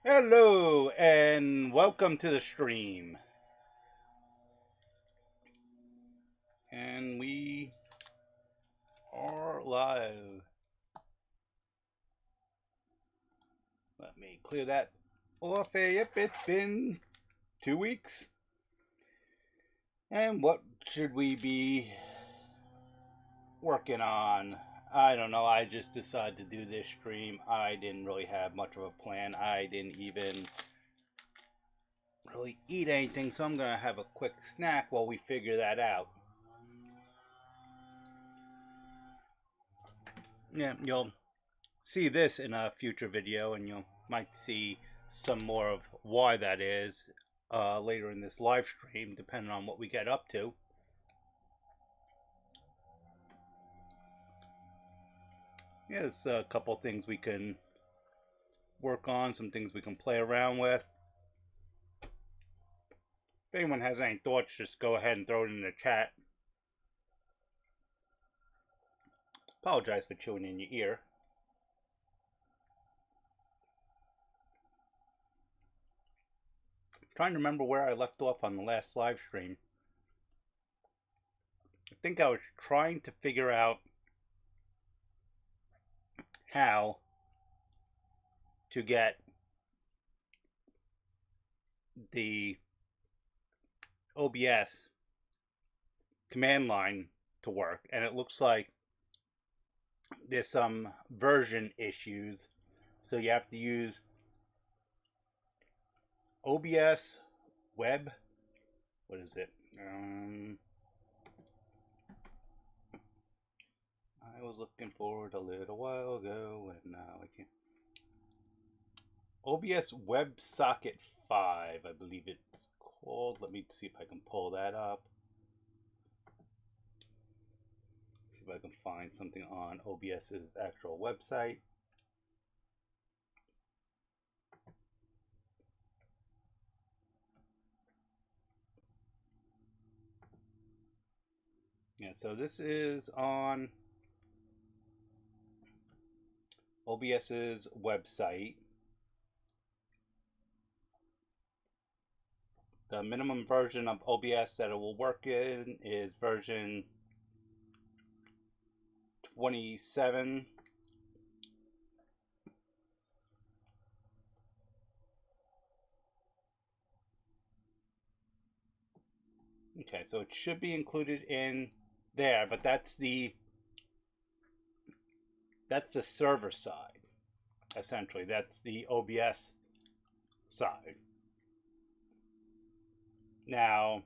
Hello and welcome to the stream. And we are live. Let me clear that off. Yep, it's been 2 weeks. And what should we be working on? I don't know. I just decided to do this stream. I didn't really have much of a plan. I didn't even really eat anything, so I'm going to have a quick snack while we figure that out. Yeah, you'll see this in a future video, and you might see some more of why that is later in this live stream, depending on what we get up to. Yeah, there's a couple things we can work on, some things we can play around with. If anyone has any thoughts, just go ahead and throw it in the chat. Apologize for chewing in your ear. I'm trying to remember where I left off on the last live stream. I think I was trying to figure out how to get the OBS command line to work, and it looks like there's some version issues, so you have to use OBS web. What is it? I was looking for it a little while ago, and now I can't. OBS WebSocket 5, I believe it's called. Let me see if I can pull that up. See if I can find something on OBS's actual website. Yeah, so this is on OBS's website. The minimum version of OBS that it will work in is version 27. Okay, so it should be included in there, but that's the server side, essentially. That's the OBS side. Now,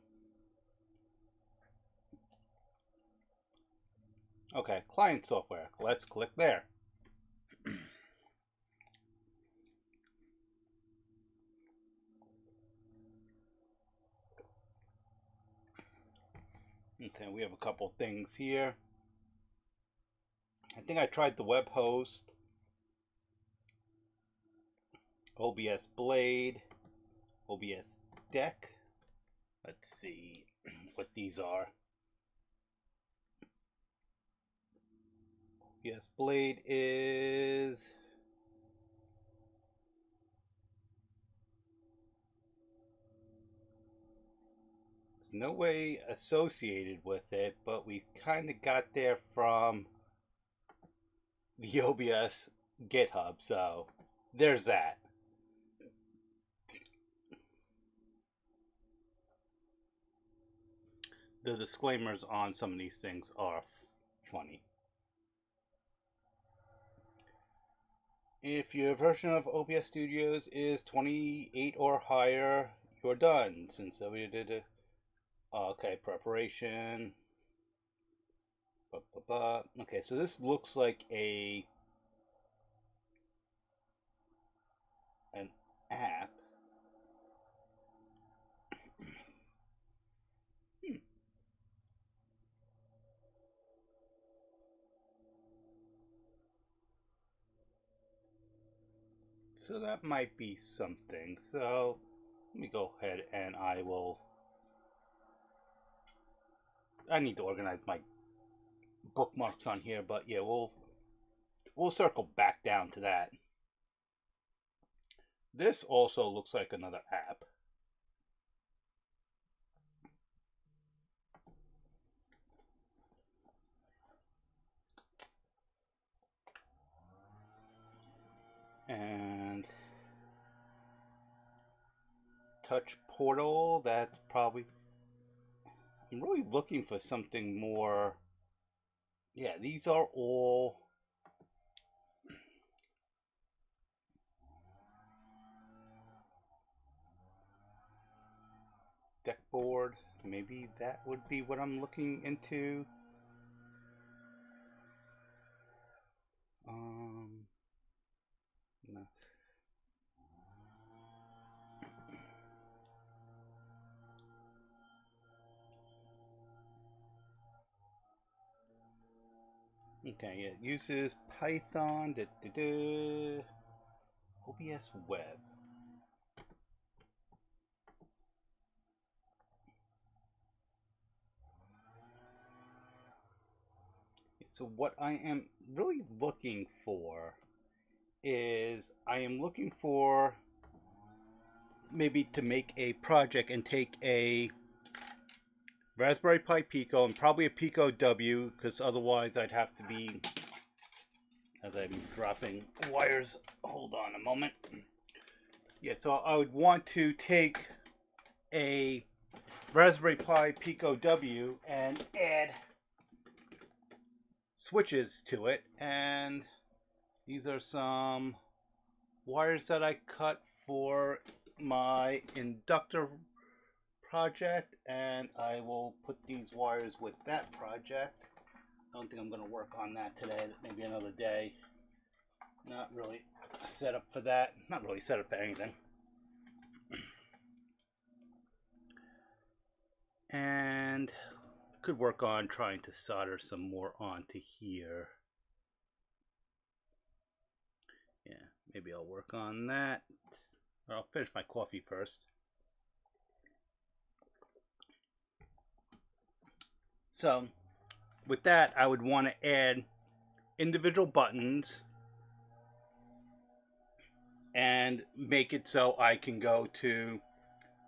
okay, client software. Let's click there. Okay, we have a couple things here. I think I tried the web host, OBS Blade, OBS Deck. Let's see what these are. OBS Blade is no way associated with it, but we kind of got there from the OBS GitHub, so there's that. The disclaimers on some of these things are funny. If your version of OBS Studios is 28 or higher, you're done. Since we did it. Okay, preparation. Okay, so this looks like an app. So that might be something. So let me go ahead and I need to organize my bookmarks on here, but yeah, we'll circle back down to that. This also looks like another app. touch portal. That's probably... I'm really looking for something more... Yeah, these are all... deck board. Maybe that would be what I'm looking into. No. Okay, it uses Python. OBS Web. So what I am really looking for is I am looking for maybe to make a project and take a Raspberry Pi Pico and probably a Pico W, because otherwise I'd have to be, as I'm dropping wires, hold on a moment. Yeah, so I would want to take a Raspberry Pi Pico W and add switches to it, and these are some wires that I cut for my inductor project, and I will put these wires with that project. I don't think I'm going to work on that today. Maybe another day. Not really set up for that. Not really set up for anything. And could work on trying to solder some more onto here. Yeah, maybe I'll work on that. I'll finish my coffee first. So with that, I would want to add individual buttons and make it so I can go to,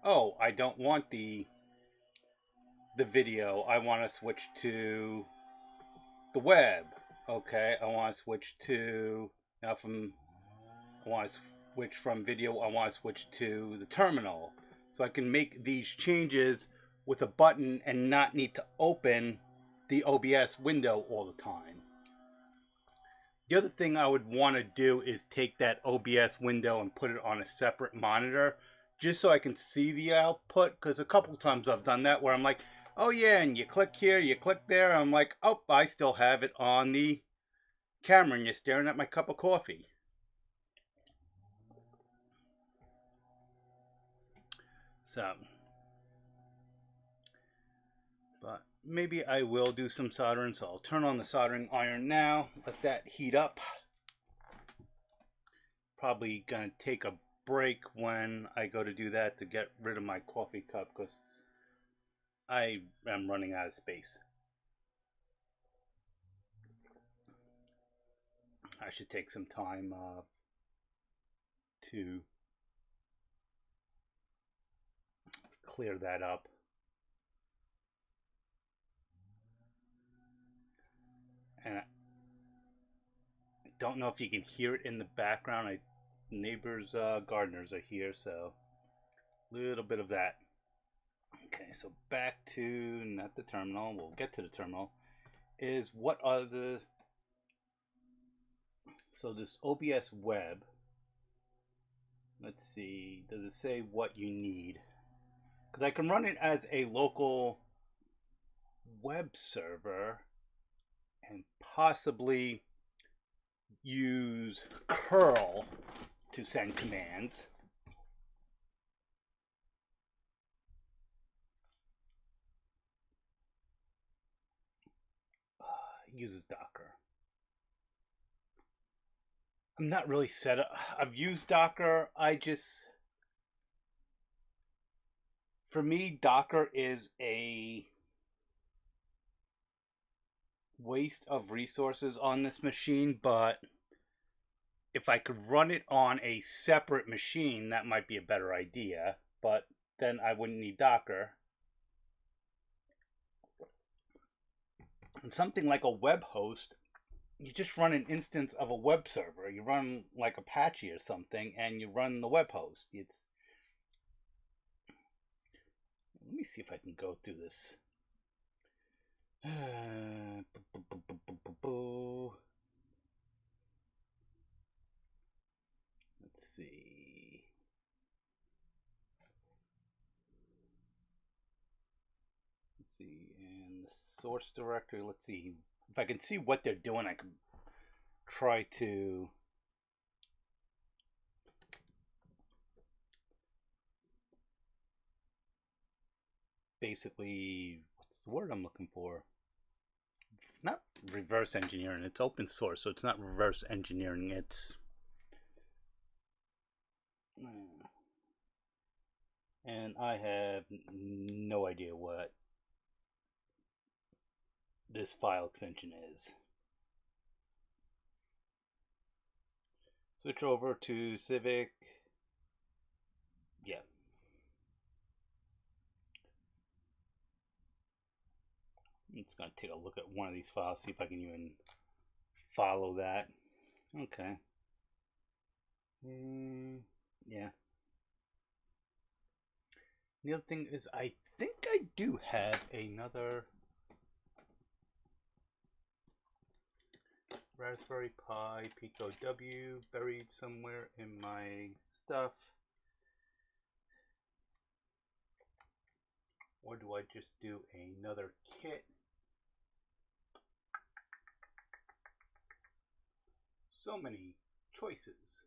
oh, I don't want the video. I want to switch to the web. Okay, I want to switch to, now I want to switch from video, I want to switch to the terminal. So I can make these changes with a button and not need to open the OBS window all the time. The other thing I would want to do is take that OBS window and put it on a separate monitor, just so I can see the output, because a couple times I've done that where I'm like, oh yeah, and you click here, you click there, I'm like, oh, I still have it on the camera, and you're staring at my cup of coffee. So, but maybe I will do some soldering, so I'll turn on the soldering iron now, let that heat up. Probably gonna take a break when I go to do that to get rid of my coffee cup, because I am running out of space. I should take some time to clear that up. And I don't know if you can hear it in the background. Neighbors, gardeners are here, so a little bit of that. Okay, so back to, not the terminal, we'll get to the terminal, is what are the, so this OBS web, let's see, does it say what you need? Because I can run it as a local web server and possibly use curl to send commands. It uses Docker. I'm not really set up. I've used Docker. For me, Docker is a waste of resources on this machine, but if I could run it on a separate machine, that might be a better idea, but then I wouldn't need Docker. And something like a web host, you just run an instance of a web server. You run like Apache or something, and you run the web host. Let me see if I can go through this. Let's see. Let's see, and the source directory. Let's see if I can see what they're doing. I can try to basically, what's the word I'm looking for? Not reverse engineering. It's open source, so it's not reverse engineering. It's and I have no idea what this file extension is. Switch over to Civic. Yeah. I'm just going to take a look at one of these files, see if I can even follow that. Okay. Yeah. The other thing is, I think I do have another Raspberry Pi Pico W buried somewhere in my stuff. Or do I just do another kit? So many choices.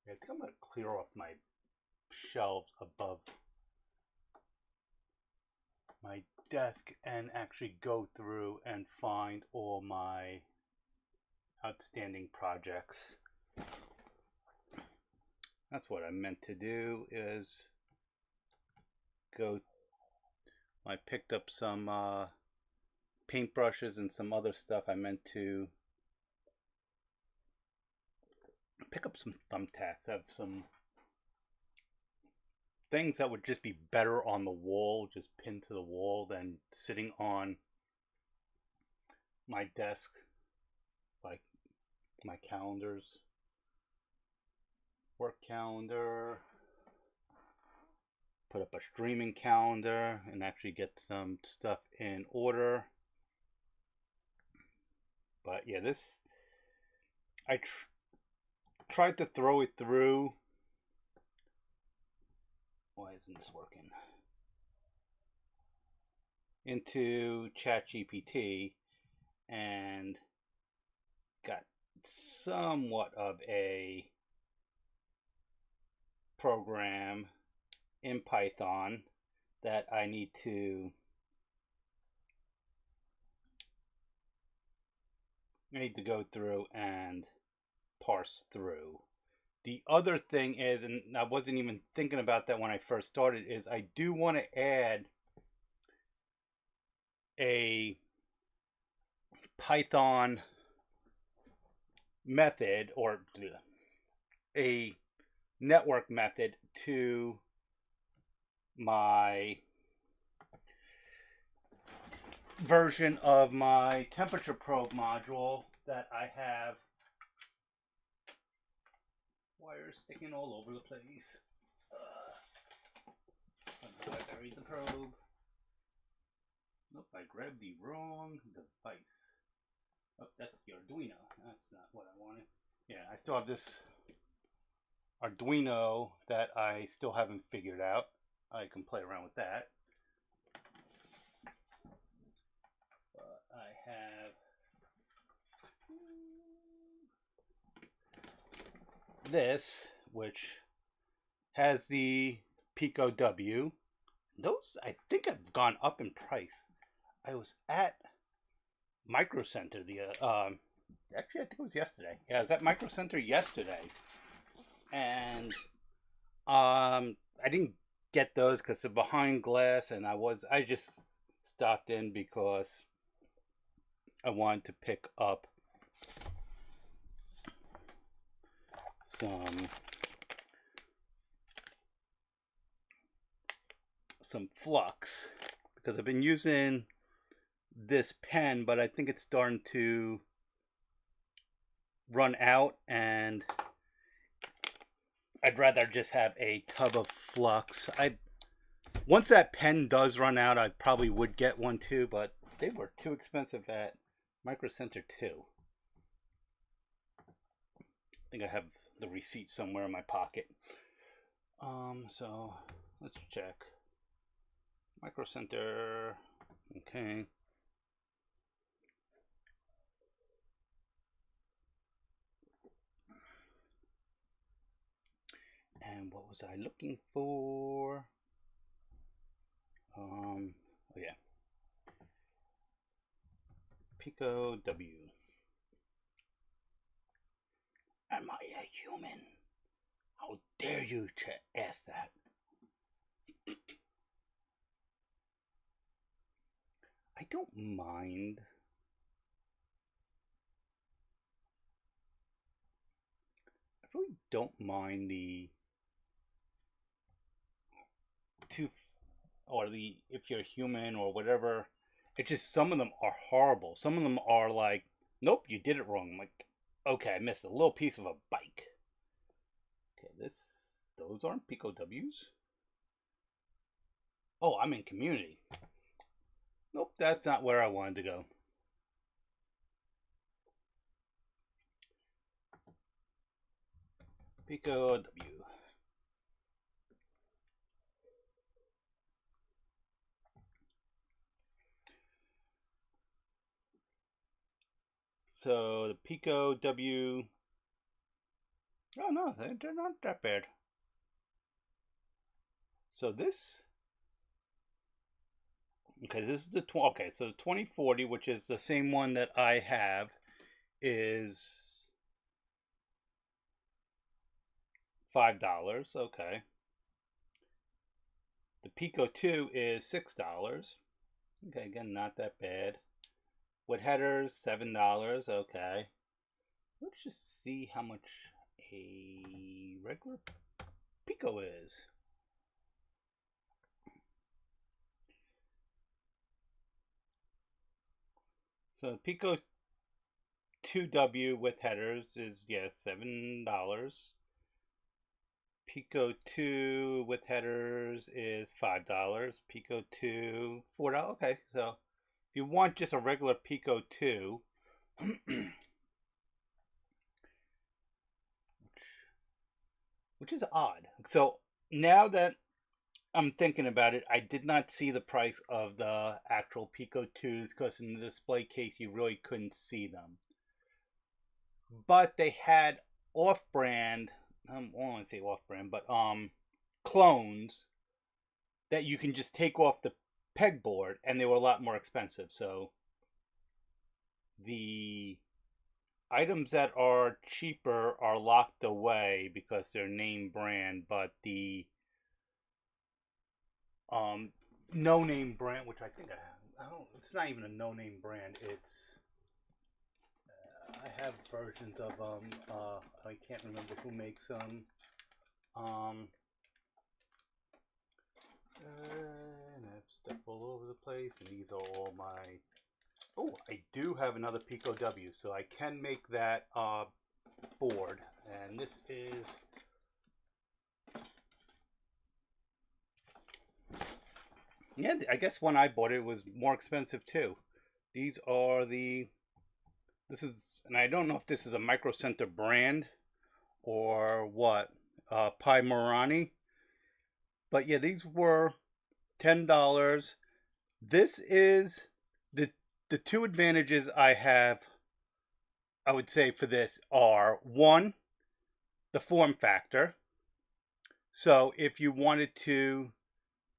I think I'm going to clear off my shelves above my desk and actually go through and find all my outstanding projects. That's what I meant to do, is go. I picked up some paintbrushes and some other stuff. I meant to pick up some thumbtacks. I have some things that would just be better on the wall, just pinned to the wall, than sitting on my desk, like my calendars, work calendar, put up a streaming calendar and actually get some stuff in order. But yeah, this, I tried to throw it through. Why isn't this working? Into ChatGPT and got somewhat of a program in Python that I need to go through and parse through. The other thing is, and I wasn't even thinking about that when I first started, is I do want to add a Python method or a network method to my version of my temperature probe module that I have wires sticking all over the place. I buried the probe. Nope, I grabbed the wrong device. Oh, that's the Arduino. That's not what I wanted. Yeah, I still have this Arduino that I still haven't figured out. I can play around with that. But I have this, which has the Pico W. Those, I think, have gone up in price. I was at Micro Center actually I think it was yesterday. Yeah, I was at Micro Center yesterday, and I didn't get those because they're behind glass, and I just stopped in because I wanted to pick up some flux, because I've been using this pen, but I think it's starting to run out, and I'd rather just have a tub of flux. I Once that pen does run out, I probably would get one too, but they were too expensive at Micro Center too. I think I have the receipt somewhere in my pocket. So let's check. Micro Center. Okay. And what was I looking for? Oh yeah. Pico W. Am I a human? How dare you ask that? I don't mind. I really don't mind the two, or the if you're human or whatever. It's just some of them are horrible. Some of them are like, nope, you did it wrong. I'm like, okay, I missed a little piece of a bike. Okay, those aren't Pico W's. Oh, I'm in community. Nope, that's not where I wanted to go. Pico W. So the Pico W. Oh no, they're not that bad. So this. Okay, this is the okay. So the 2040, which is the same one that I have, is $5. Okay. The Pico 2 is $6. Okay, again, not that bad. With headers, $7. Okay. Let's just see how much a regular Pico is. So Pico 2W with headers is, yes, $7. Pico 2 with headers is $5. Pico 2, $4. Okay, so if you want just a regular Pico 2, which is odd. So now that I'm thinking about it, I did not see the price of the actual Pico 2s because in the display case you really couldn't see them. But they had off-brand, I don't want to say off-brand, but clones that you can just take off the pegboard, and they were a lot more expensive. So the items that are cheaper are locked away because they're name brand, but the no name brand, which I think I don't, it's not even a no name brand. It's I have versions of them. I can't remember who makes them. And I have stuff all over the place, and these are all my. Oh, I do have another Pico W, so I can make that board, and this is. Yeah, I guess when I bought it, it was more expensive too. These are the. This is, and I don't know if this is a Micro Center brand or what. Pi Morani. But yeah, these were $10. This is the two advantages I have, I would say, for this are one, the form factor. So if you wanted to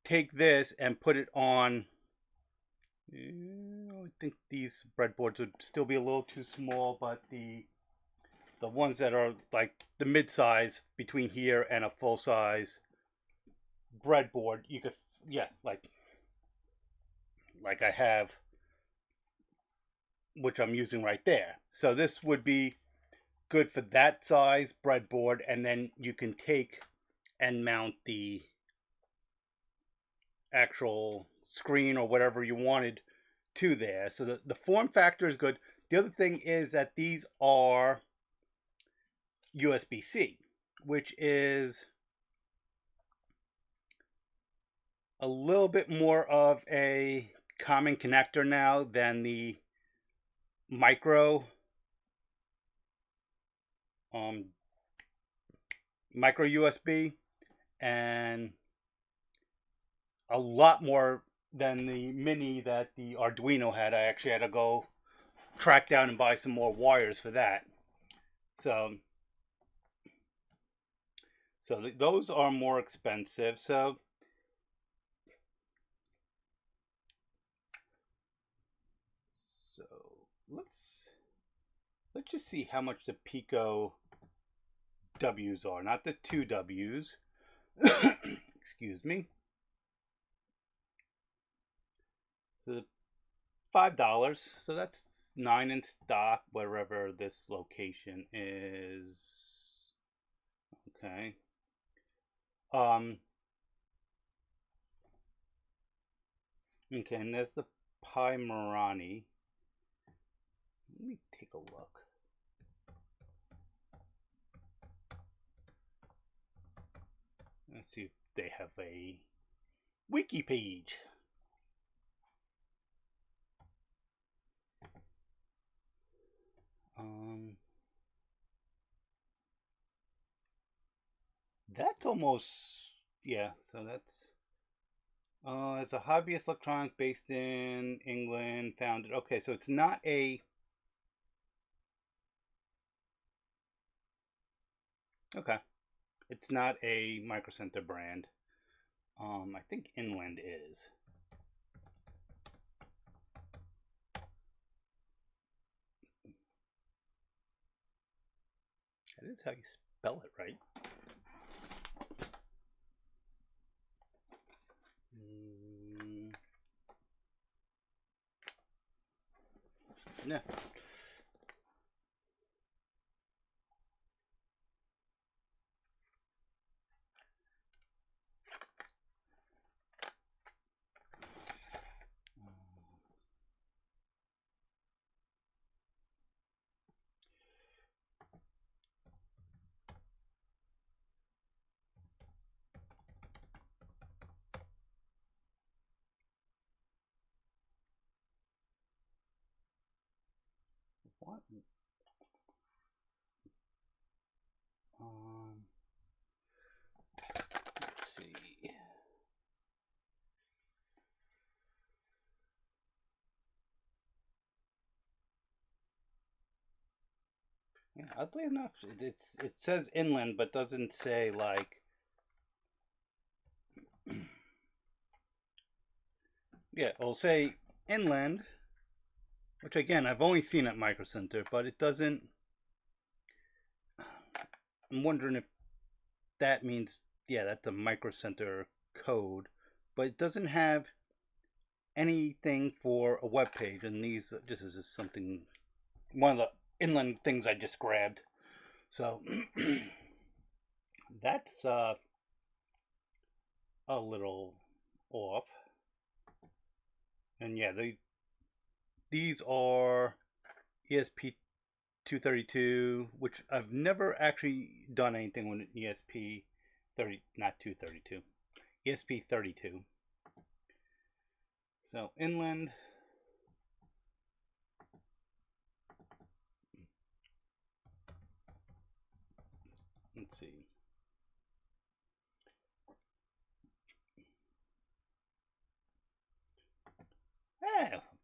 take this and put it on, I think these breadboards would still be a little too small, but the ones that are like the mid-size between here and a full-size breadboard, you could, yeah, like I have, which I'm using right there. So this would be good for that size breadboard, and then you can take and mount the actual screen or whatever you wanted to there. So the form factor is good. The other thing is that these are USB-C, which is a little bit more of a common connector now than the micro um, micro USB, and a lot more than the mini that the Arduino had. I actually had to go track down and buy some more wires for that. So those are more expensive. So let's just see how much the Pico W's are, not the two W's. Excuse me. So $5. So that's 9 in stock, wherever this location is. Okay. Okay, and there's the Pi Marani. Let me take a look. Let's see if they have a wiki page. That's almost, yeah, so that's it's a hobbyist electronic based in England, founded. Okay, so it's not a, okay, it's not a Micro Center brand. I think Inland is. That is how you spell it, right? Yeah. What? Let's see. Yeah, oddly enough, it says Inland, but doesn't say like. Yeah, it'll say Inland, which again I've only seen at Micro Center, but it doesn't. I'm wondering if that means, yeah, that's a Micro Center code, but it doesn't have anything for a web page. And this is just something, one of the Inland things I just grabbed. So that's a little off. And yeah, these are ESP 232, which I've never actually done anything with ESP 30, not 232, ESP 32. So Inland. Let's see.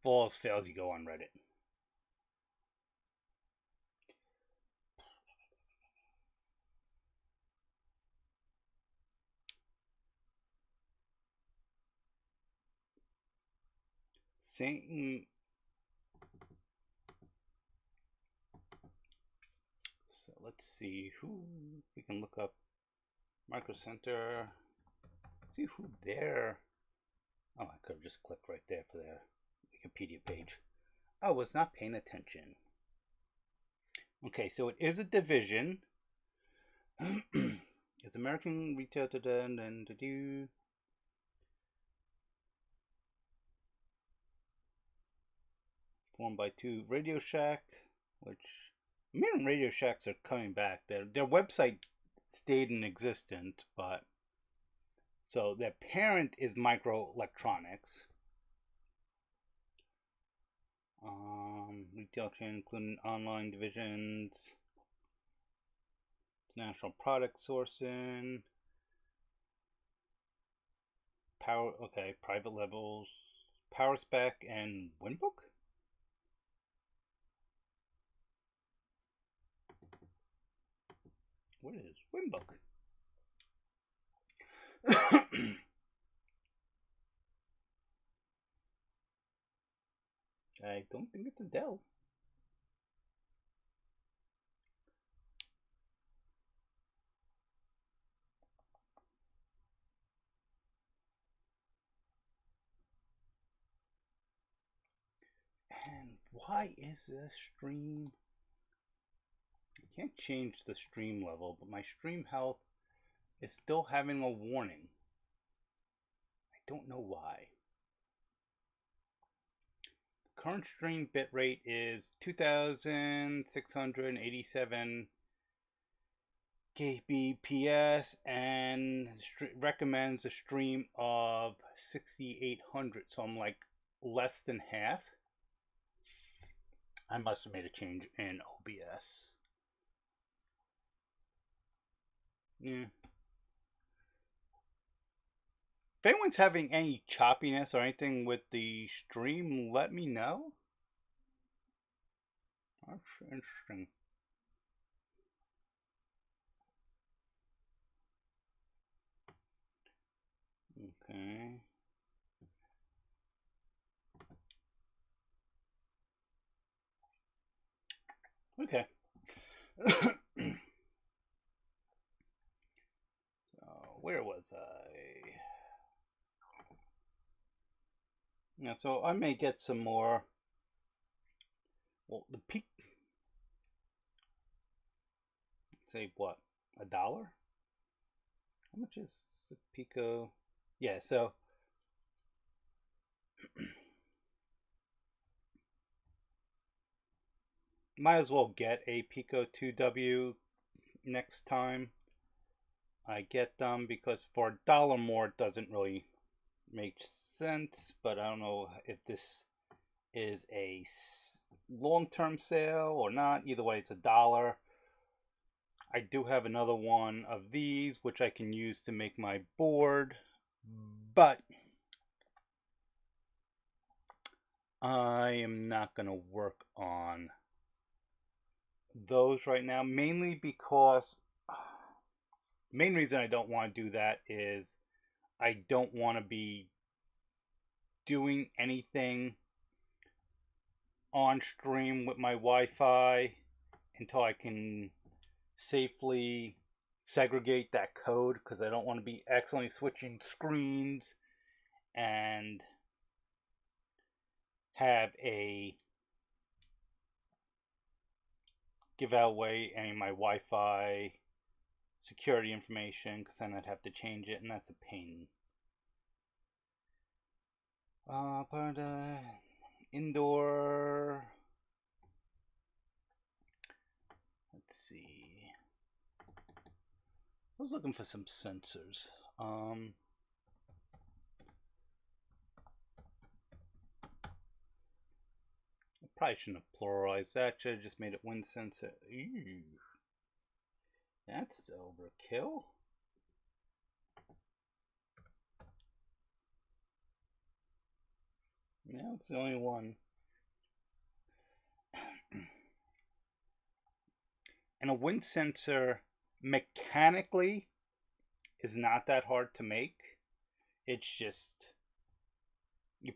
Falls fails, you go on Reddit. Same. So let's see who we can look up. Micro Center. See who there. Oh, I could have just clicked right there for their Wikipedia page. I was not paying attention. Okay, so it is a division. It's American Retail and to do. Formed by two Radio Shack, which Radio Shacks are coming back. Their website stayed in existence, but So their parent is microelectronics. Retail chain including online divisions, national product sourcing, power. Okay, private levels, power spec, and Winbook. What is Winbook? I don't think it's a Dell. And why is this stream? I can't change the stream level, but my stream health is still having a warning. I don't know why. Current stream bitrate is 2687 kbps and recommends a stream of 6800. So I'm like less than half. I must have made a change in OBS. Yeah. If anyone's having any choppiness or anything with the stream, let me know. That's interesting. Okay. Okay. So, where was I? Yeah, so I may get some more. Well, the peak. Say what? $1? How much is the Pico? Yeah, so. Might as well get a Pico 2W next time I get them, because for $1 more it doesn't really make sense. But I don't know if this is a long-term sale or not. Either way, it's $1. I do have another one of these which I can use to make my board, but I am not going to work on those right now, mainly because main reason I don't want to do that is I don't want to be doing anything on stream with my Wi-Fi until I can safely segregate that code, because I don't want to be accidentally switching screens and have a give out away any of my Wi-Fi security information, because then I'd have to change it, and that's a pain. But indoor. Let's see. I was looking for some sensors. I probably shouldn't have pluralized that. Should have just made it one sensor. Ew. That's overkill. Yeah, it's the only one. And a wind sensor mechanically is not that hard to make. It's just you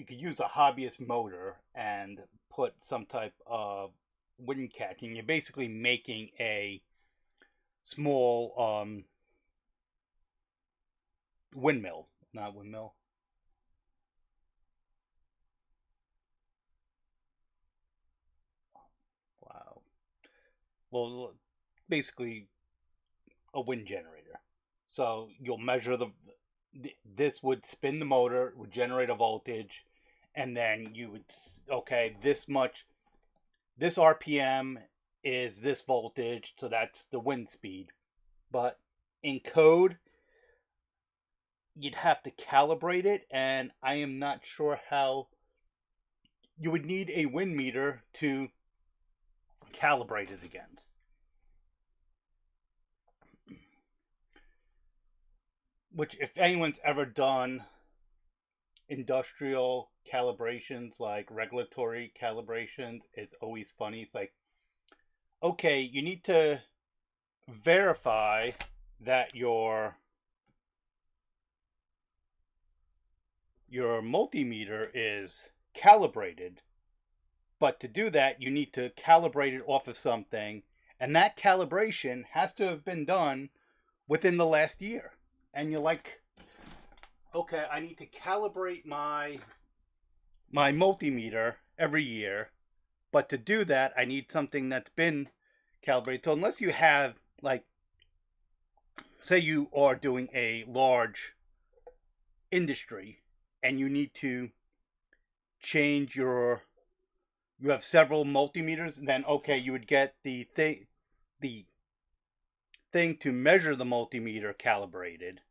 could use a hobbyist motor and put some type of wind catching. You're basically making a small windmill, not windmill. Wow. Well, basically a wind generator. So you'll measure this would spin the motor, would generate a voltage, and then you would, okay, this RPM is this voltage, so that's the wind speed. But in code, you'd have to calibrate it, and I am not sure how you would need a wind meter to calibrate it against. Which, if anyone's ever done industrial calibrations, like regulatory calibrations, it's always funny. It's like, okay, you need to verify that your multimeter is calibrated, but to do that you need to calibrate it off of something, and that calibration has to have been done within the last year. And you're like, okay, I need to calibrate my multimeter every year, but to do that I need something that's been calibrated. So unless you have, like, say you are doing a large industry and you need to change you have several multimeters, then okay, you would get the thing to measure the multimeter calibrated,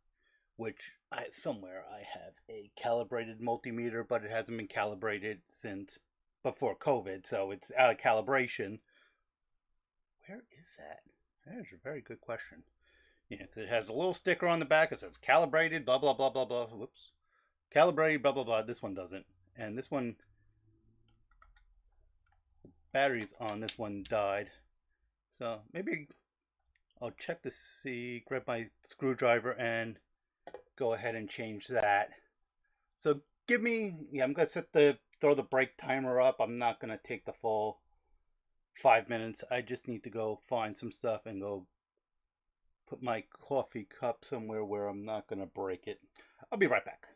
which somewhere I have a calibrated multimeter, but it hasn't been calibrated since before COVID, so it's out of calibration. Where is that? That is a very good question. Yeah, it has a little sticker on the back that says calibrated, blah, blah, blah, blah, blah. Whoops. Calibrated, blah, blah, blah. This one doesn't. And this one, the batteries on this one died. So maybe I'll check to see, grab my screwdriver and go ahead and change that. So give me, I'm going to throw the break timer up. I'm not going to take the full 5 minutes. I just need to go find some stuff and go put my coffee cup somewhere where I'm not going to break it. I'll be right back.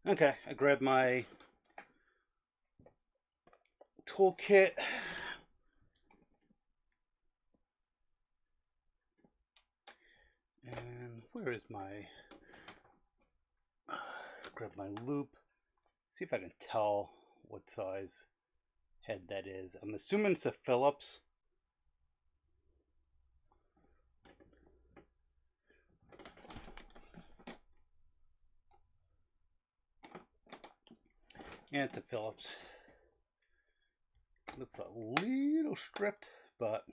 Okay, I grabbed my toolkit. And where is my... grab my loop. See if I can tell what size head that is. I'm assuming it's a Phillips. And it's a Phillips. Looks a little stripped, but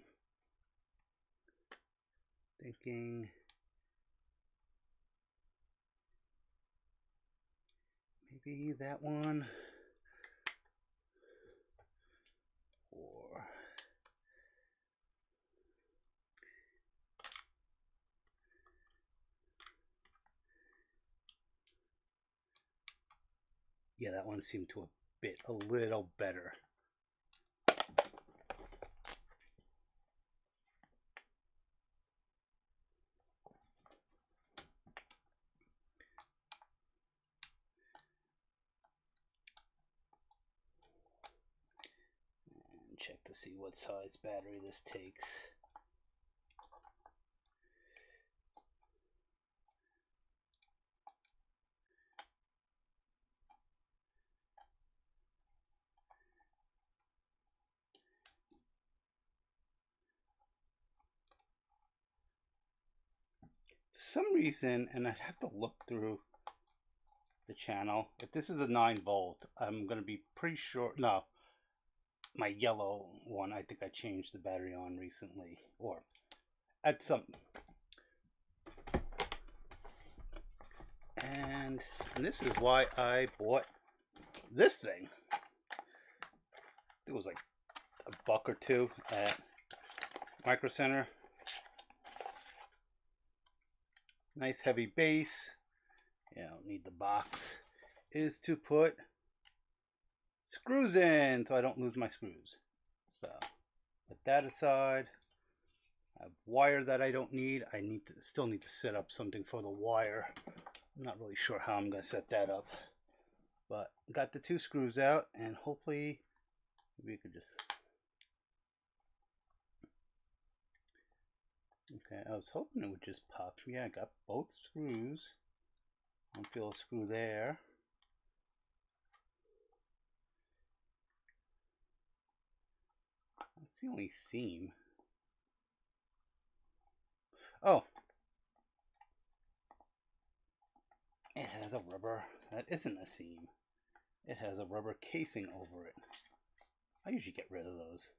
thinking maybe that one, or Yeah, that one seemed to bit a little better. And check to see what size battery this takes. For some reason, and I'd have to look through the channel, if this is a 9-volt, I'm going to be pretty sure. No, my yellow one, I think I changed the battery on recently, or at some. And this is why I bought this thing. It was like $1 or $2 at Micro Center. Nice heavy base. Yeah, I don't need the box. Is to put screws in so I don't lose my screws. So put that aside. I have wire that I don't need. I still need to set up something for the wire. I'm not really sure how I'm going to set that up. But got the 2 screws out, and hopefully we could just. Okay, I was hoping it would just pop. Yeah, I got both screws. I don't feel a screw there. That's the only seam. Oh. It has a rubber. That isn't a seam. It has a rubber casing over it. I usually get rid of those.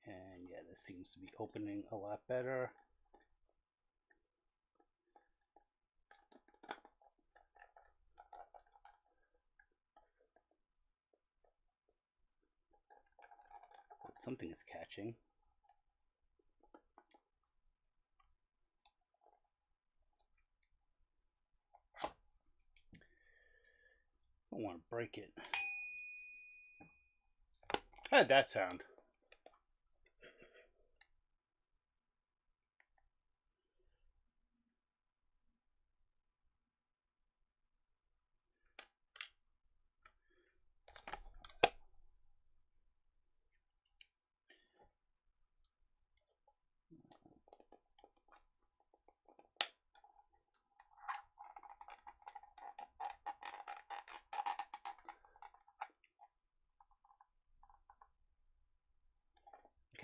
And yeah, this seems to be opening a lot better. But something is catching. I don't want to break it. How'd that sound?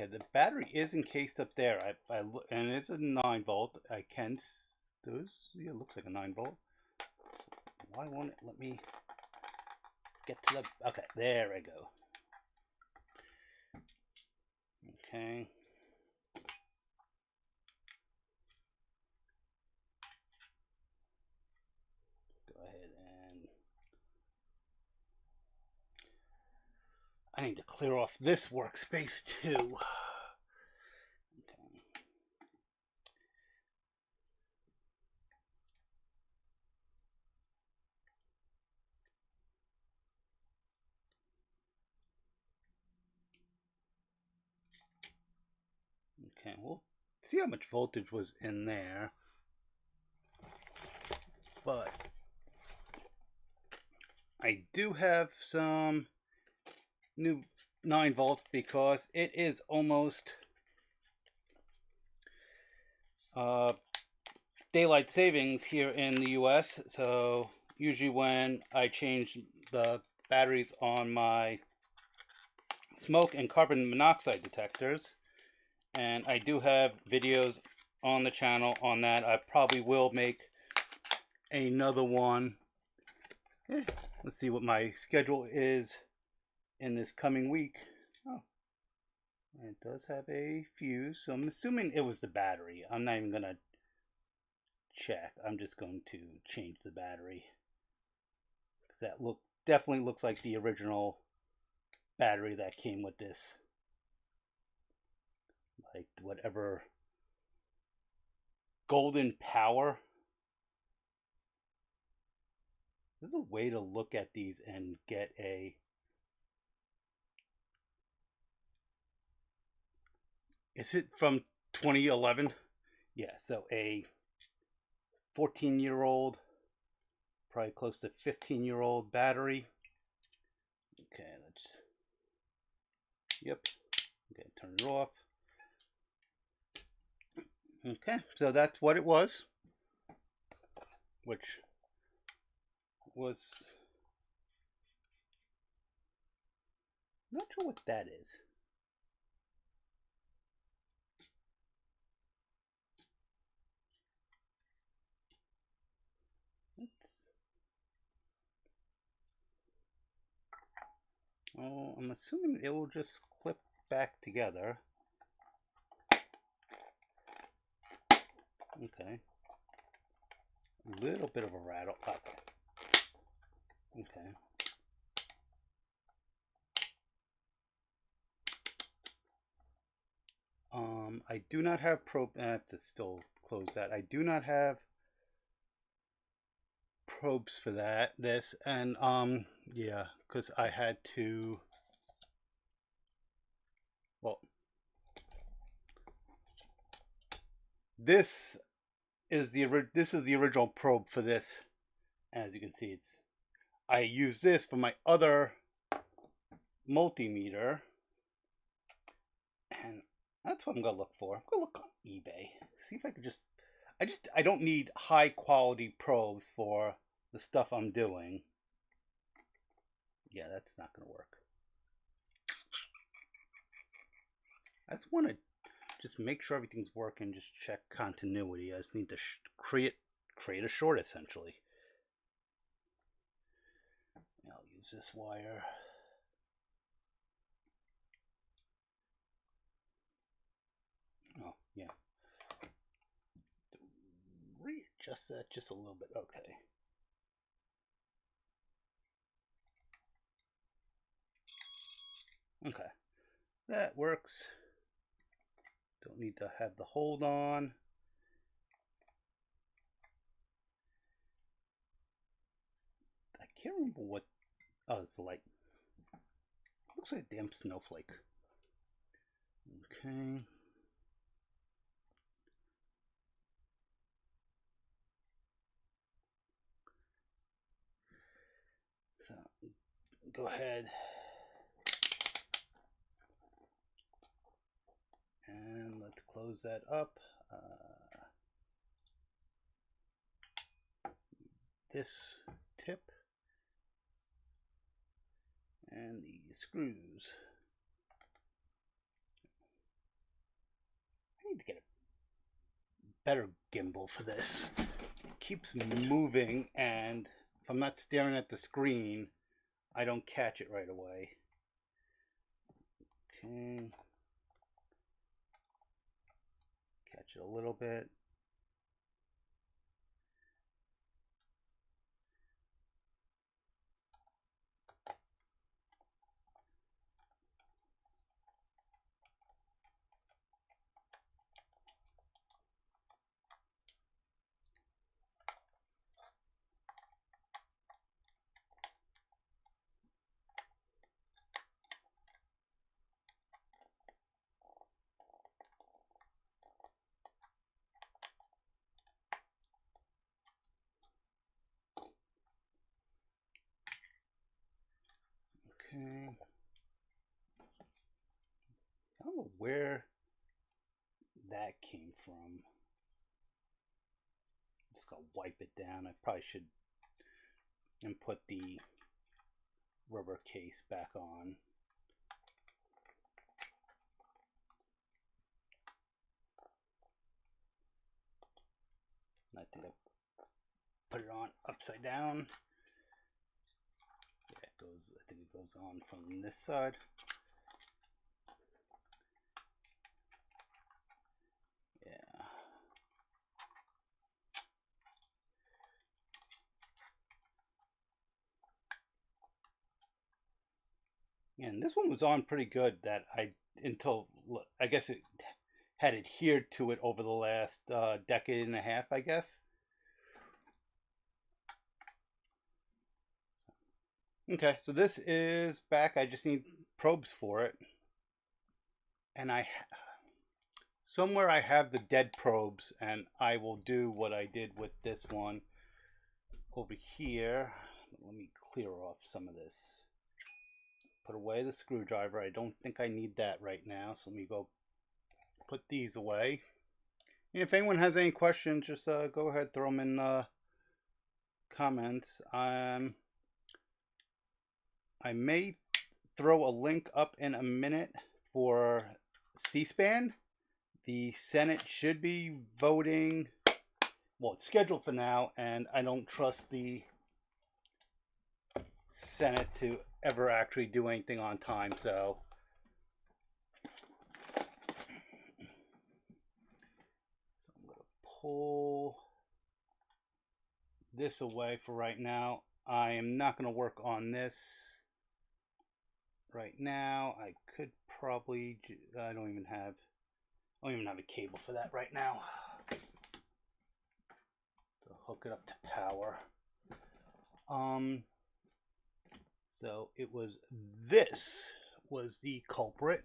Okay, the battery is encased up there. And it's a 9-volt. I can those. Yeah, it looks like a 9-volt. So why won't it let me get to the? Okay, there I go. Okay. Go ahead and I need to clear off this workspace too. Okay, we'll see how much voltage was in there. But I do have some new 9-volt because it is almost daylight savings here in the US. So usually when I change the batteries on my smoke and carbon monoxide detectors, and I do have videos on the channel on that. I probably will make another one. Let's see what my schedule is in this coming week. Oh, it does have a fuse, so I'm assuming it was the battery. I'm not even gonna check. I'm just going to change the battery because that definitely looks like the original battery that came with this. Like whatever golden power There's a way to look at these and get a... Is it from 2011? Yeah, so a 14-year-old, probably close to 15-year-old battery. Okay, let's... Yep. Okay, turn it off. Okay, so that's what it was. Which was... Not sure what that is. Oh, I'm assuming it will just clip back together. Okay. A little bit of a rattle. Okay. Okay. I do not have probe. I have to still close that. I do not have probes for this, and yeah, because I had to. Well, this is the original probe for this. As you can see, I use this for my other multimeter, and that's what I'm gonna look for. I'm gonna look on eBay, see if I could I don't need high quality probes for the stuff I'm doing. Yeah, that's not gonna work. I just want to just make sure everything's working, just check continuity. I just need to create a short essentially. I'll use this wire. Oh, yeah. Readjust that just a little bit. Okay. Okay. That works. Don't need to have the hold on. I can't remember what... Oh, it's the light. Looks like a damn snowflake. Okay. So, go ahead. And let's close that up. This tip. And the screws. I need to get a better gimbal for this. It keeps moving, and if I'm not staring at the screen, I don't catch it right away. Okay. Catch it a little bit. Okay. I don't know where that came from. Just gotta wipe it down. I probably should and put the rubber case back on. I think I put it on upside down. Yeah, it goes. I think it goes on from this side. Yeah. And this one was on pretty good. That until I guess it had adhered to it over the last decade and a half, I guess. Okay, so this is back. I just need probes for it. And somewhere I have the dead probes, and I will do what I did with this one over here. Let me clear off some of this. Put away the screwdriver. I don't think I need that right now, so let me go put these away. And if anyone has any questions, just go ahead, throw them in comments. I may throw a link up in a minute for C-SPAN. The Senate should be voting. Well, it's scheduled for now, and I don't trust the Senate to ever actually do anything on time, so I'm going to pull this away for right now. I am not going to work on this right now. I could probably, I don't even have a cable for that right now to hook it up to power. So it was, this was the culprit.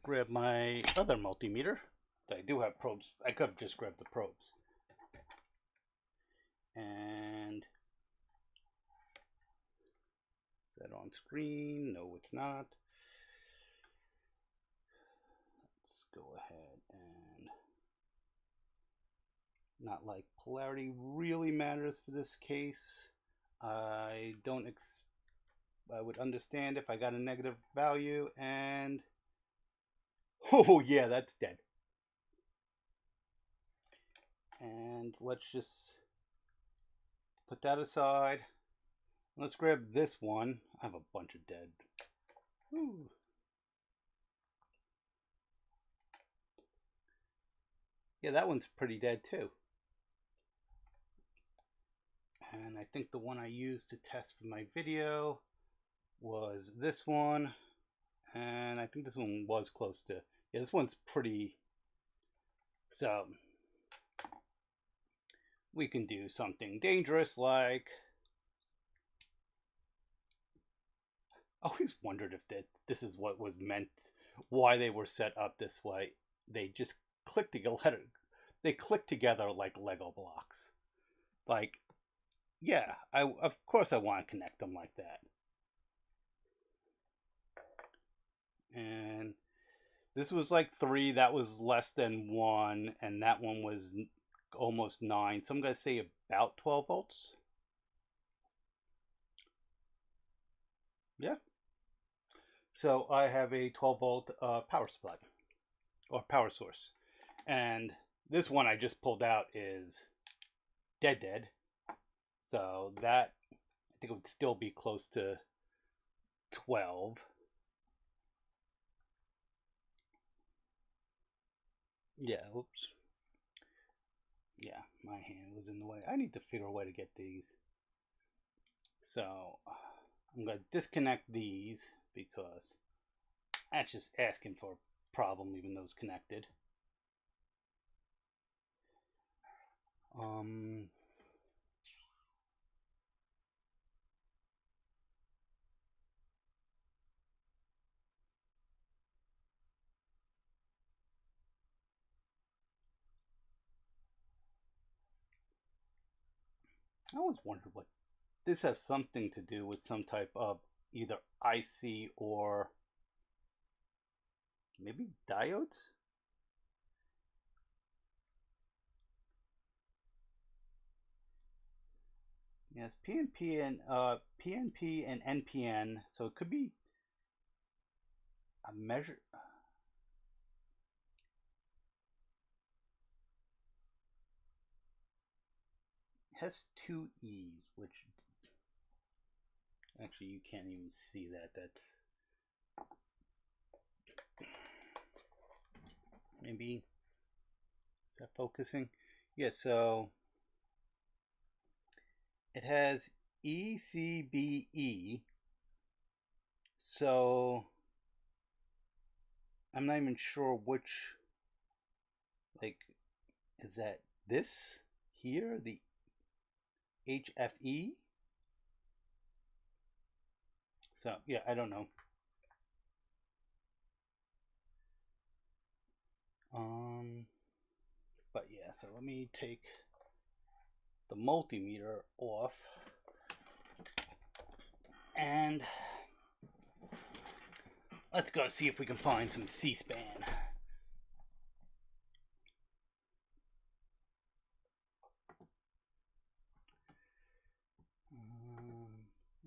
Grab my other multimeter. I do have probes. I could have just grabbed the probes. And is that on screen? No, it's not. Let's go ahead and, not like polarity really matters for this case. I would understand if I got a negative value, and oh yeah, that's dead. And let's just put that aside. Let's grab this one. I have a bunch of dead. Woo. Yeah, that one's pretty dead too. And I think the one I used to test for my video was this one. And I think this one was close to, yeah, this one's pretty, so we can do something dangerous like, I always wondered if this is what was meant, why they were set up this way. They just click together, they click together like Lego blocks. Like, yeah, of course I want to connect them like that. And this was like 3, that was less than 1, and that one was almost 9. Some guys say about 12 volts. Yeah. So I have a 12 volt power supply, or power source. And this one I just pulled out is dead. So that, I think it would still be close to 12. Yeah, oops. Yeah, my hand was in the way. I need to figure a way to get these. So I'm going to disconnect these because that's just asking for a problem even though it's connected. I always wondered what this has something to do with, some type of either IC or maybe diodes. Yes, PNP and NPN. So it could be a measure. It has 2 E's, which actually you can't even see that. That's maybe, is that focusing? Yeah, so it has ECBE. So I'm not even sure which, like, is that this here? The HFE. So yeah, I don't know. But yeah, so let me take the multimeter off and let's go see if we can find some C-SPAN.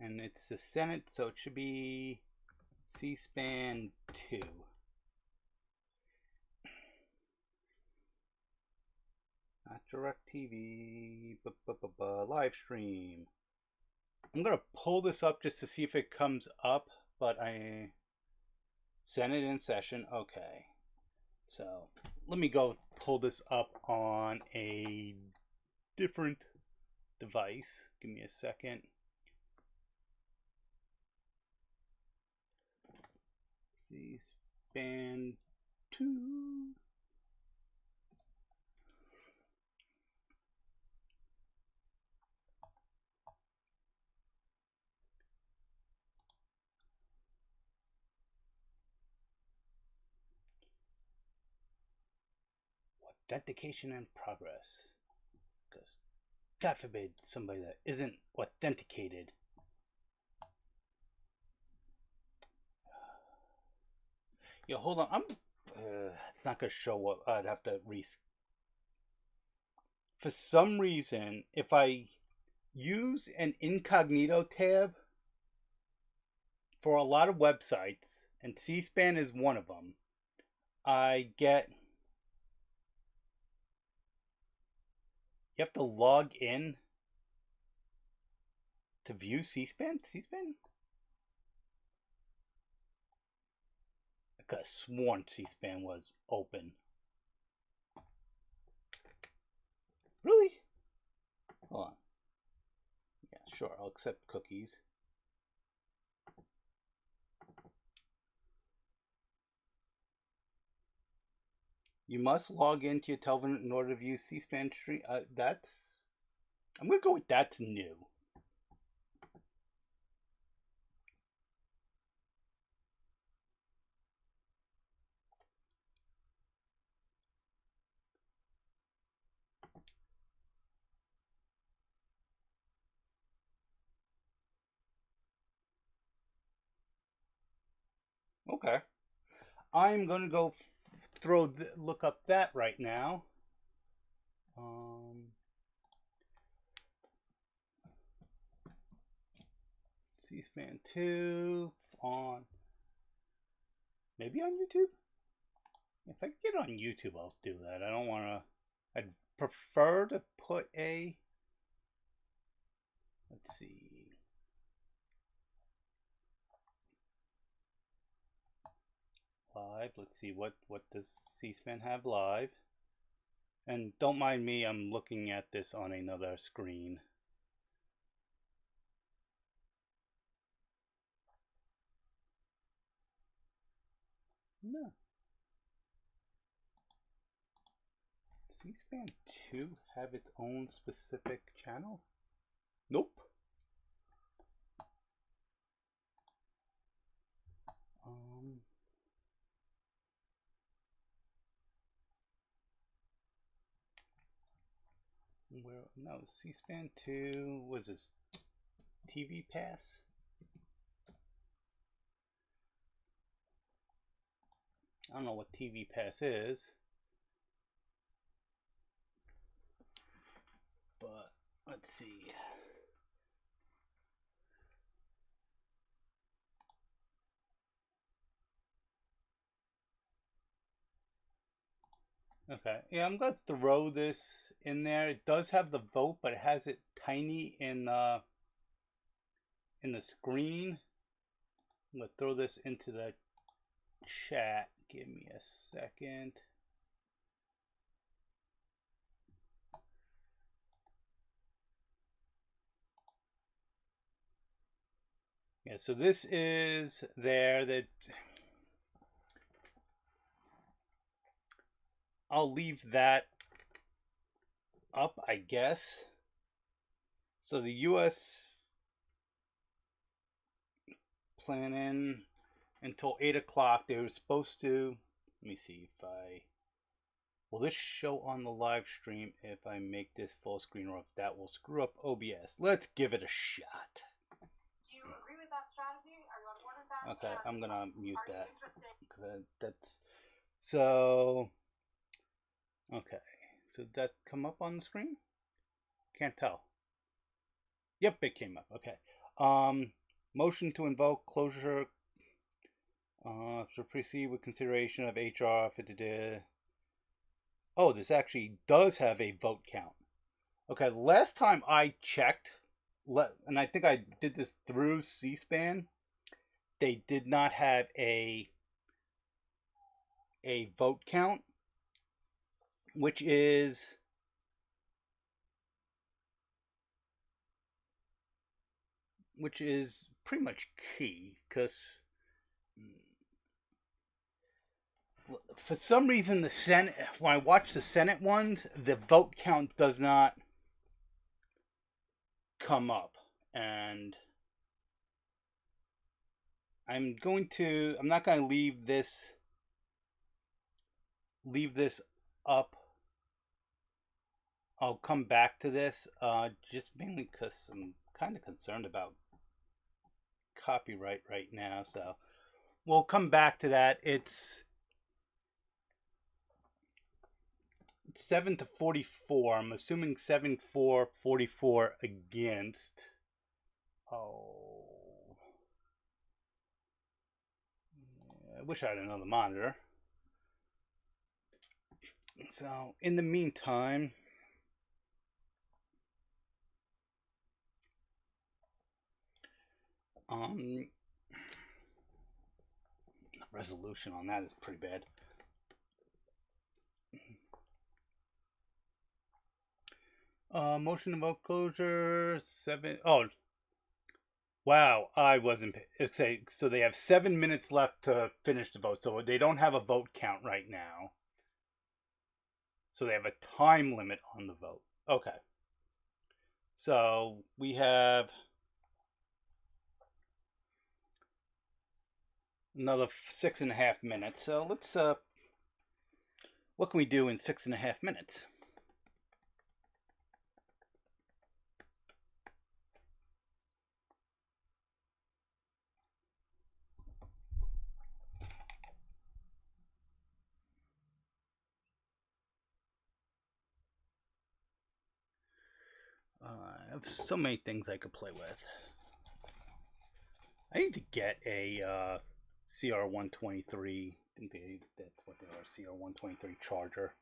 And it's the Senate, so it should be C-SPAN 2. Not DirecTV, live stream. I'm gonna pull this up just to see if it comes up, but I Senate in session. Okay, so let me go pull this up on a different device. Give me a second. C-SPAN 2. Authentication in progress. Because God forbid somebody that isn't authenticated. Yeah, hold on. It's not gonna show up. I'd have to For some reason, if I use an incognito tab for a lot of websites, and C-SPAN is one of them, I get. You have to log in to view C-SPAN? C-SPAN? I could have sworn C-SPAN was open. Really? Hold on. Yeah, sure. I'll accept cookies. You must log into your television in order to view C-SPAN stream. I'm gonna go with that's new. Okay. I'm gonna go look up that right now. C-SPAN 2 on maybe on YouTube. If I get on YouTube, I'll do that. I don't want to. I'd prefer to put a. Let's see. Live. Let's see what does C-SPAN have live. And don't mind me, I'm looking at this on another screen. No. C-SPAN 2 have its own specific channel? Nope. No, C-SPAN 2 was this TV Pass? I don't know what TV Pass is. But let's see. Okay, yeah, I'm gonna throw this in there. It does have the vote, but it has it tiny in the screen. I'm gonna throw this into the chat. Give me a second. Yeah, so this is there. That I'll leave that up, I guess. So the U.S. planning until 8 o'clock. They were supposed to. Let me see if I. Will this show on the live stream if I make this full screen, or if that will screw up OBS? Let's give it a shot. Do you agree with that strategy? Are you on board with that? Okay, and I'm gonna mute that because that's so. Okay, so did that come up on the screen? Can't tell. Yep, it came up. Okay. Motion to invoke closure. To proceed with consideration of HR. Oh, this actually does have a vote count. Okay, last time I checked, and I think I did this through C-SPAN, they did not have a vote count, which is pretty much key, because for some reason the Senate, when I watch the Senate ones, the vote count does not come up, and I'm not going to leave this up. I'll come back to this, just mainly because I'm kind of concerned about copyright right now, so we'll come back to that. It's 7 to 44. I'm assuming 7-4-44 against. Oh, I wish I had another monitor. So in the meantime, resolution on that is pretty bad. Motion to vote closure 7. Oh, wow! I wasn't. Okay, so they have 7 minutes left to finish the vote. So they don't have a vote count right now. So they have a time limit on the vote. Okay. So we have another 6.5 minutes. So let's. What can we do in 6.5 minutes? I have so many things I could play with. I need to get a CR123. I think that's what they are, CR123 charger.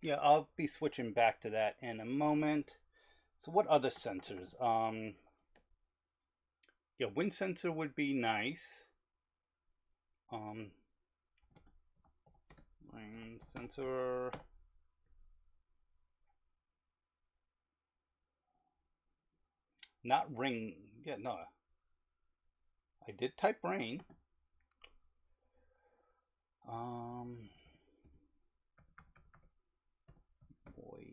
Yeah, I'll be switching back to that in a moment. So what other sensors? Yeah, wind sensor would be nice. Wind sensor. Not ring. Yeah, no. I did type rain. Boy.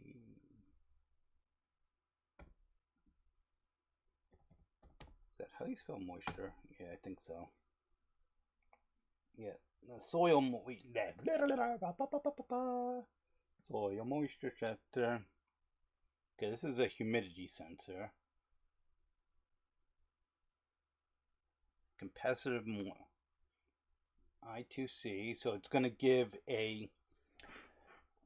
Is that how you spell moisture? Yeah, I think so. Yeah, soil soil moisture sensor. Okay, this is a humidity sensor. Capacitive I2C, so it's going to give a,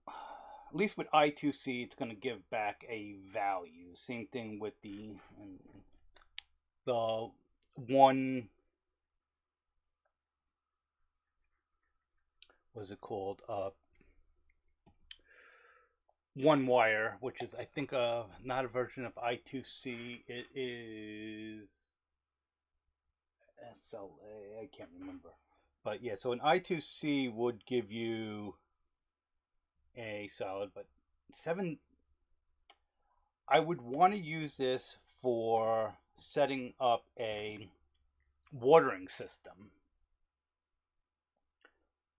at least with I2C, it's going to give back a value. Same thing with the one, what's it called? One wire, which is, I think, not a version of I2C. It is SLA. I can't remember. But yeah, so an I2C would give you a solid, but 7, I would want to use this for setting up a watering system.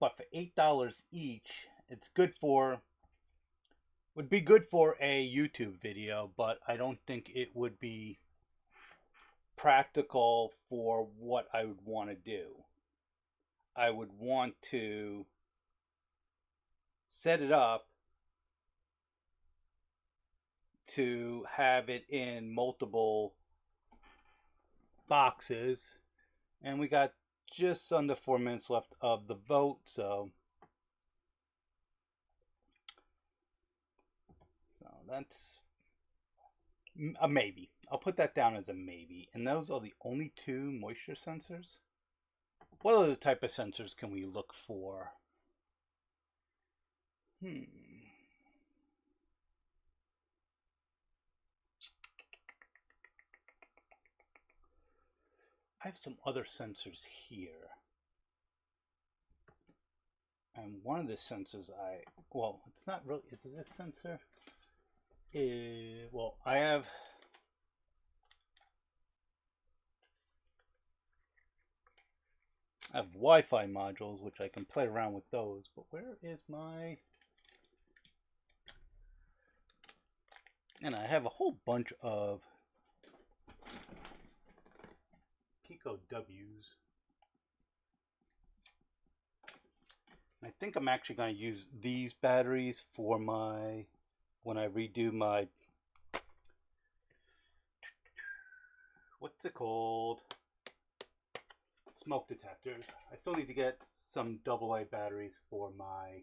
But for $8 each, it's good for, would be good for a YouTube video, but I don't think it would be practical for what I would want to do. I would want to set it up to have it in multiple boxes, and we got just under 4 minutes left of the vote, so that's a maybe. I'll put that down as a maybe. And those are the only 2 moisture sensors. What other type of sensors can we look for? I have some other sensors here. And one of the sensors well, it's not really, is it a sensor? Well, I have Wi-Fi modules, which I can play around with those, but where is my... And I have a whole bunch of Pico W's. I think I'm actually going to use these batteries for my, when I redo my, what's it called? Smoke detectors. I still need to get some AA batteries for my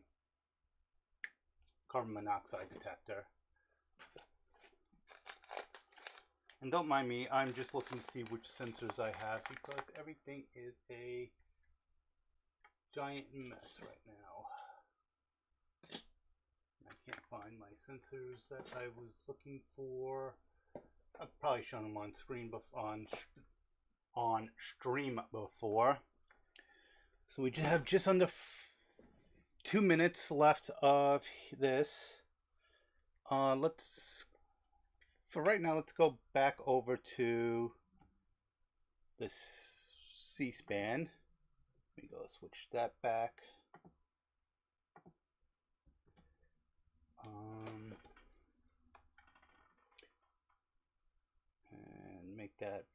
carbon monoxide detector. And don't mind me, I'm just looking to see which sensors I have because everything is a giant mess right now. I can't find my sensors that I was looking for. I've probably shown them on screen on stream before. So we just have just under 2 minutes left of this. For right now, let's go back over to this C-SPAN. Let me go switch that back. And make that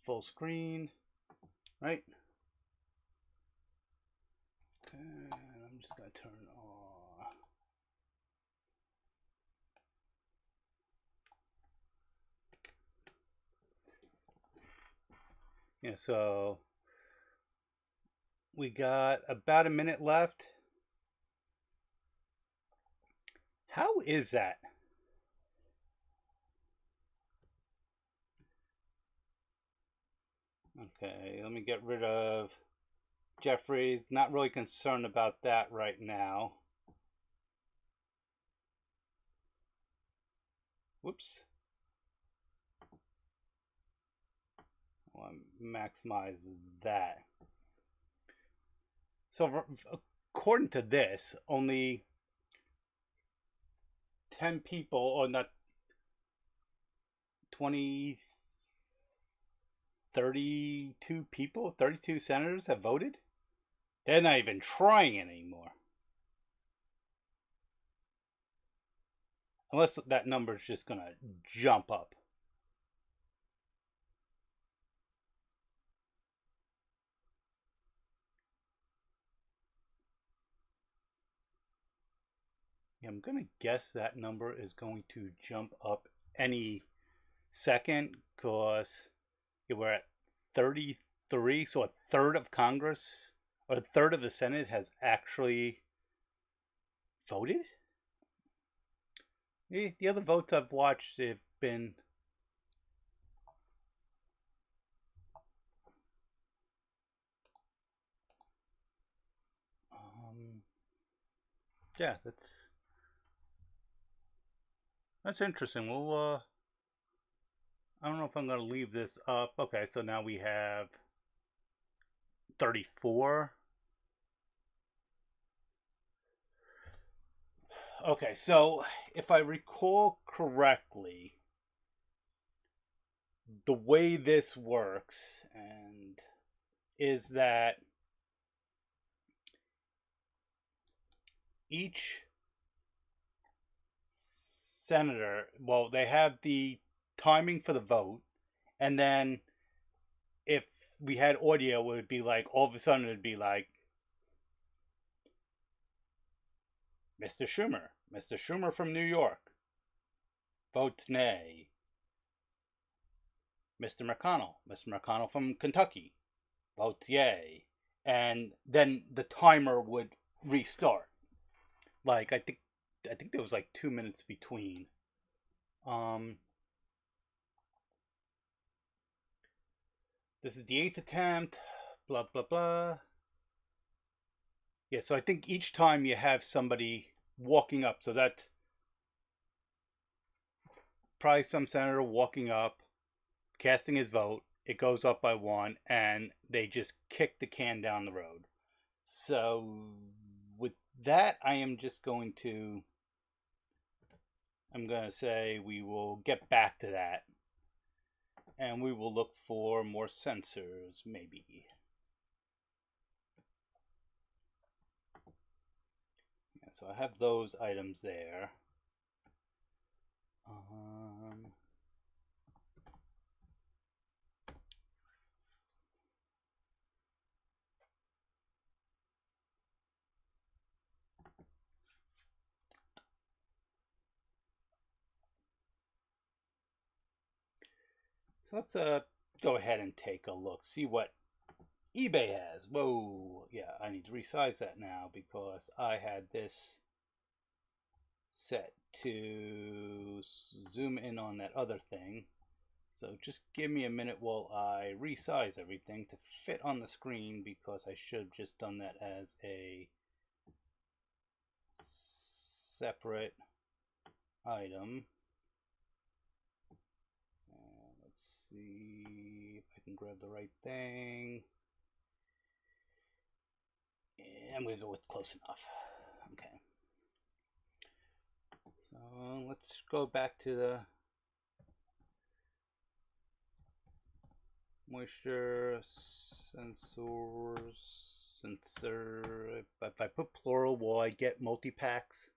full screen, right? And I'm just going to turn on. Yeah, so we got about a minute left. How is that? Okay, let me get rid of Jeffrey's. Not really concerned about that right now. Whoops. I want to maximize that. So according to this, only 10 people, or not 20, 32 people, 32 senators have voted. They're not even trying anymore. Unless that number is just going to jump up. Yeah, I'm going to guess that number is going to jump up any second because we're at 33, so a third of Congress, or a third of the Senate has actually voted. The other votes I've watched have been yeah, that's interesting. Well, I don't know if I'm going to leave this up. Okay, so now we have 34. Okay, so if I recall correctly, the way this works and is that each senator, well, they have the timing for the vote, and then if we had audio, it would be like all of a sudden it'd be like Mr. Schumer from New York votes nay. Mr. McConnell from Kentucky votes yay. And then the timer would restart. Like I think there was like 2 minutes between. This is the 8th attempt. Blah blah blah. Yeah, so I think each time you have somebody walking up, so that's probably some senator walking up, casting his vote. It goes up by one, and they just kick the can down the road. So with that, I'm going to say we will get back to that, and we will look for more sensors, maybe. Yeah, so I have those items there. So let's go ahead and take a look, see what eBay has. Whoa, yeah, I need to resize that now because I had this set to zoom in on that other thing. So just give me a minute while I resize everything to fit on the screen, because I should have just done that as a separate item. Let's see if I can grab the right thing. And I'm going to go with close enough. Okay. So let's go back to the moisture sensor. If I put plural, will I get multi-packs?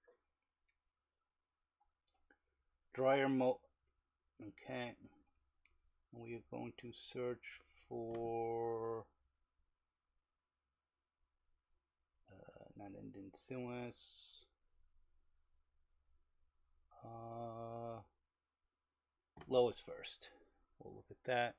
Dryer okay. We are going to search for not ending Suez. Lowest first. We'll look at that.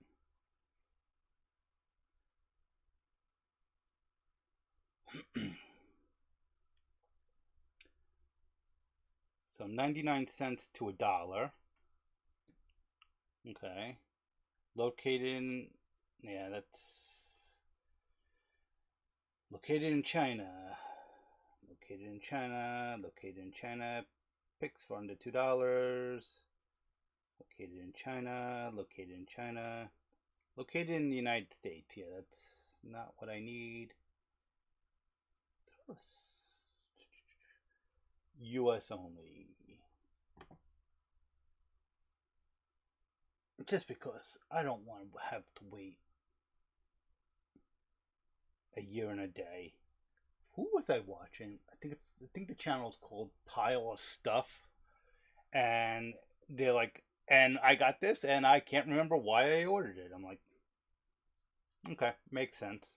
So 99 cents to $1. Okay. Located in, yeah, that's located in China. Located in China. Located in China. Picks for under $2. Located in China. Located in China. Located in the United States. Yeah, that's not what I need. US only. Just because I don't want to have to wait a year and a day. Who was I watching? I think the channel's called Pile of Stuff. And they're like, and I got this and I can't remember why I ordered it. I'm like, okay, makes sense.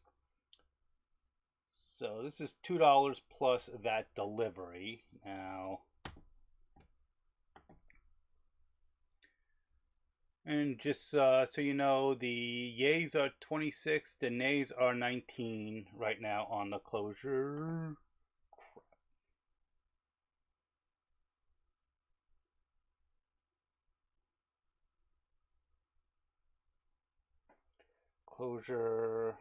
So this is $2 plus that delivery. Now, and just so you know, the yays are 26, the nays are 19 right now on the closure. Closure.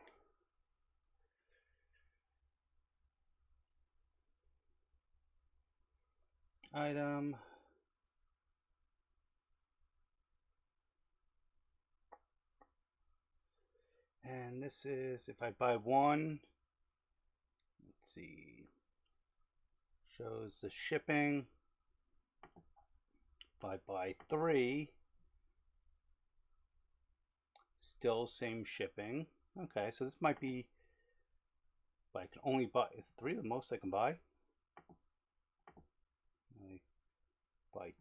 Item. And And this is if I buy one. Let's see. Shows the shipping. If I buy three, still same shipping. Okay, so this might be. But I can only buy. Is three the most I can buy? I buy.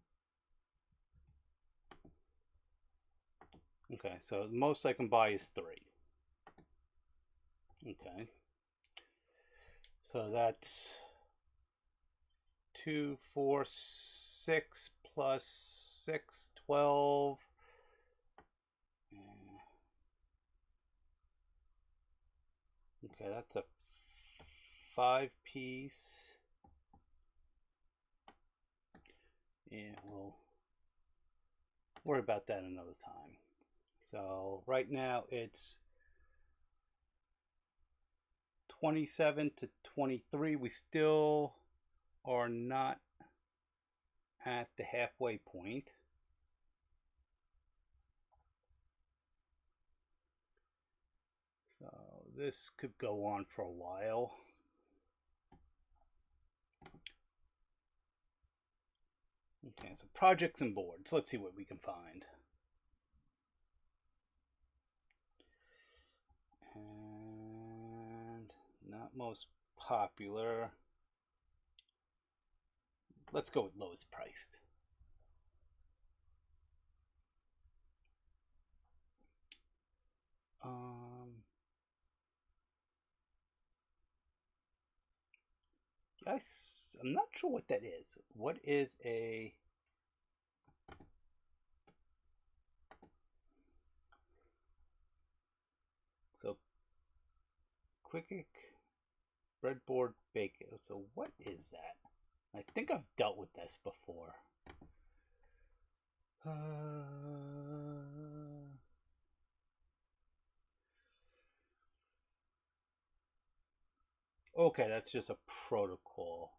Okay, so the most I can buy is three. Okay. So that's 2, 4, 6 plus 6, 12. Okay, that's a 5-piece. Yeah, we'll worry about that another time. So right now it's 27 to 23. We still are not at the halfway point. So this could go on for a while. Okay, so projects and boards. Let's see what we can find. And not most popular. Let's go with lowest priced. Yes, I'm not sure what that is. What is a... So, Quick breadboard bake. So what is that? I think I've dealt with this before. Okay, that's just a protocol.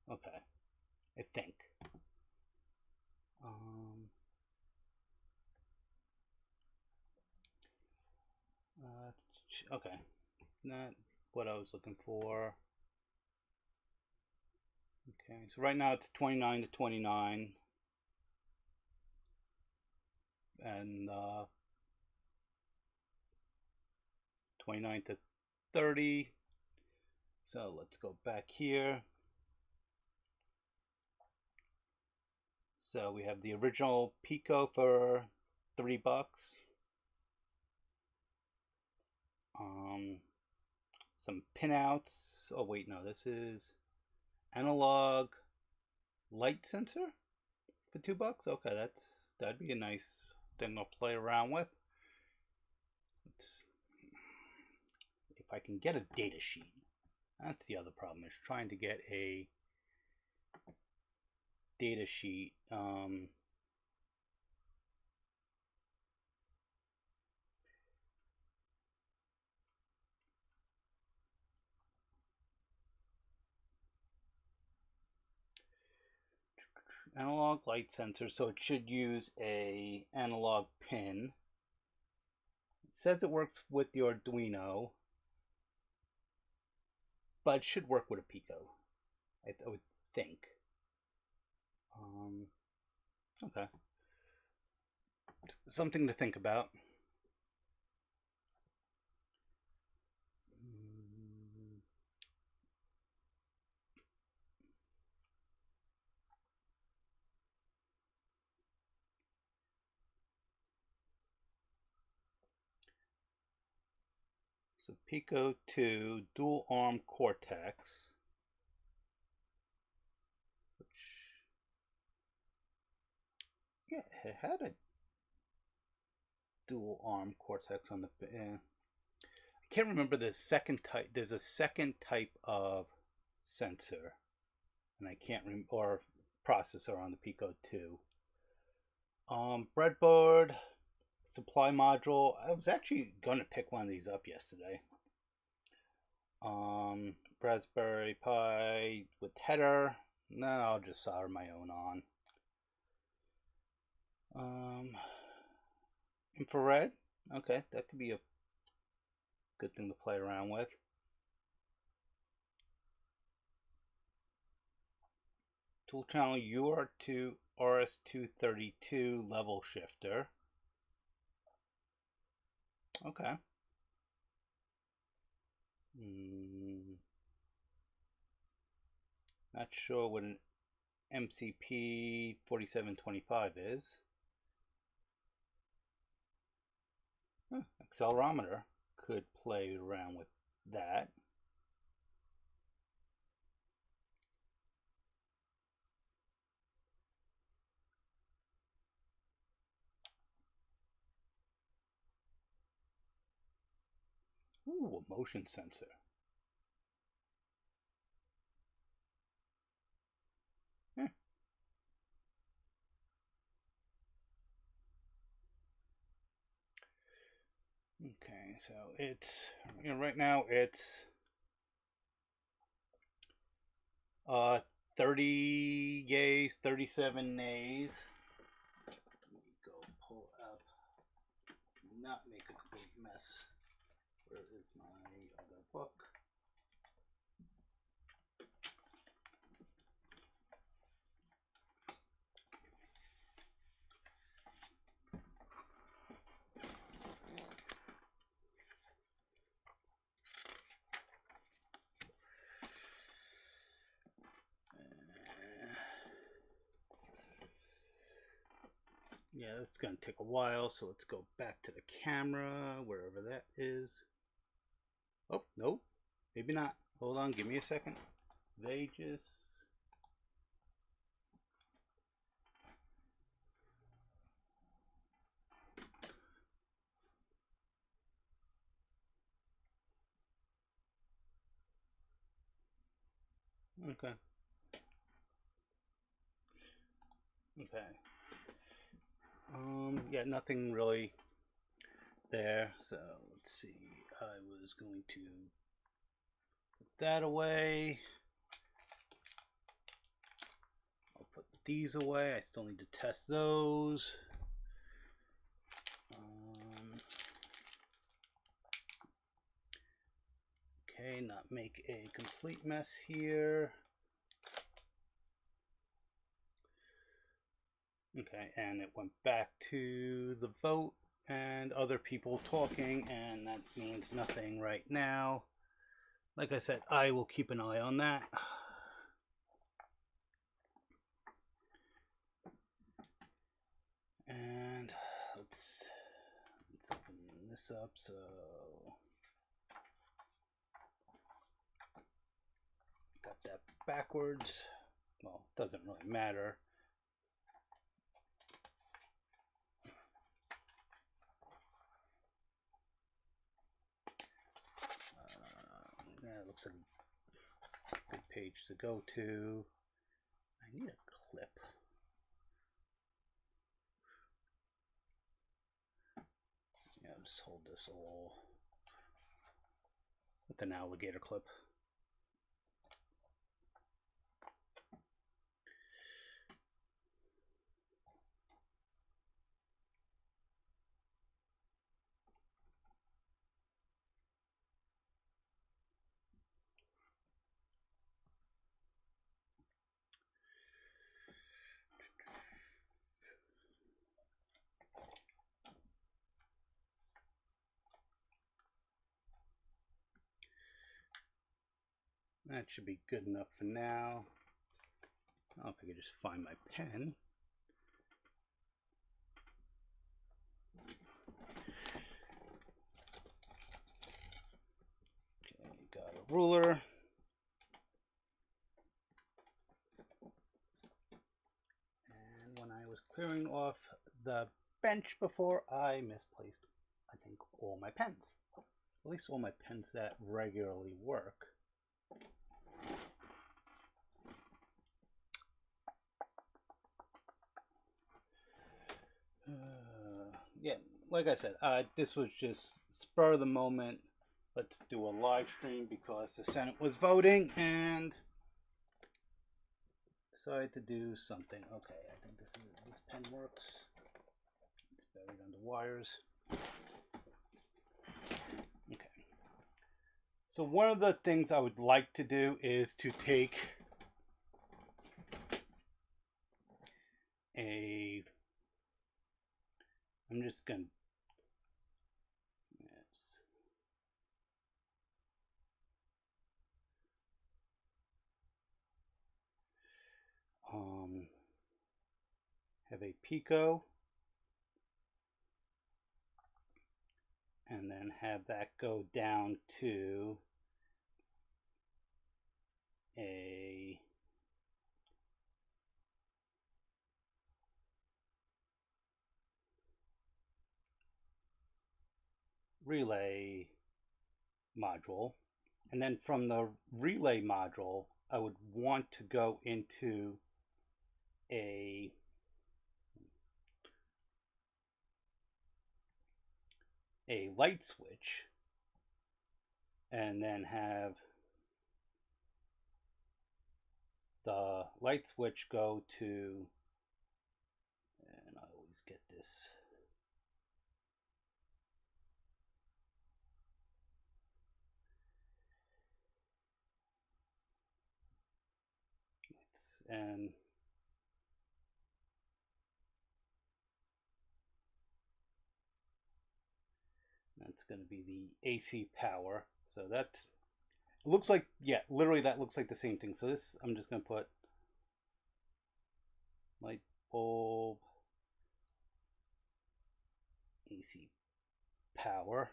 Okay, I think. Okay, not what I was looking for. Okay, so right now it's 29 to 29. And 29 to 30. So let's go back here. So we have the original Pico for $3. Some pinouts. Oh wait, no, this is analog light sensor for $2. Okay, that'd be a nice thing to play around with. If I can get a data sheet. That's the other problem, is trying to get a data sheet. Analog light sensor, so it should use a analog pin. It says it works with the Arduino, but it should work with a Pico, I would think. Okay, something to think about. So Pico 2 dual arm Cortex, which, yeah, it had a dual arm Cortex on the. I can't remember the second type. There's a second type of sensor, and I can't remember, or processor on the Pico 2. Breadboard, supply module. I was actually gonna pick one of these up yesterday. Raspberry Pi with header. No, I'll just solder my own on. Infrared. Okay, that could be a Good thing to play around with. Tool channel UR2 RS232 level shifter. Okay. Not sure what an MCP 4725 is. Accelerometer. Could play around with that. Ooh, a motion sensor. Okay, so it's, you know, right now it's 30 yays, 37 nays. Let me go pull up, not make a complete mess. Where is my other book? Yeah, that's going to take a while, so let's go back to the camera, wherever that is. Oh, no, maybe not. Hold on, give me a second. Vegas. Okay. Okay. Yeah, nothing really there. So let's see. I was going to put that away. I'll put these away. I still need to test those. Okay, not make a complete mess here. Okay, and it went back to the vote and other people talking, and that means nothing right now. Like I said, I will keep an eye on that. And let's open this up. So got that backwards. Well, doesn't really matter. Yeah, it looks like a good page to go to. I need a clip. Yeah, just hold this all with an alligator clip. That should be good enough for now. I'll if I could just find my pen. Okay, got a ruler. And when I was clearing off the bench before, I misplaced, I think, all my pens. At least all my pens that regularly work. Yeah, like I said, this was just spur of the moment. Let's do a live stream because the Senate was voting and decided to do something. Okay, I think this pen works. It's buried under wires. Okay. So one of the things I would like to do is to take I'm just going to, yes. Have a Pico, and then have that go down to a relay module. And then from the relay module, I would want to go into a light switch, and then have the light switch go to, and I always get this, and that's going to be the AC power. So that's, it looks like, yeah, literally that looks like the same thing. So this, I'm just going to put light bulb AC power.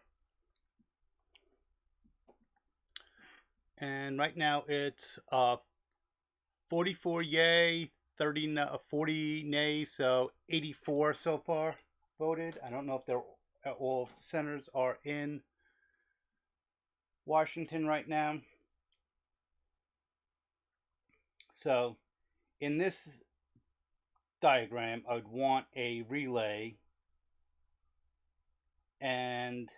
And right now it's 44 yay, 40 nay, so 84 so far voted. I don't know if they're all senators are in Washington right now. So in this diagram, I would want a relay, and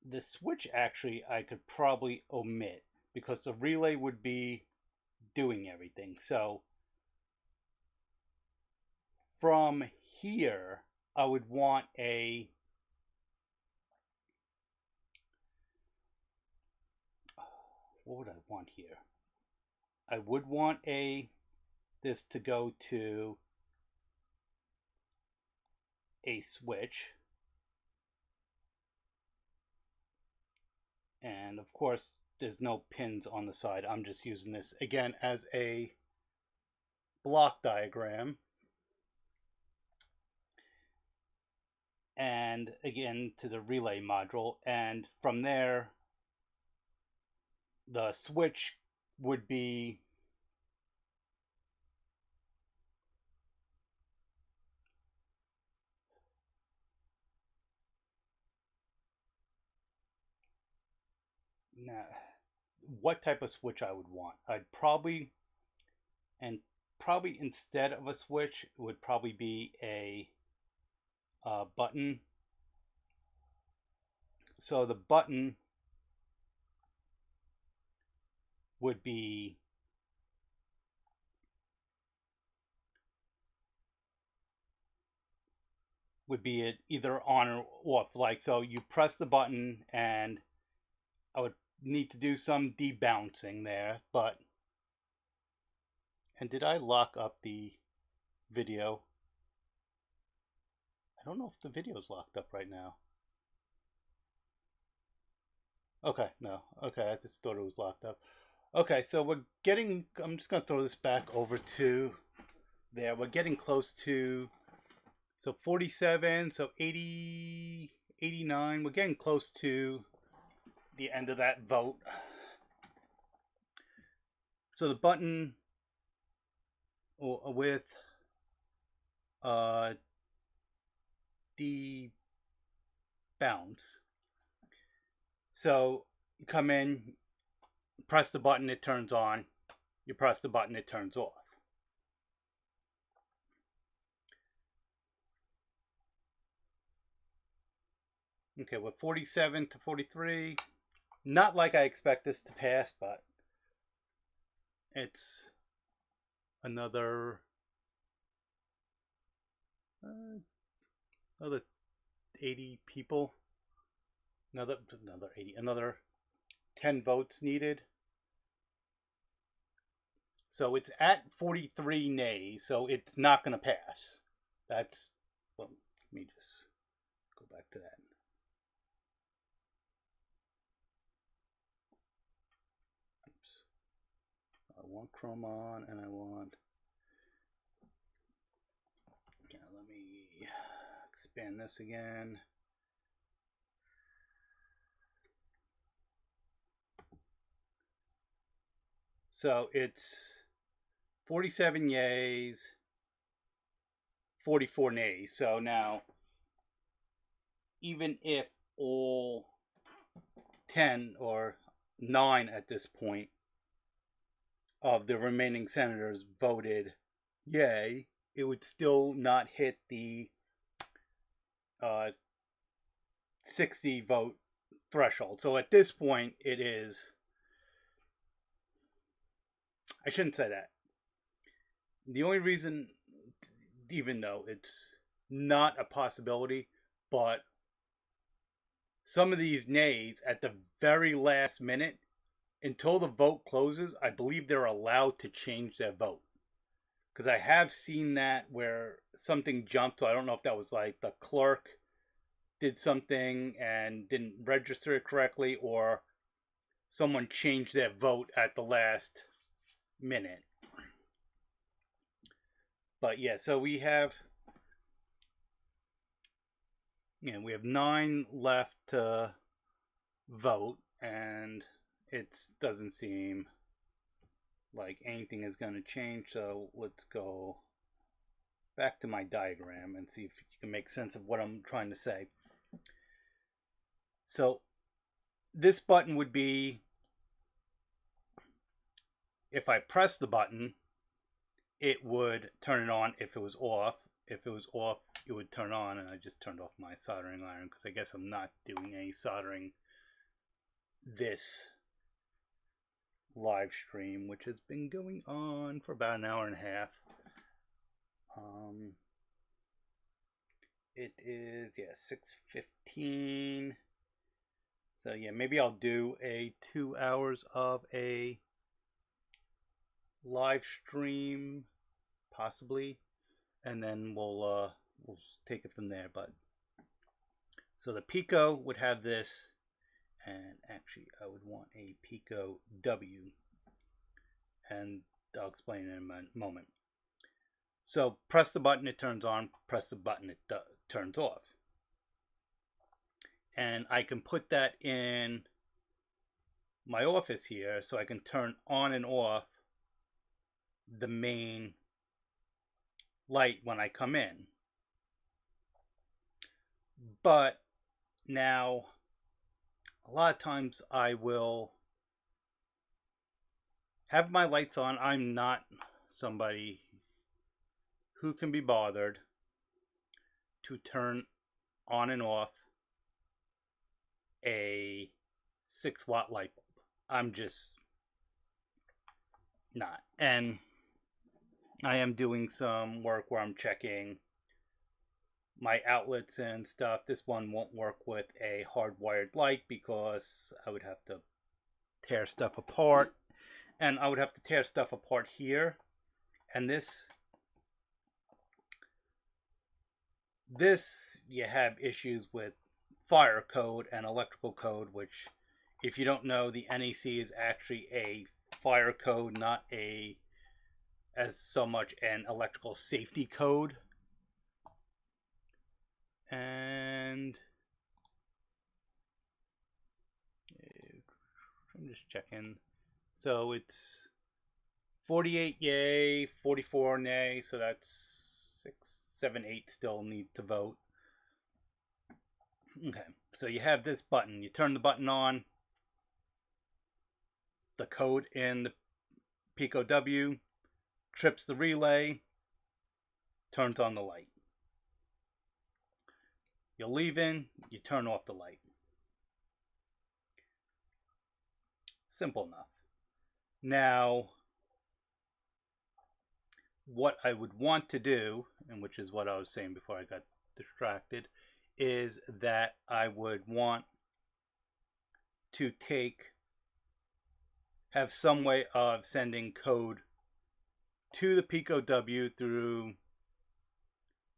the switch actually I could probably omit because the relay would be doing everything. So from here, I would want a, what would I want here? I would want this to go to a switch. And of course, there's no pins on the side. I'm just using this again as a block diagram. And again to the relay module. And from there, the switch would be now, what type of switch I would want. I'd probably, instead of a switch, it would probably be a button. So the button would be it either on or off. Like, so you press the button, and I would need to do some debouncing there, but, and did I lock up the video? I don't know if the video is locked up right now. Okay, no. Okay, I just thought it was locked up. Okay, so we're getting, I'm just going to throw this back over to there. We're getting close to, so 47, so 80, 89. We're getting close to the end of that vote. So the button with the bounce. So you come in, press the button, it turns on. You press the button, it turns off. Okay, with 47 to 43, not like I expect this to pass, but it's another 80 people. Another 80. Another 10 votes needed. So it's at 43 nays, so it's not going to pass. That's, well, let me just go back to that. Oops. I want Chrome on, and I want, yeah, let me expand this again. So it's 47 yays, 44 nays. So now, even if all 10 or 9 at this point of the remaining senators voted yay, it would still not hit the 60 vote threshold. So at this point, it is, I shouldn't say that. The only reason, even though it's not a possibility, but some of these nays at the very last minute, until the vote closes, I believe they're allowed to change their vote. Because I have seen that where something jumped, so I don't know if that was like the clerk did something and didn't register it correctly, or someone changed their vote at the last minute. But yeah, so we have 9 left to vote, and it doesn't seem like anything is going to change. So let's go back to my diagram and see if you can make sense of what I'm trying to say. So this button would be, if I press the button, it would turn it on. If it was off, it would turn on. And I just turned off my soldering iron because I guess I'm not doing any soldering this live stream, which has been going on for about an hour and a half. It is 6:15. So yeah, maybe I'll do a 2 hours of a live stream, possibly, and then we'll take it from there. But so the Pico would have this, and actually I would want a Pico W, and I'll explain in a moment. So press the button, it turns on. Press the button, it turns off. And I can put that in my office here, so I can turn on and off the main light when I come in. But now, a lot of times I will have my lights on. I'm not somebody who can be bothered to turn on and off a 6-watt light bulb. I'm just not. And I am doing some work where I'm checking my outlets and stuff. This one won't work with a hardwired light because I would have to tear stuff apart. And I would have to tear stuff apart here. And this you have issues with fire code and electrical code, which, if you don't know, the NEC is actually a fire code, not as so much an electrical safety code. And I'm just checking. So it's 48 yay, 44 nay, so that's 6, 7, 8 still need to vote. Okay, so you have this button. You turn the button on. The code in the Pico W trips the relay, turns on the light. You leave in, you turn off the light. Simple enough. Now, what I would want to do, and which is what I was saying before I got distracted, is that I would want to have some way of sending code to the Pico W through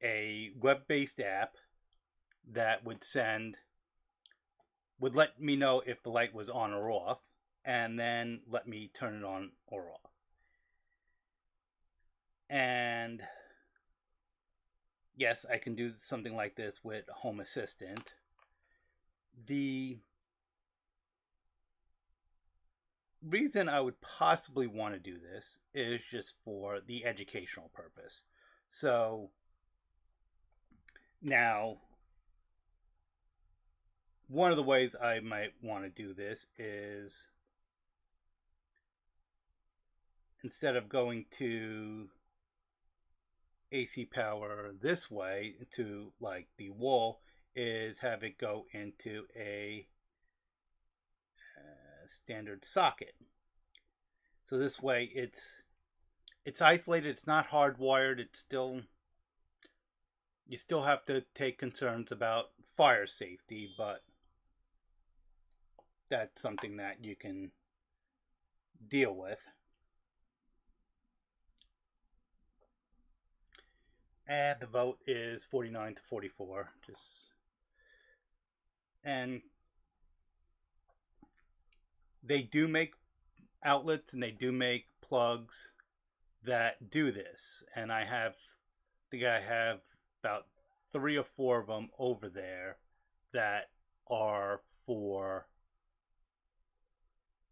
a web-based app that would let me know if the light was on or off, and then let me turn it on or off. And yes, I can do something like this with Home Assistant. The reason I would possibly want to do this is just for the educational purpose. So now, one of the ways I might want to do this is, instead of going to AC power this way to like the wall, is have it go into a standard socket. So this way it's isolated, it's not hardwired, you still have to take concerns about fire safety, but that's something that you can deal with. And the vote is 49 to 44. And they do make outlets and they do make plugs that do this. And I have about 3 or 4 of them over there that are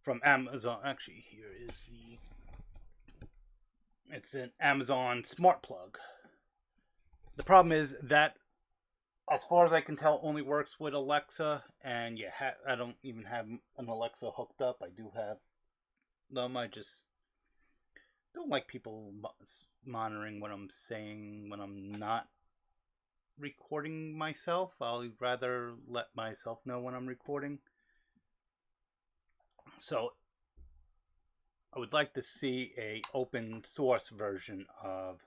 from Amazon. Actually, here is it's an Amazon smart plug. The problem is that, as far as I can tell, only works with Alexa, and I don't even have an Alexa hooked up. I do have them. I just don't like people monitoring what I'm saying when I'm not recording myself. I'll rather let myself know when I'm recording. So I would like to see a open source version of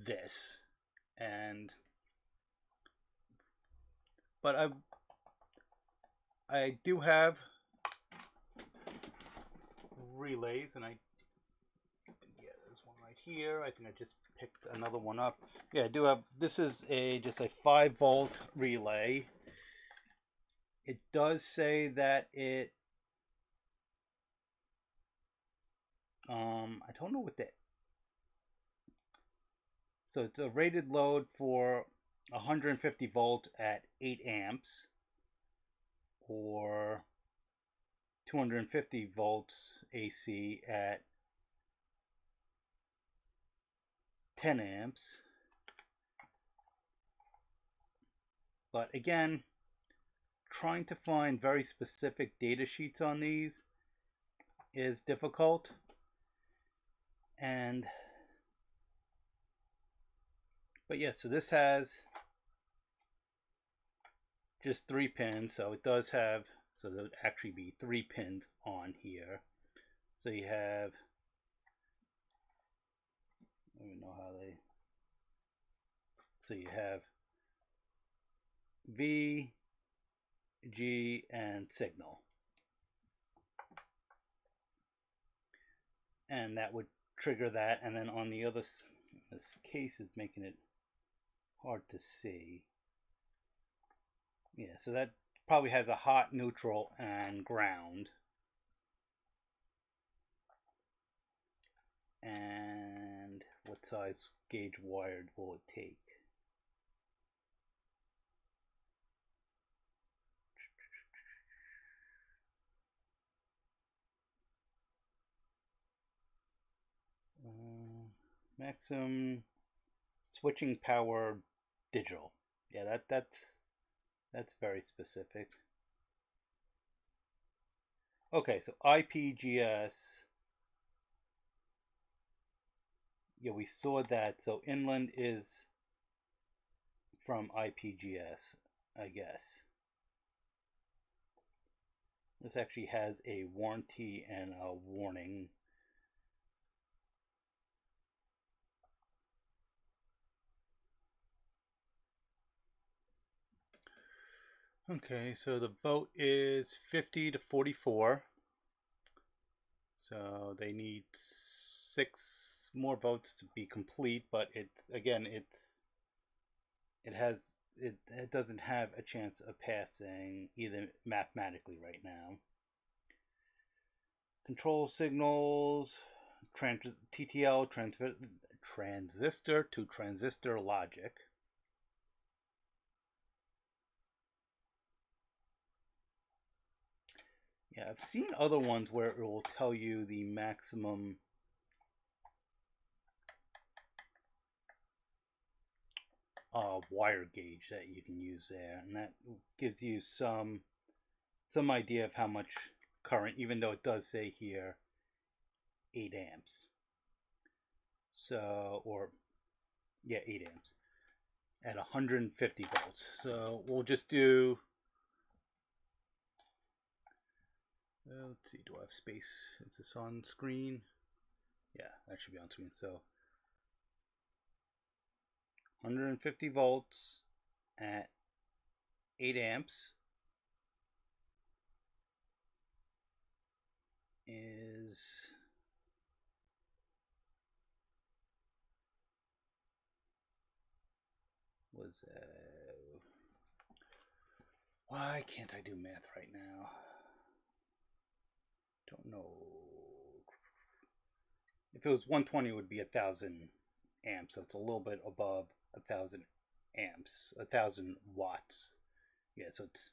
this. But I do have relays, and there's one right here. I think I just picked another one up. Yeah, I do have. This is just a 5-volt relay. It does say that it. I don't know what that. So it's a rated load for 150 volts at 8 amps, or 250 volts AC at 10 amps. But again, trying to find very specific data sheets on these is difficult. But yeah, so this has just 3 pins, so it does have, so there would actually be 3 pins on here. So you have, I don't know how they, so you have V, G, and signal. And that would trigger that, and then on the other, this case is making it hard to see. Yeah, so that probably has a hot, neutral, and ground. And what size gauge wired will it take? Maximum switching power digital. Yeah, that's very specific. Okay, so IPGS. Yeah, we saw that. So inland is from IPGS, I guess. This actually has a warranty and a warning. Okay, so the vote is 50 to 44. So they need 6 more votes to be complete, but it doesn't have a chance of passing either mathematically right now. Control signals, TTL, transistor to transistor logic. Yeah, I've seen other ones where it will tell you the maximum wire gauge that you can use there, and that gives you some idea of how much current, even though it does say here 8 amps. So, or yeah, 8 amps at 150 volts. So we'll just do, let's see, do I have space? Is this on screen? Yeah, that should be on screen. So 150 volts at 8 amps is why can't I do math right now? Don't know. If it was 120, it would be 1,000 amps. So it's a little bit above 1,000 amps, 1,000 watts. Yeah, so it's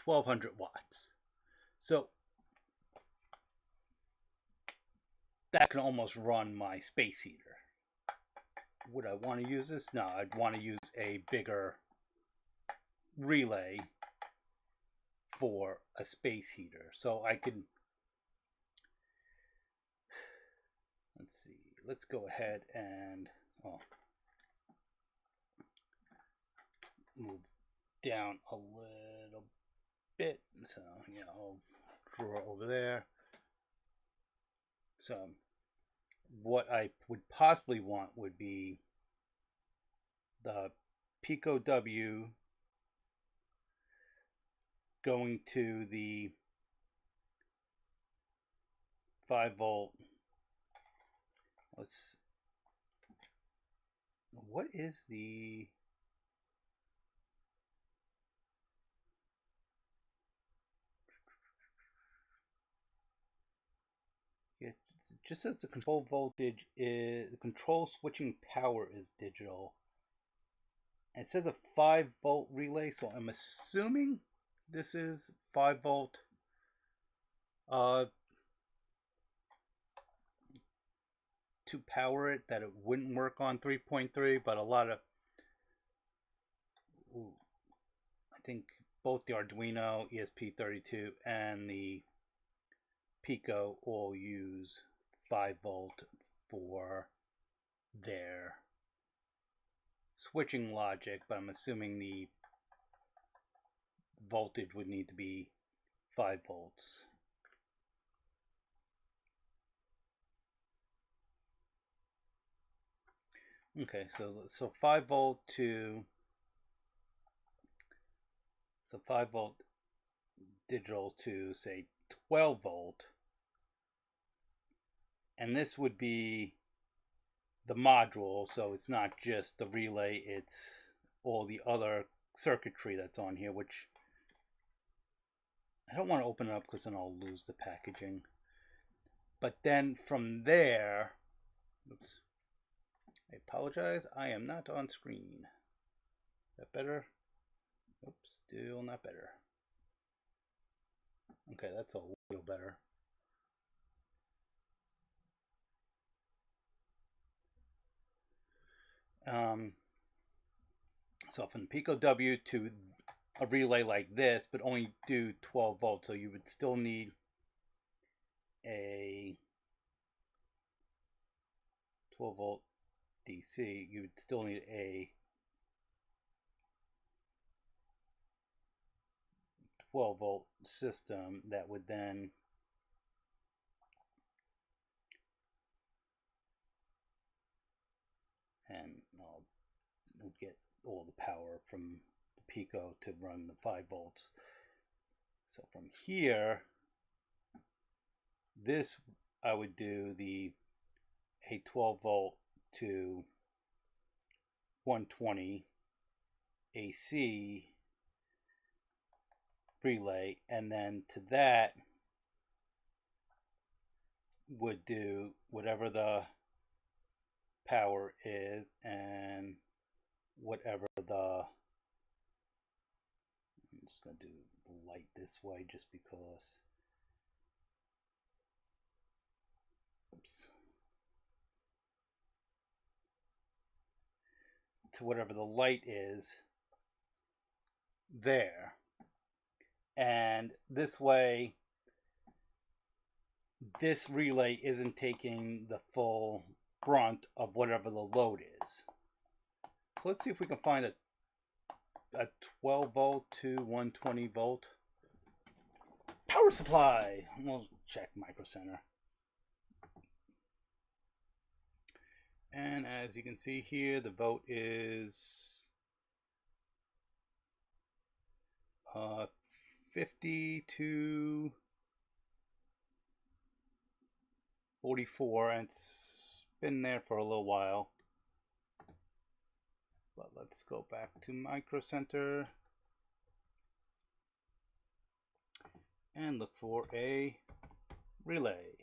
1,200 watts. So that can almost run my space heater. Would I want to use this? No, I'd want to use a bigger relay for a space heater. So I could, let's see, let's go ahead and move down a little bit. So, yeah, I'll draw over there. So what I would possibly want would be the Pico W going to the 5-volt. What is the, yeah, it just says the control voltage is, the control switching power is digital. And it says a 5-volt relay, so I'm assuming this is 5-volt. To power it, that it wouldn't work on 3.3, but a lot of, I think both the Arduino ESP32 and the Pico all use 5-volt for their switching logic, but I'm assuming the voltage would need to be 5 volts. Okay, so 5-volt to, so 5-volt digital to say 12-volt, and this would be the module, so it's not just the relay, it's all the other circuitry that's on here, which I don't want to open it up because then I'll lose the packaging. But then from there, oops, I apologize, I am not on screen. Is that better? Oops, still not better. Okay, that's a little better. So from Pico W to a relay like this, but only do 12 volts, so you would still need a 12-volt DC. You would still need a 12-volt system that would then and I'll get all the power from the pico to run the 5 volts. So from here, this I would do a 12 volt to 120 AC relay, and then to that would do whatever the power is and whatever I'm just going to do the light this way just because. Oops. To whatever the light is there. And this way, this relay isn't taking the full brunt of whatever the load is. So let's see if we can find a 12 volt to 120 volt power supply. We'll check Micro Center. And as you can see here, the vote is 50 to 44, and it's been there for a little while. But let's go back to Micro Center and look for a relay.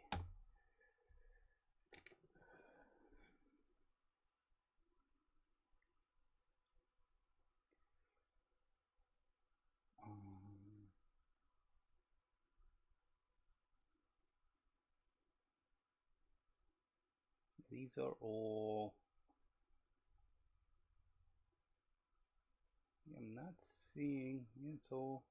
These are all. I'm not seeing. It's all.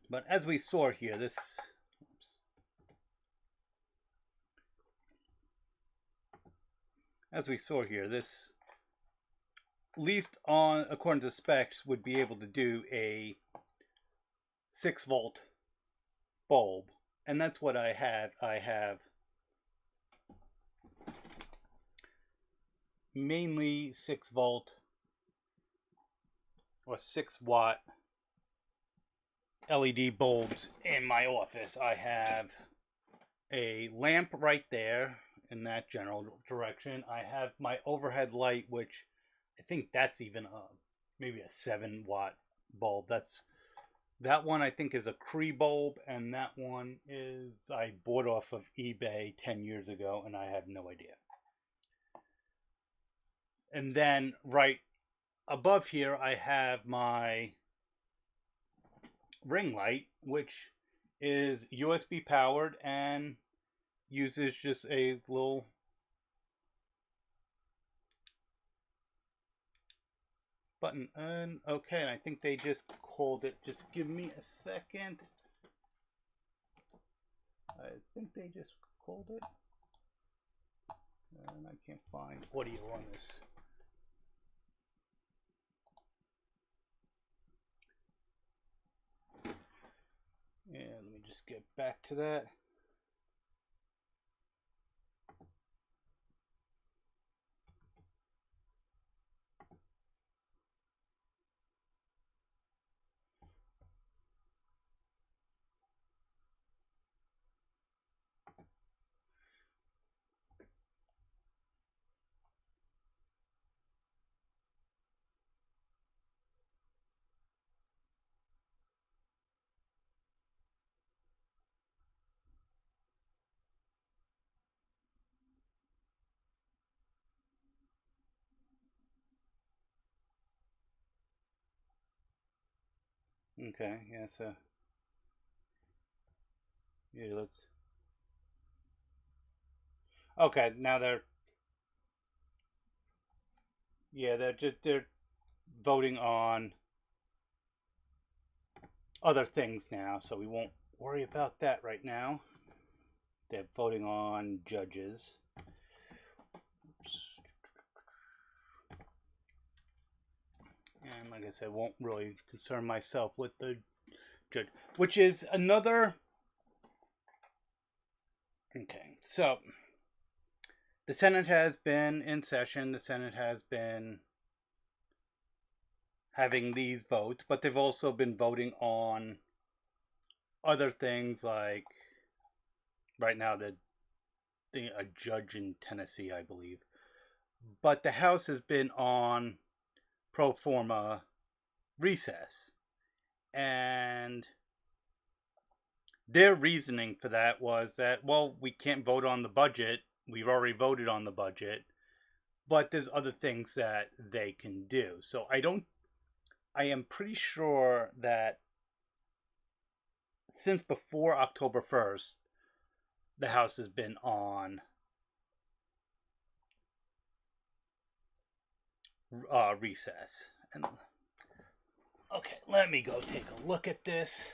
But as we saw here, this. Oops. As we saw here, this, at least on according to specs, would be able to do a 6 volt bulb, and that's what I have. I have mainly 6 volt or 6 watt LED bulbs in my office. I have a lamp right there in that general direction. I have my overhead light, which I think that's even maybe a 7 watt bulb. That one I think is a Cree bulb, and that one is I bought off of eBay 10 years ago, and I have no idea. And then right above here I have my ring light, which is USB powered and uses just a little button. And okay, and I think they just called it. Just give me a second. I think they just called it. And I can't find audio on this. And let me just get back to that. Okay, yeah, so yeah, let's. Okay, now they're they're voting on other things now, so we won't worry about that right now. They're voting on judges. And like I said, won't really concern myself with the judge, which is another. Okay, so the Senate has been in session. The Senate has been having these votes, but they've also been voting on other things, like right now a judge in Tennessee, I believe. But the House has been on pro forma recess, and their reasoning for that was that, well, we can't vote on the budget. We've already voted on the budget, but there's other things that they can do. So I am pretty sure that since before October 1st, the House has been on recess. And okay, let me go take a look at this.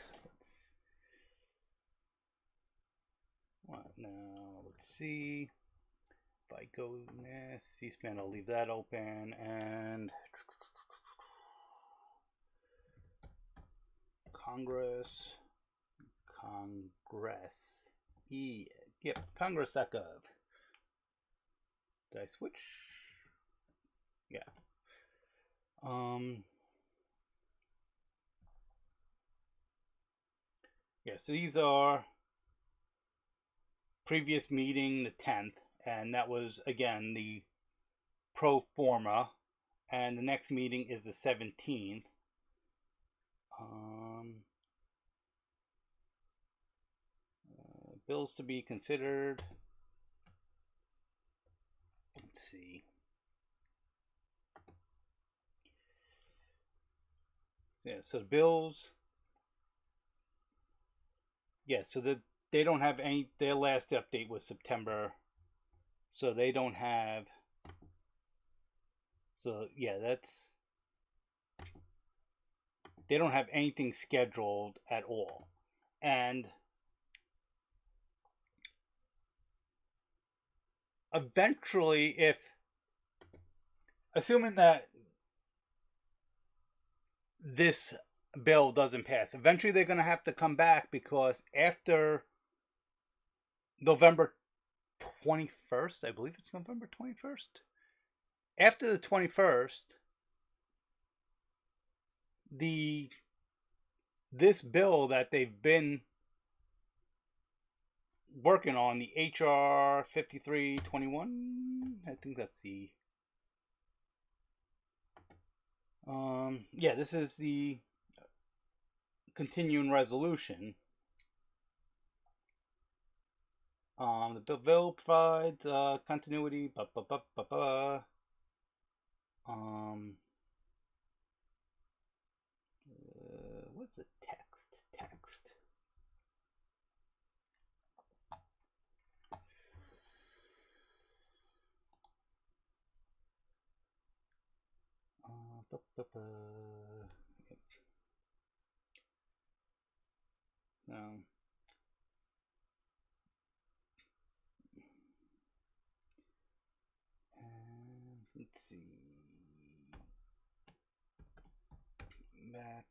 Let's see. If I go this C-SPAN, I'll leave that open, and Congress. Yep, Congress.gov. Did I switch? Yeah. Yeah, so these are previous meeting, the 10th, and that was, again, the pro forma, and the next meeting is the 17th. Bills to be considered. Let's see. Yeah, so the bills. Yeah, so they don't have any. Their last update was September, so they don't have. So yeah, they don't have anything scheduled at all, and eventually, assuming that this bill doesn't pass, eventually they're going to have to come back, because after November 21st, I believe it's November 21st, after the 21st, this bill that they've been working on, the HR 5321, I think that's the yeah, this is the continuing resolution. The bill provides continuity. What's the text? Let's see. Back.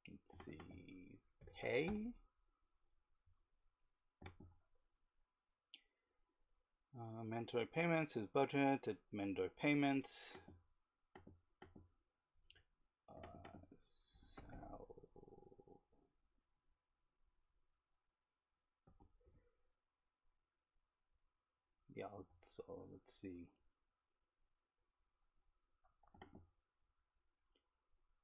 Let's see. Pay. Mandatory payments is budget. Mandatory payments. Yeah, so let's see.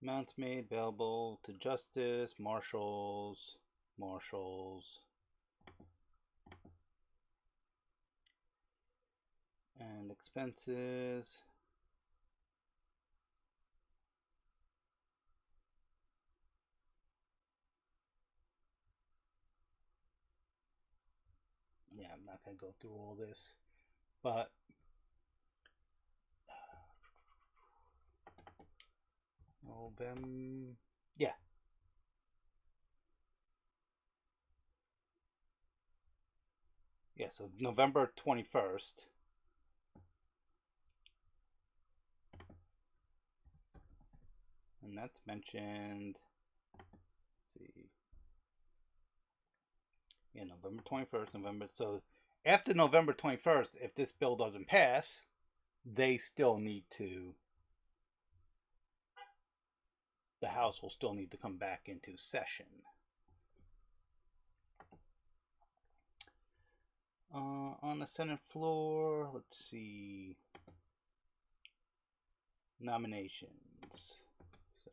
Amounts made available to justice, marshals, and expenses. Yeah, I'm not going to go through all this, but November. Yeah. Yeah, so November 21st. And that's mentioned. Let's see. Yeah, November 21st, November. So after November 21st, if this bill doesn't pass, they still need to. The House will still need to come back into session. On the Senate floor, let's see. Nominations. So,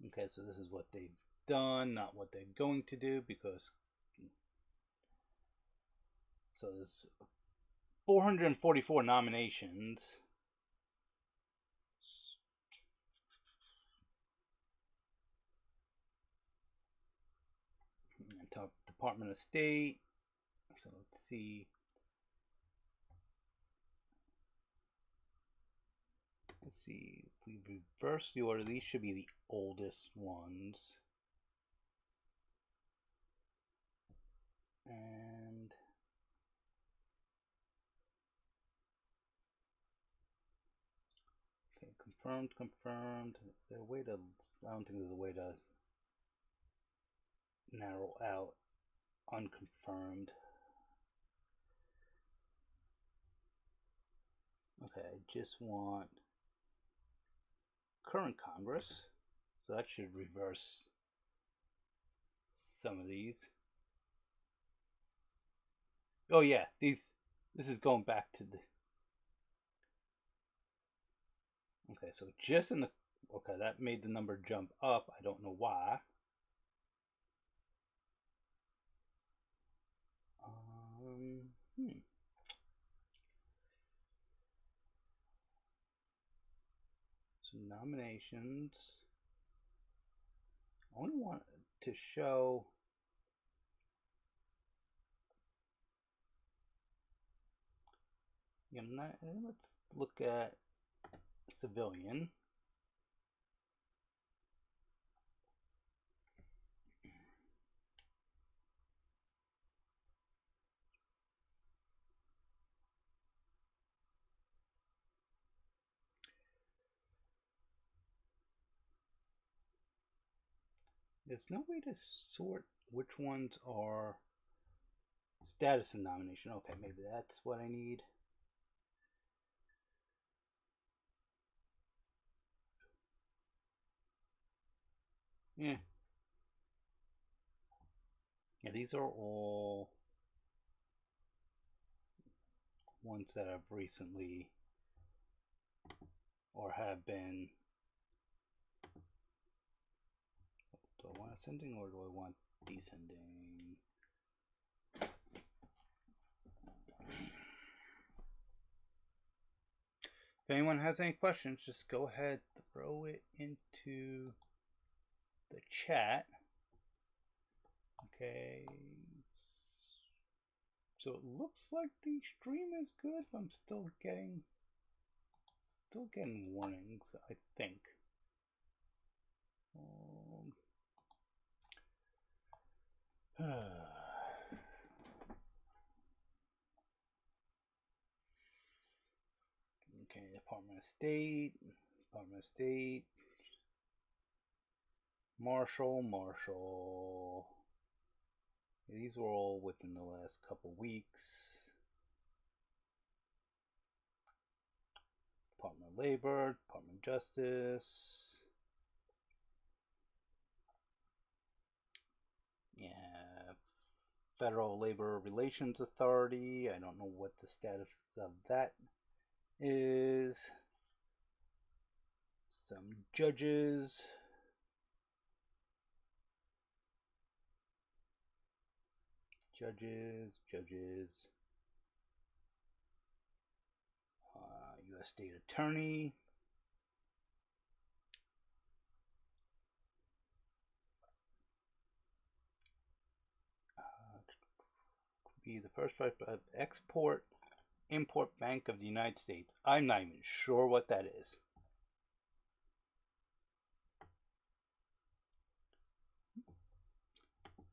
okay, so this is what they've done, not what they're going to do, because so there's 444 nominations. Department of State. So let's see. Let's see. If we reverse the order, these should be the oldest ones. And okay, confirmed. Is there a way to? I don't think there's a way to narrow out unconfirmed. Okay, I just want current Congress, so that should reverse some of these. Oh yeah, this is going back to the. Okay, so just in the. Okay, that made the number jump up. I don't know why. So nominations. I only want to show. Yeah, let's look at civilian. There's no way to sort which ones are status of nomination. Okay, maybe that's what I need. Yeah. Yeah, these are all ones that have recently or have been. Do I want ascending or do I want descending? If anyone has any questions, just go ahead, throw it into the chat. Okay. So it looks like the stream is good. I'm still getting warnings, I think. Okay, Department of State, Marshall. These were all within the last couple weeks. Department of Labor, Department of Justice. Yeah, Federal Labor Relations Authority. I don't know what the status of that is. Some judges. U.S. State Attorney. be the first export import bank of the United States. I'm not even sure what that is.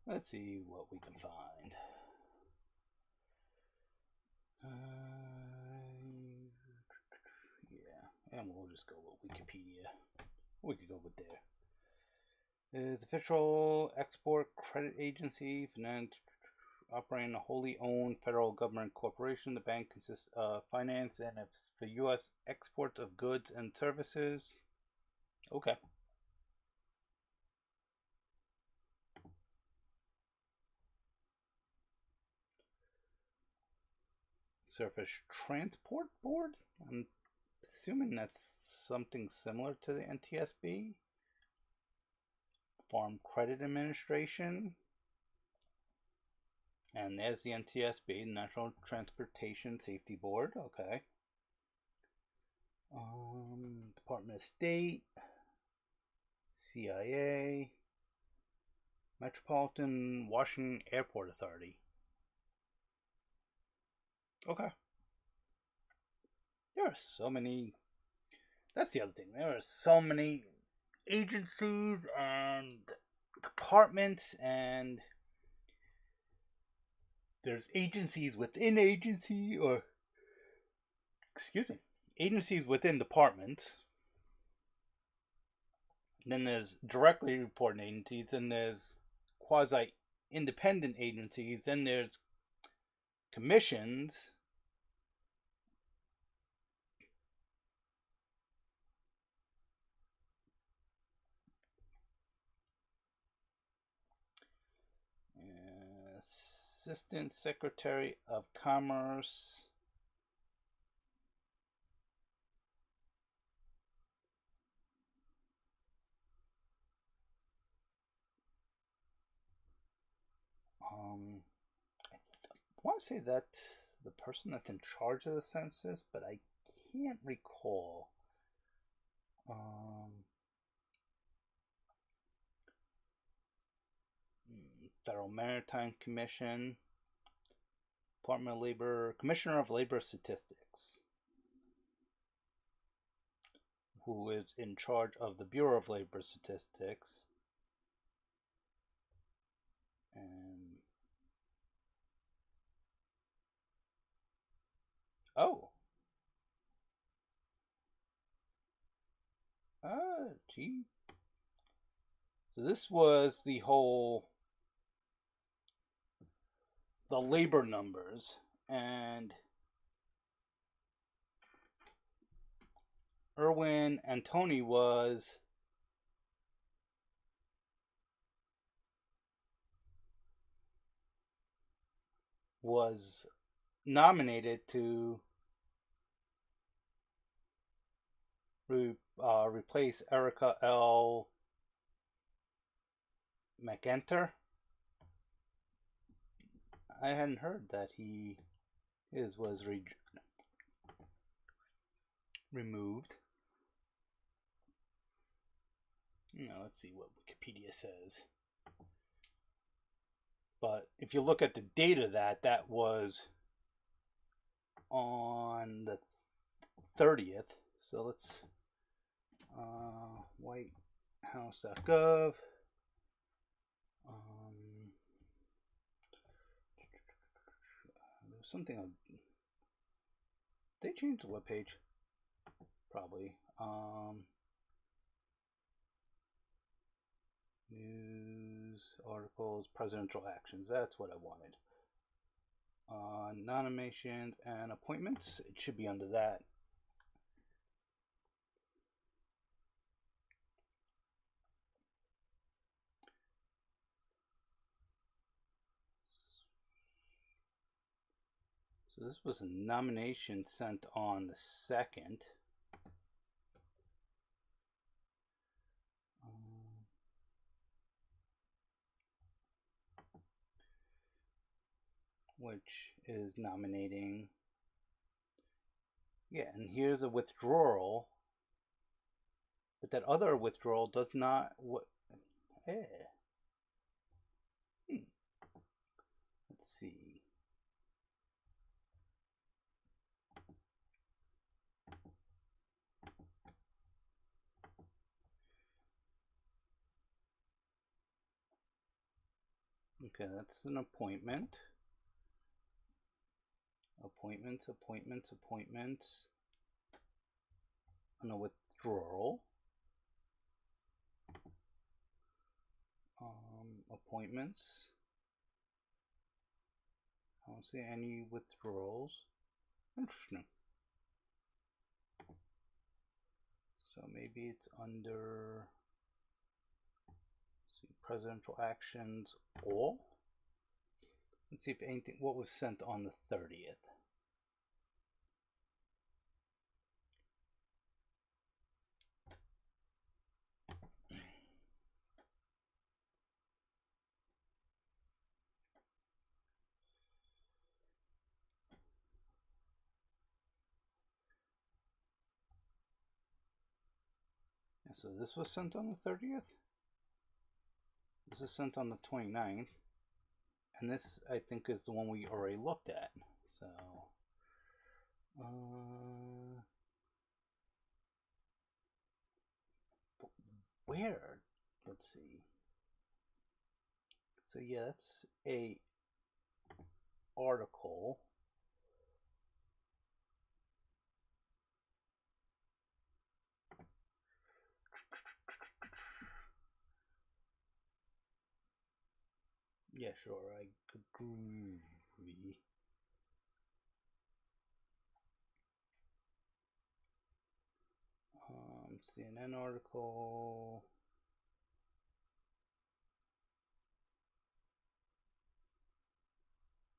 Let's see what we can find. Yeah, and we'll just go with Wikipedia. We could go with there. Is official export credit agency, operating a wholly owned federal government corporation. The bank consists of finance and for U.S. exports of goods and services. Okay. Surface Transport Board? I'm assuming that's something similar to the NTSB. Farm Credit Administration. And there's the NTSB, National Transportation Safety Board. Okay. Department of State. CIA. Metropolitan Washington Airport Authority. Okay. There are so many. That's the other thing. There are so many agencies and departments, and there's agencies within agency, or excuse me, agencies within departments. Then there's directly reporting agencies, and there's quasi-independent agencies, then there's commissions. Assistant Secretary of Commerce. I want to say that's the person that's in charge of the census, but I can't recall. Federal Maritime Commission, Department of Labor, Commissioner of Labor Statistics, who is in charge of the Bureau of Labor Statistics. And gee. So this was the labor numbers, and Erwin Antoni was nominated to replace Erica L. McEnther. I hadn't heard that his was removed. Now let's see what Wikipedia says. But if you look at the date of that was on the 30th. So let's whitehouse.gov. There's something they changed the webpage. Probably. News, articles, presidential actions. That's what I wanted. Nominations and appointments. It should be under that. So this was a nomination sent on the 2nd. Which is nominating. Yeah, and here's a withdrawal. But that other withdrawal does not. Let's see. Okay, that's an appointment. Appointments. And a withdrawal. Appointments. I don't see any withdrawals. Interesting. So maybe it's under, let's see, presidential actions, all. Let's see if anything, what was sent on the 30th. So this was sent on the 30th. This is sent on the 29th. And this, I think, is the one we already looked at. So, where? Let's see. So yeah, that's a article. Yeah, sure, I agree. CNN article.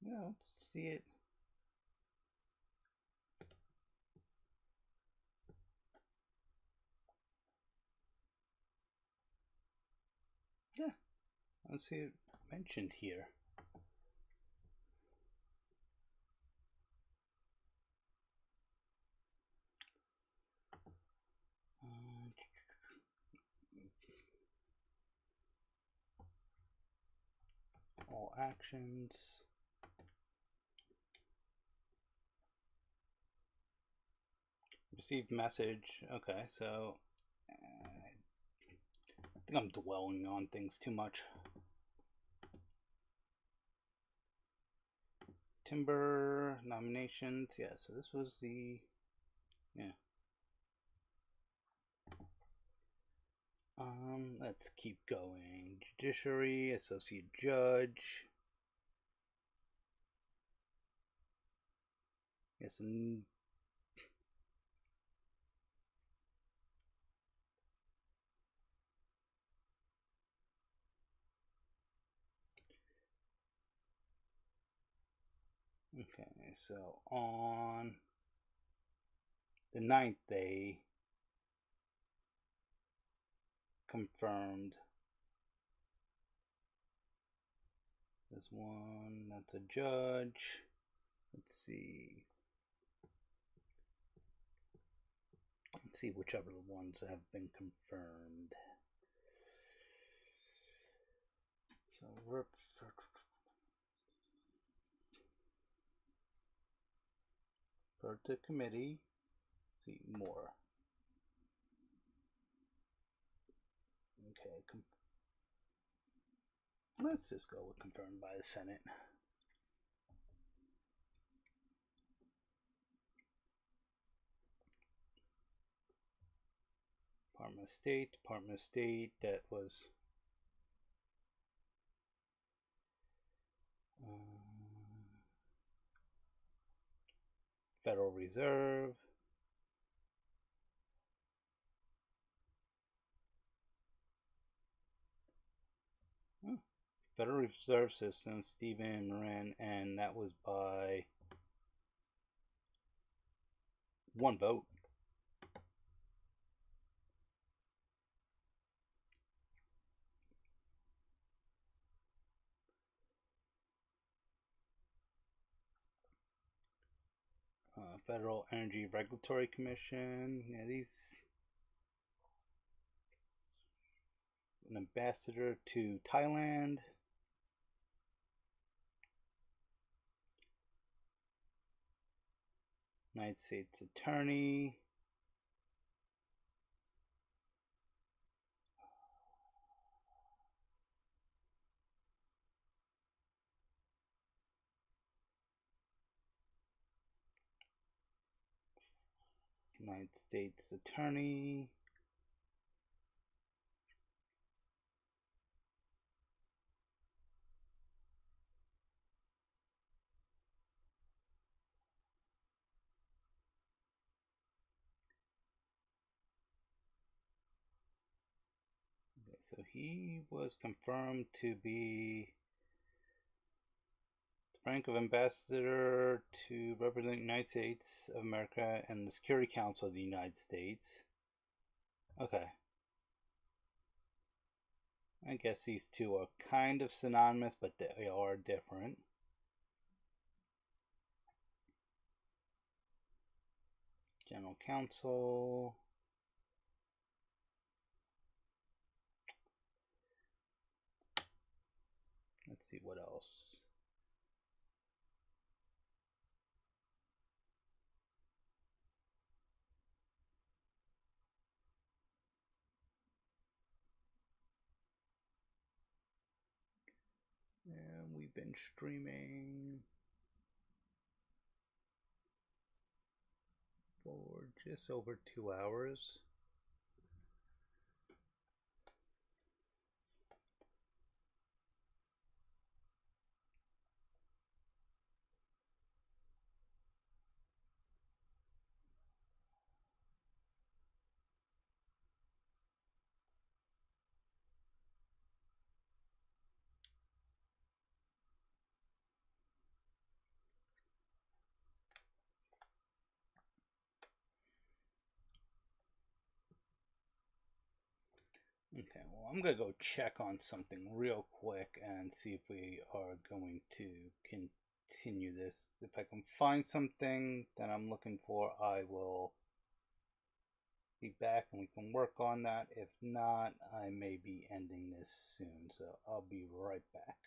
Yeah, let's see it. Yeah, I don't see it mentioned here. All actions. Received message. Okay, so I think I'm dwelling on things too much. Timber nominations. Yeah, so this was the, yeah. Let's keep going. Judiciary, associate judge. Yes, and okay, so on the 9th they confirmed. There's one, that's a judge. Let's see. Let's see whichever ones have been confirmed. So refer to committee. See more. Okay, let's just go with confirmed by the Senate. Department of State, that was Federal Reserve. Federal Reserve System, Stephen Moran, and that was by one vote. Federal Energy Regulatory Commission. Yeah, these. An ambassador to Thailand. United States Attorney. United States Attorney. Okay, so he was confirmed to be the rank of ambassador to represent the United States of America and the Security Council of the United States. Okay. I guess these two are kind of synonymous, but they are different. General Counsel. Let's see what else. And we've been streaming for just over 2 hours. Okay, well, I'm going to go check on something real quick and see if we are going to continue this. If I can find something that I'm looking for, I will be back and we can work on that. If not, I may be ending this soon, so I'll be right back.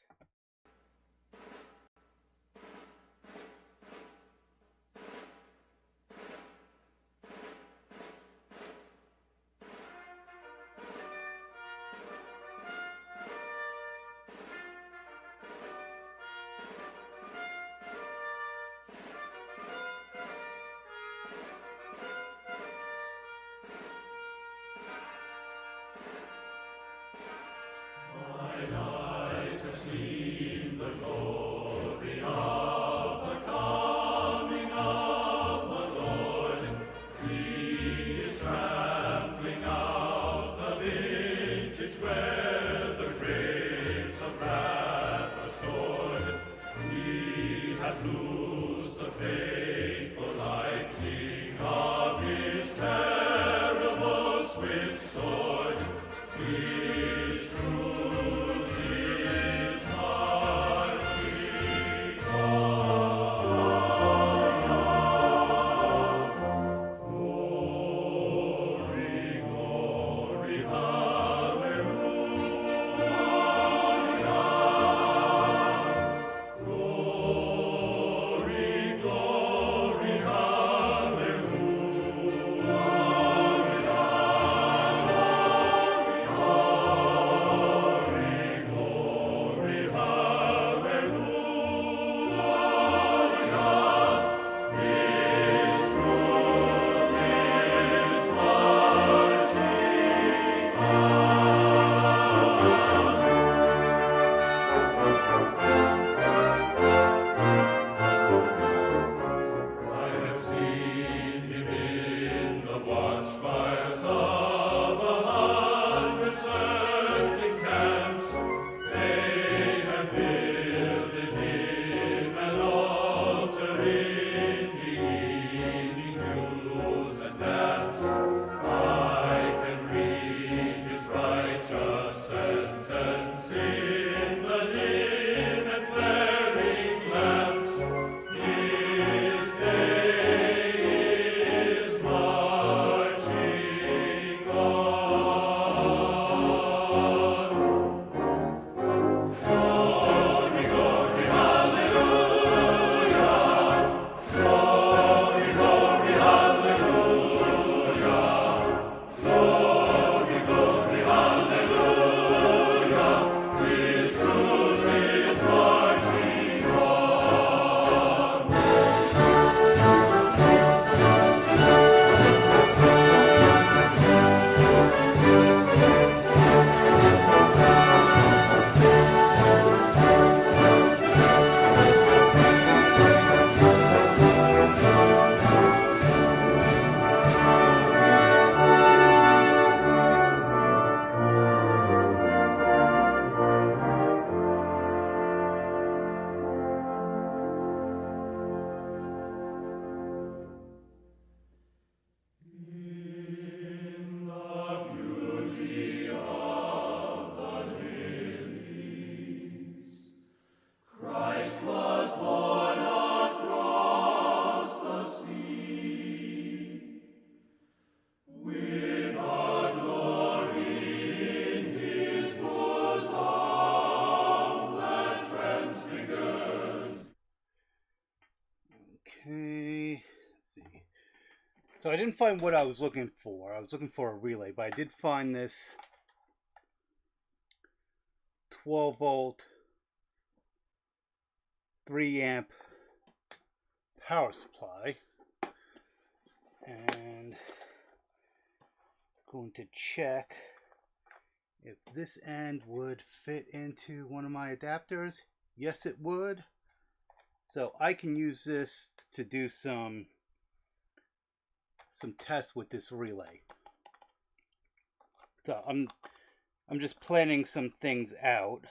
Okay, let's see. So I didn't find what I was looking for. I was looking for a relay, but I did find this 12 volt, 3 amp power supply. And I'm going to check if this end would fit into one of my adapters. Yes, it would. So I can use this to do some tests with this relay. So I'm just planning some things out.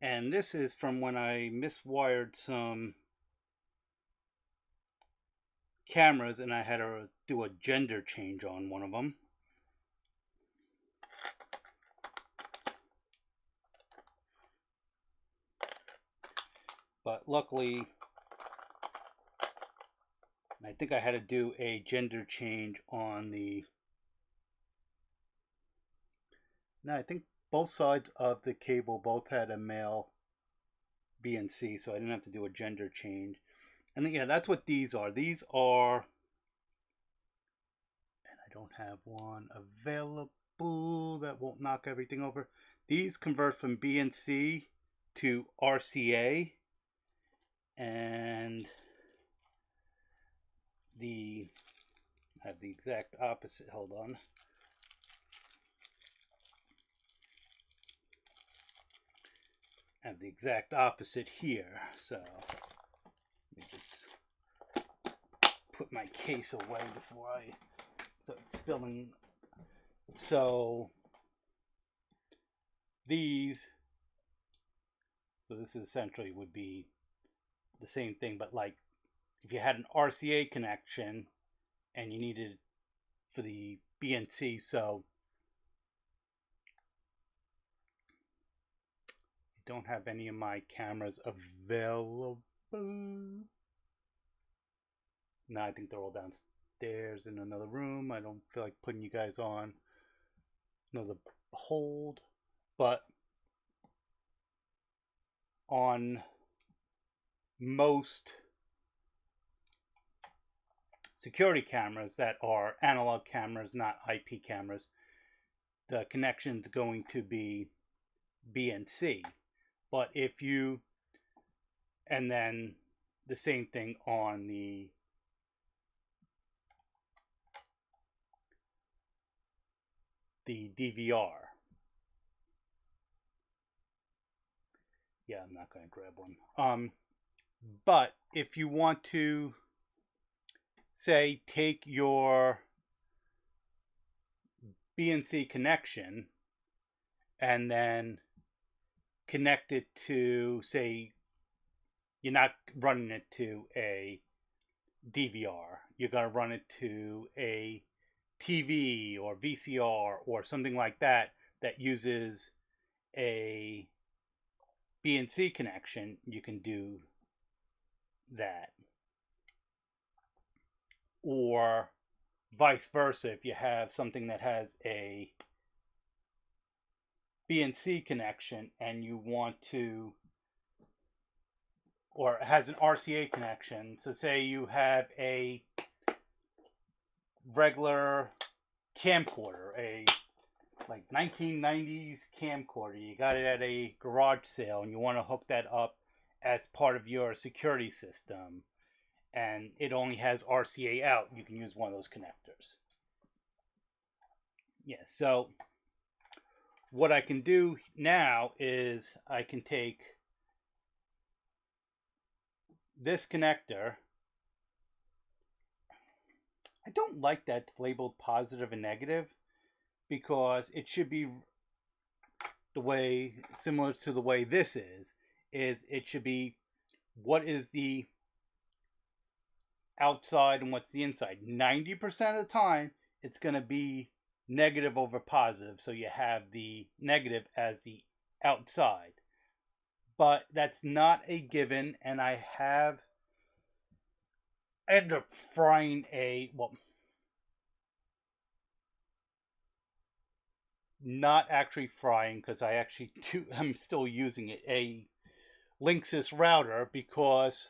And this is from when I miswired some cameras and I had to do a gender change on one of them. But luckily, I think I had to do a gender change on the... No, I think both sides of the cable both had a male BNC, so I didn't have to do a gender change. And yeah, that's what these are. These are... And I don't have one available that won't knock everything over. These convert from BNC to RCA. And I have the exact opposite. Hold on. I have the exact opposite here. So let me just put my case away before I start spilling. So this essentially would be the same thing, but like if you had an RCA connection and you needed for the BNC, so I don't have any of my cameras available. No, I think they're all downstairs in another room. I don't feel like putting you guys on another hold, but on most security cameras that are analog cameras, not IP cameras, the connection's going to be BNC. But if you, and then the same thing on the DVR. Yeah, I'm not going to grab one. But if you want to, say, take your BNC connection and then connect it to, say, you're not running it to a DVR. You're going to run it to a TV or VCR or something like that that uses a BNC connection. You can do that. Or vice versa, if you have something that has a BNC connection and you want to, or has an RCA connection. So say you have a regular camcorder, a like 1990s camcorder. You got it at a garage sale and you want to hook that up as part of your security system. And it only has RCA out. You can use one of those connectors. Yeah, so what I can do now is I can take this connector. I don't like that it's labeled positive and negative because it should be the way, similar to the way this is it should be what is the outside and what's the inside. 90% of the time it's going to be negative over positive, so you have the negative as the outside, but that's not a given. And I ended up frying not actually frying, because I'm still using it, a Linksys router, because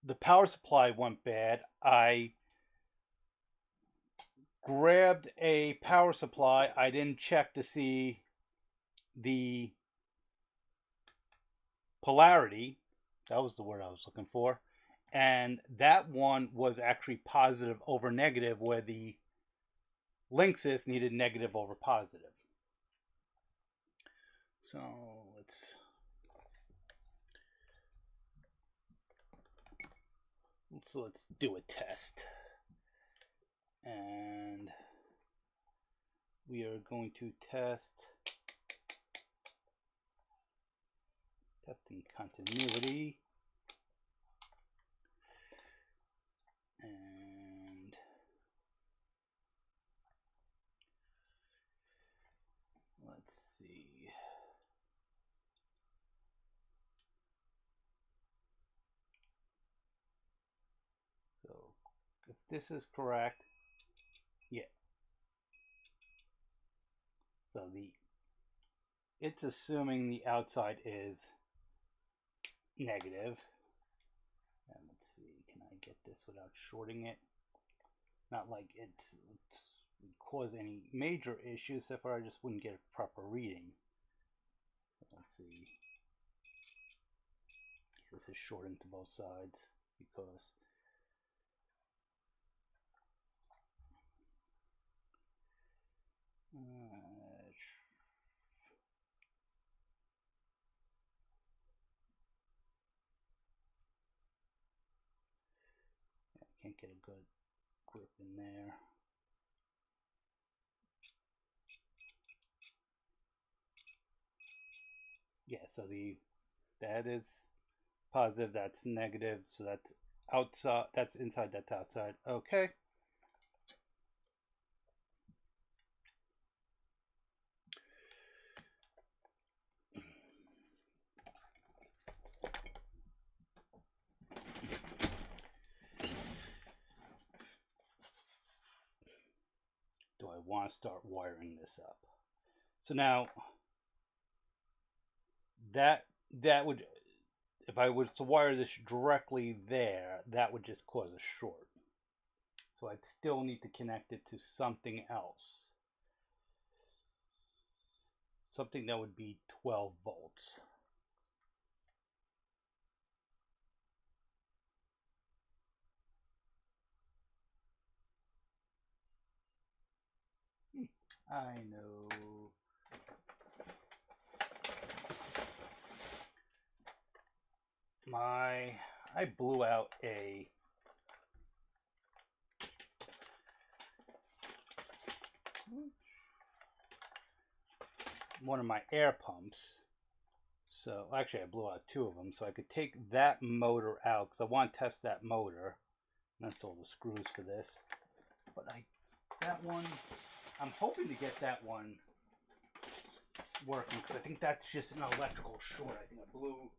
the power supply went bad. I grabbed a power supply. I didn't check to see the polarity. That was the word I was looking for. And that one was actually positive over negative, where the Linksys needed negative over positive. So let's do a test. And we are going to testing continuity. And let's see. So if this is correct, yeah. So it's assuming the outside is negative. And let's see, can I get this without shorting it? Not like it's would cause any major issues, except for I just wouldn't get a proper reading. So let's see. This is shortened to both sides because I can't get a good grip in there. Yeah, so that is positive, that's negative, so that's outside, that's inside, that's outside. Okay. Do I want to start wiring this up? So now that would, if I was to wire this directly there, that would just cause a short. So I'd still need to connect it to something else. Something that would be 12 volts. I know. I blew out one of my air pumps. So actually I blew out two of them, so I could take that motor out because I want to test that motor. That's all the screws for this. But that one, I'm hoping to get that one working because I think that's just an electrical short. I think I blew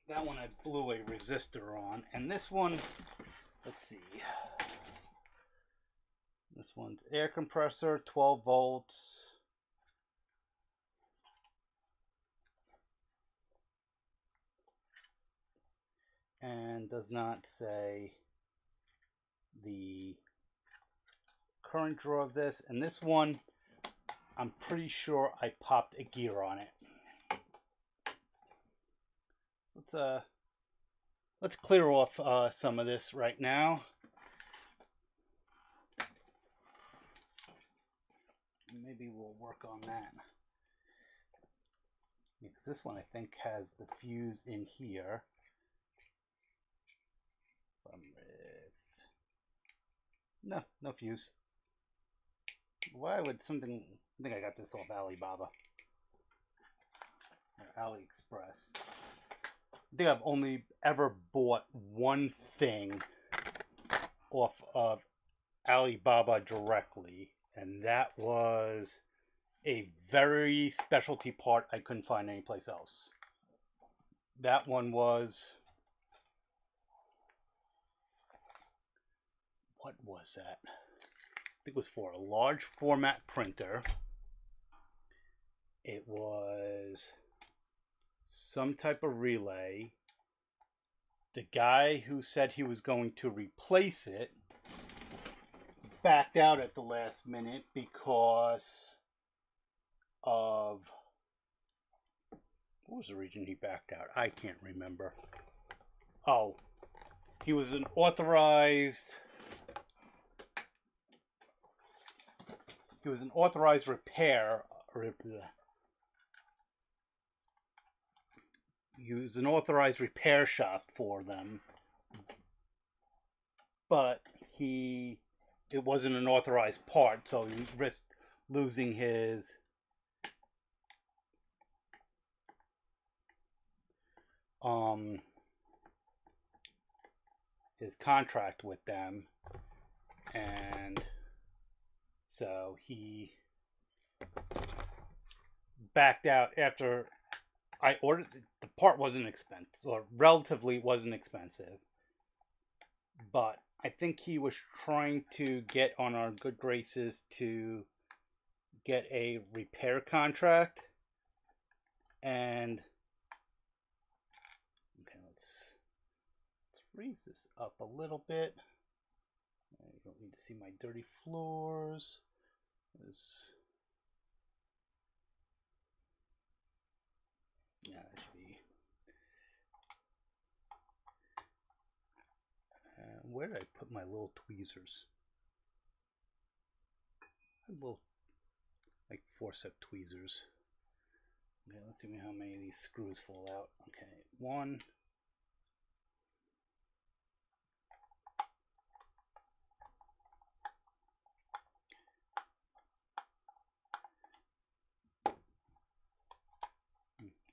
that one. I blew a resistor on, and this one, let's see. This one's air compressor, 12 volts. And does not say the current draw of this. And this one, I'm pretty sure I popped a gear on it. Let's clear off some of this right now. Maybe we'll work on that. Because this one I think has the fuse in here. No fuse. Why would something? I think I got this off Alibaba or AliExpress. I think I've only ever bought one thing off of Alibaba directly, and that was a very specialty part I couldn't find anyplace else. that one was, what was that? I think it was for a large format printer. It was some type of relay. The guy who said he was going to replace it backed out at the last minute because of, what was the reason he backed out? I can't remember. Oh, he was an authorized repair, he was an authorized repair shop for them, but it wasn't an authorized part, so he risked losing his contract with them, and so he backed out after I ordered. The part wasn't expensive, or relatively wasn't expensive, but I think he was trying to get on our good graces to get a repair contract. And okay, let's raise this up a little bit. You don't need to see my dirty floors. Yeah, that should be. Where did I put my little tweezers? Little, like, forceps tweezers. Okay, let's see how many of these screws fall out. Okay, 1.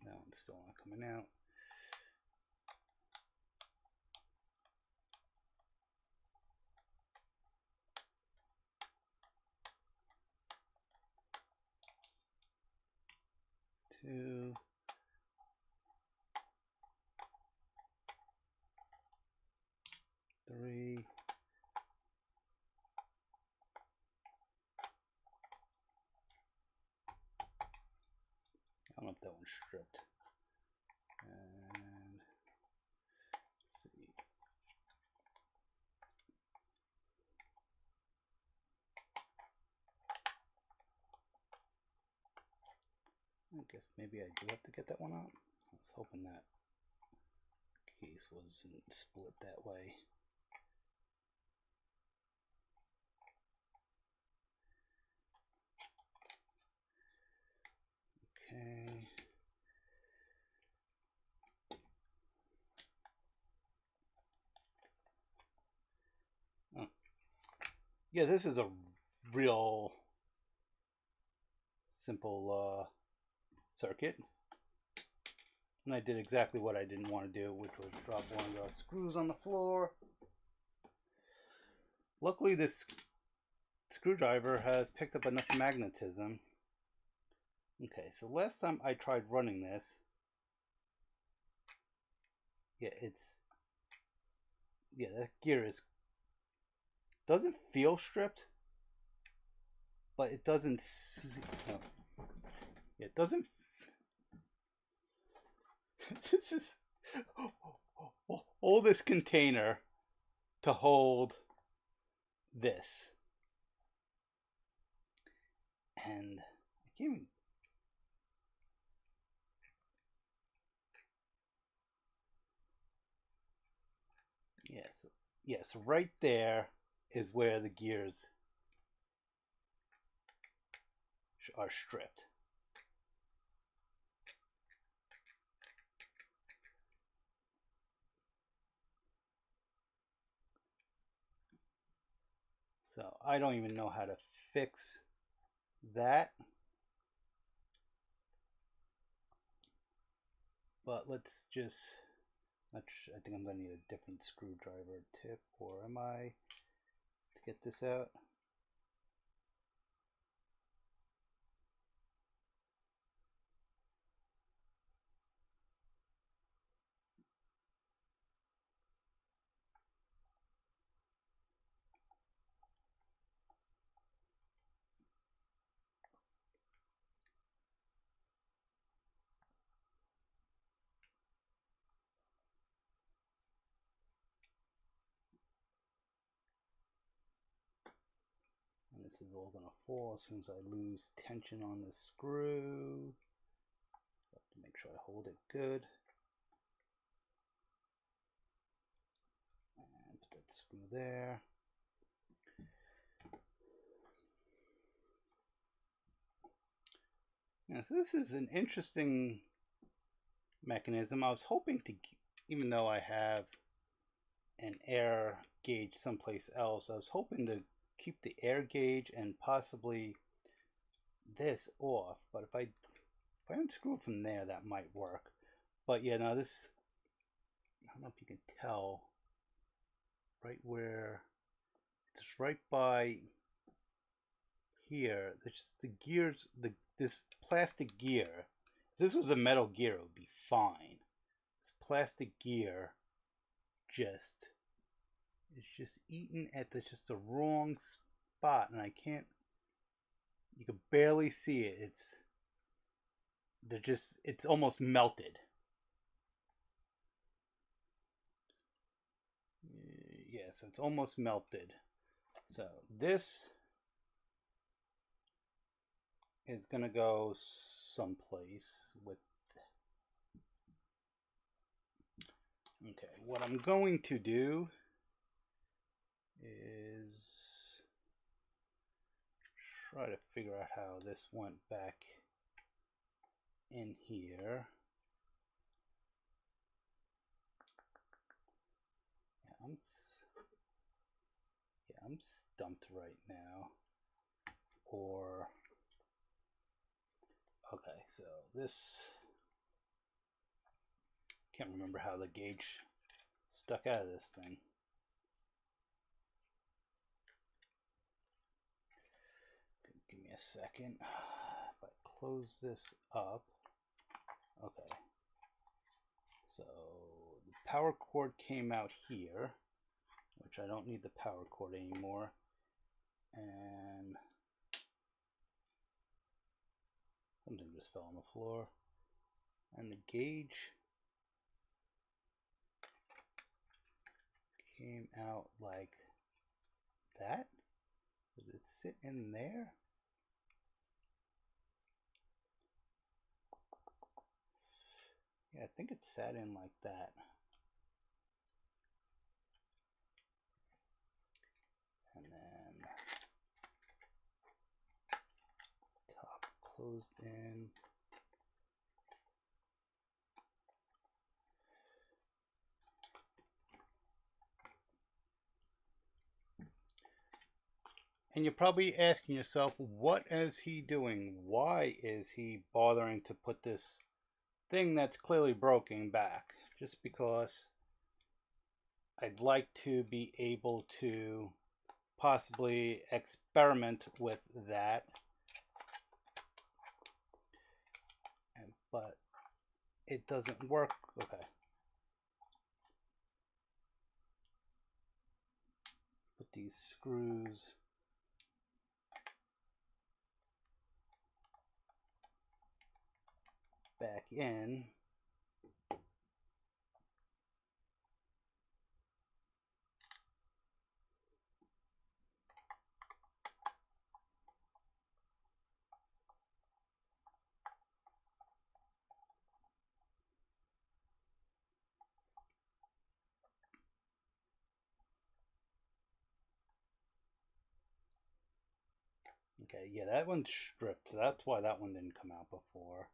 That one's still not coming out. Two. 3. I don't know if that one's stripped. And let's see. I guess maybe I do have to get that one out. I was hoping that case wasn't split that way. Okay. Oh. Yeah, this is a real simple circuit. And I did exactly what I didn't want to do, which was drop one of the screws on the floor. Luckily, this screwdriver has picked up enough magnetism. Okay, so last time I tried running this, that gear doesn't feel stripped, but it doesn't. No, it doesn't. This is all this container to hold this, and I can't even. So right there is where the gears are stripped. So I don't even know how to fix that. But let's just, I think I'm going to need a different screwdriver tip, or am I, to get this out? this is all going to fall as soon as I lose tension on the screw. I have to make sure I hold it good. And put that screw there. Yeah, so this is an interesting mechanism. I was hoping to, even though I have an air gauge someplace else, I was hoping to keep the air gauge and possibly this off. But if I unscrew it from there, that might work. But yeah, now this, I don't know if you can tell, right where, it's right by here. There's just the gears, this plastic gear. If this was a metal gear, it would be fine. This plastic gear is just eaten at just the wrong spot, and I can't. You can barely see it. It's almost melted. Yeah, so it's almost melted. So this is gonna go someplace with. Okay, what I'm going to do is try to figure out how this went back in here. Yeah, I'm stumped right now. Or okay, so this, can't remember how the gauge stuck out of this thing. Give me a second. If I close this up, okay. So the power cord came out here, which I don't need the power cord anymore. And something just fell on the floor. And the gauge came out like that. Did it sit in there? Yeah, I think it sat in like that. And then top closed in. And you're probably asking yourself, what is he doing? Why is he bothering to put this thing that's clearly broken back? Just because I'd like to be able to possibly experiment with that. But it doesn't work. Okay. Put these screws back in. Okay, yeah, that one's stripped, so that's why that one didn't come out before.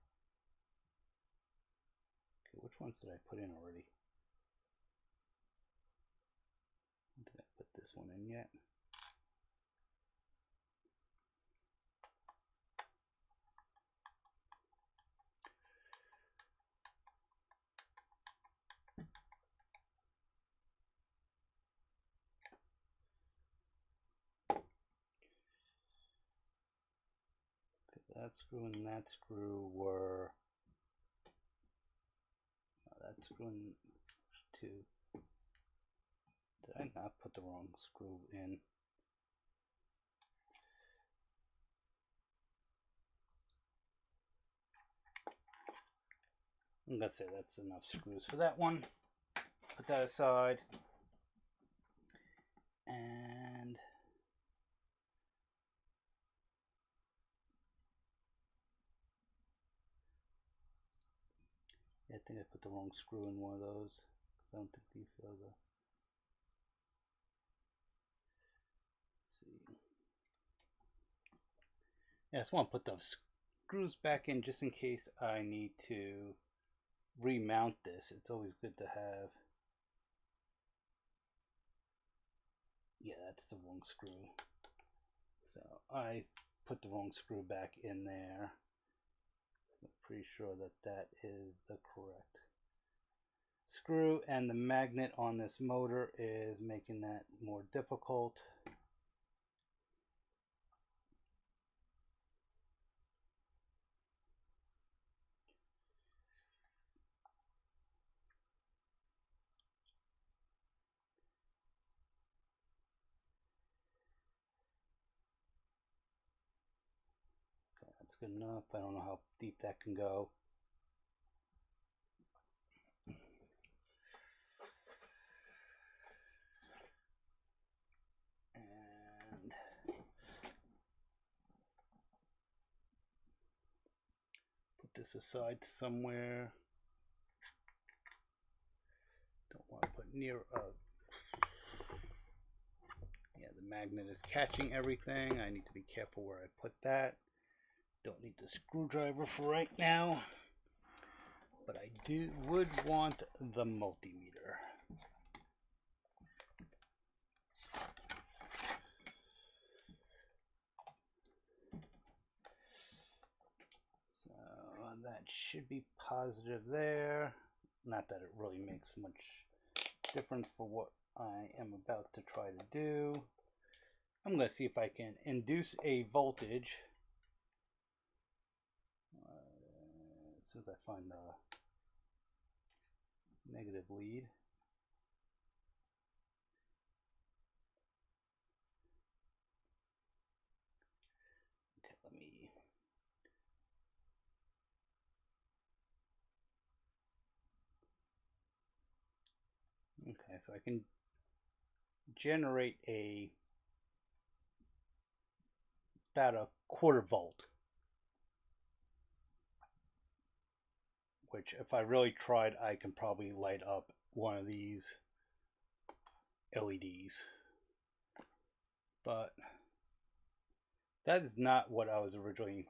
Okay, which ones did I put in already? Did I put this one in yet? That screw and that screw were, that screw and two. Did I not put the wrong screw in? I'm gonna say that's enough screws for that one. Put that aside. And Yeah, I think I put the wrong screw in one of those because I don't think these are the. Let's see. Yeah, I just want to put those screws back in just in case I need to remount this. It's always good to have. Yeah, that's the wrong screw. So I put the wrong screw back in there. I'm pretty sure that that is the correct screw, and the magnet on this motor is making that more difficult. Okay, that's good enough. I don't know how deep that can go. And put this aside somewhere. Don't want to put near yeah, the magnet is catching everything. I need to be careful where I put that. Don't need the screwdriver for right now, but I would want the multimeter. So that should be positive there. Not that it really makes much difference for what I am about to try to do. I'm going to see if I can induce a voltage. As soon as I find the negative lead. Okay, let me. Okay, so I can generate about a quarter volt, which if I really tried, I can probably light up one of these LEDs. But that is not what I was originally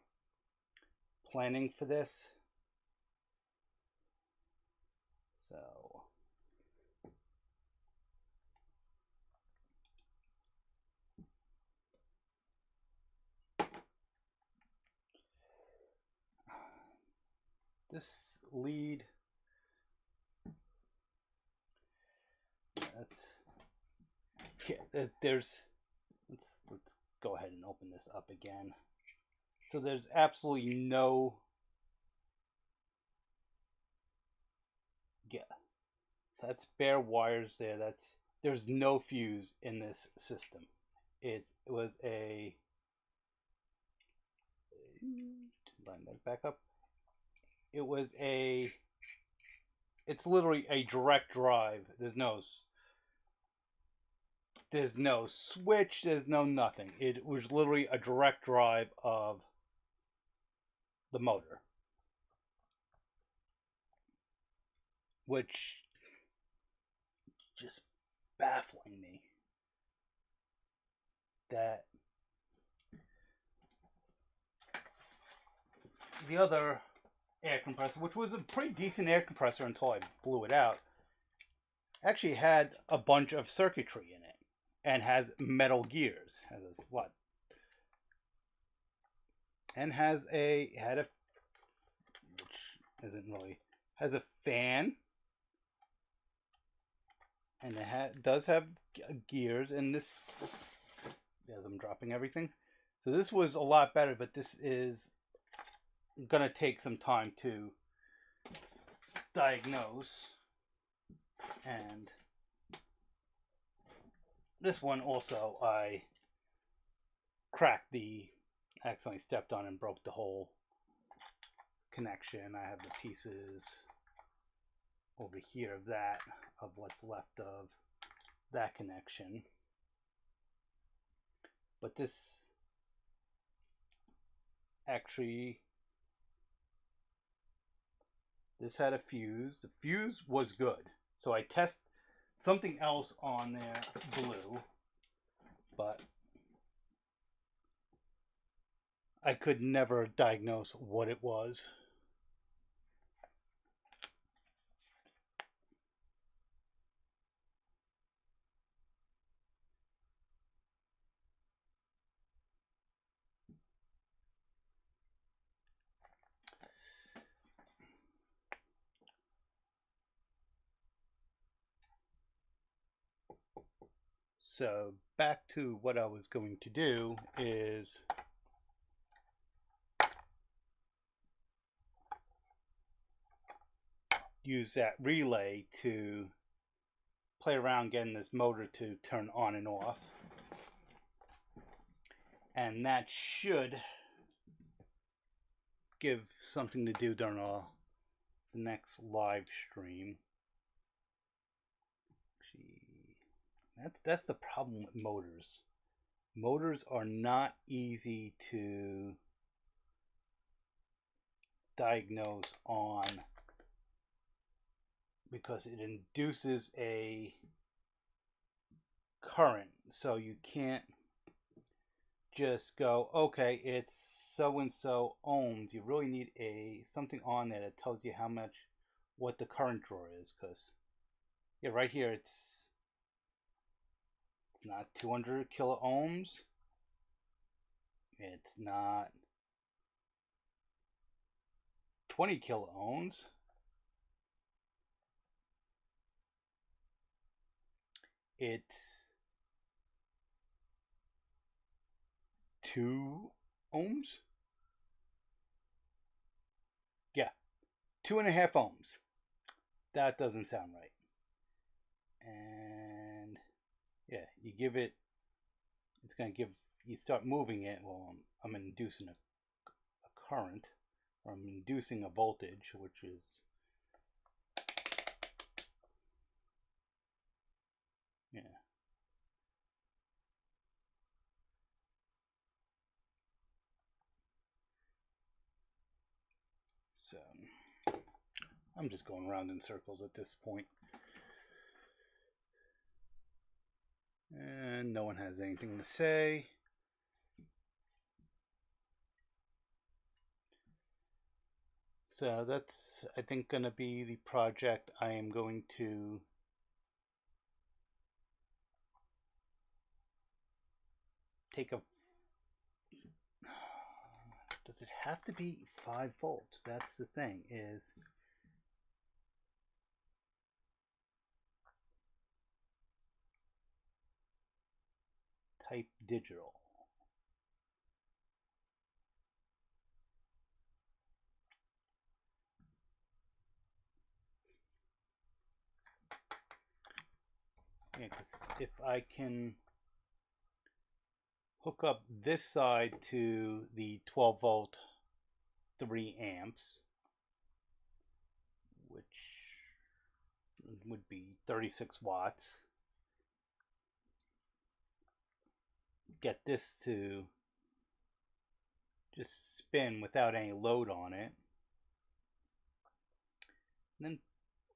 planning for this. So this lead, that's, yeah, there's, let's go ahead and open this up again. So there's absolutely no, yeah, that's bare wires there. There's no fuse in this system. It was a, line that back up. It was a, it's literally a direct drive. There's no switch, there's no nothing. It was literally a direct drive of the motor, which just baffling me that the other air compressor, which was a pretty decent air compressor until I blew it out, actually had a bunch of circuitry in it and has metal gears, has a slot, and had a, which isn't really, has a fan, and it does have gears, and this, as I'm dropping everything, so this was a lot better, but this is gonna take some time to diagnose. And this one also, I accidentally stepped on and broke the whole connection. I have the pieces over here of what's left of that connection. But this actually, This had a fuse. The fuse was good. So I test something else on there, blue, but I could never diagnose what it was. So back to what I was going to do is use that relay to play around getting this motor to turn on and off. And that should give something to do during the next live stream. That's the problem with motors. Motors are not easy to diagnose on because it induces a current. So you can't just go, okay, it's so and so ohms. You really need something on there that tells you how much, what the current draw is. Because yeah, right here it's not 200 kilo ohms. It's not 20 kilo ohms. It's 2 ohms. Yeah, 2.5 ohms. That doesn't sound right. And yeah, you give it, it's going to give, you start moving it. Well, I'm inducing a current, or I'm inducing a voltage, which is yeah. So I'm just going around in circles at this point. And no one has anything to say. So that's, I think, going to be the project I am going to take a... Does it have to be 5 volts? That's the thing, is... Type digital. Yeah, because if I can hook up this side to the 12 volt 3 amps, which would be 36 watts, get this to just spin without any load on it, and then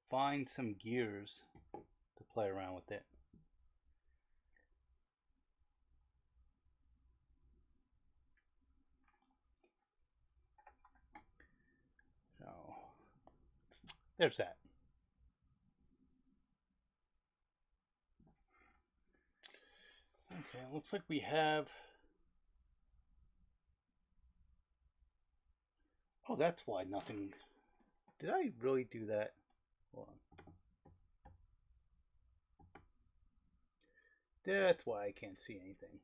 find some gears to play around with it. So there's that. Okay, looks like we have... Oh, that's why nothing... Did I really do that? Hold on. That's why I can't see anything.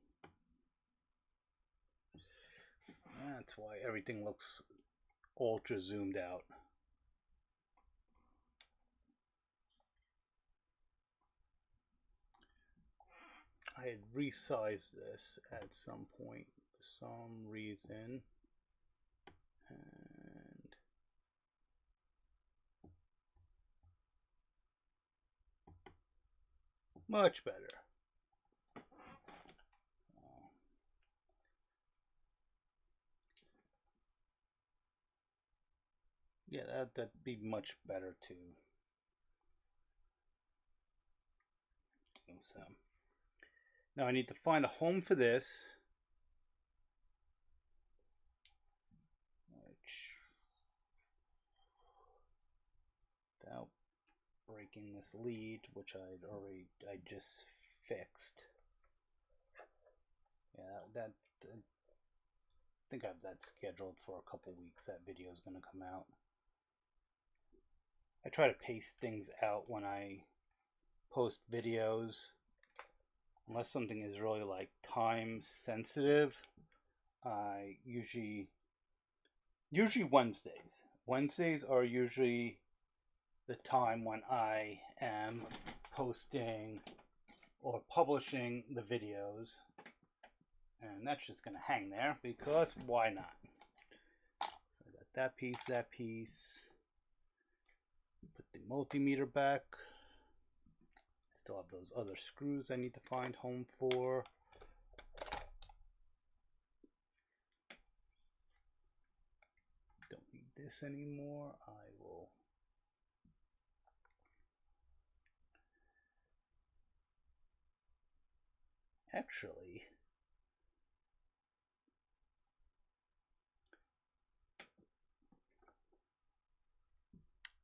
That's why everything looks ultra zoomed out. I had resized this at some point for some reason. And much better. Yeah, that'd be much better too. So now I need to find a home for this. Without breaking this lead, which I just fixed. Yeah, that I think I have that scheduled for a couple weeks. That video is going to come out. I try to pace things out when I post videos, unless something is really like time sensitive. I usually Wednesdays. Wednesdays are usually the time when I am posting or publishing the videos, and that's just gonna hang there because why not? So I got that piece. Put the multimeter back. Still have those other screws I need to find home for. Don't need this anymore. I will actually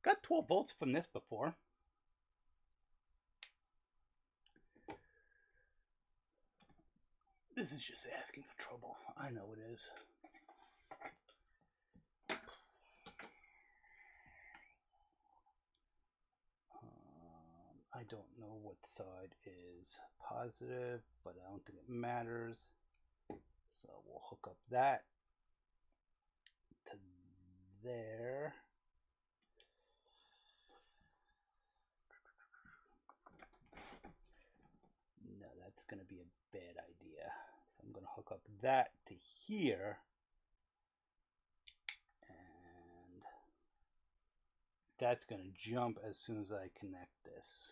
got 12 volts from this before. This is just asking for trouble. I know it is. I don't know what side is positive, but I don't think it matters. So we'll hook up that to there. No, that's going to be a bad idea. So I'm going to hook up that to here. And that's going to jump as soon as I connect this.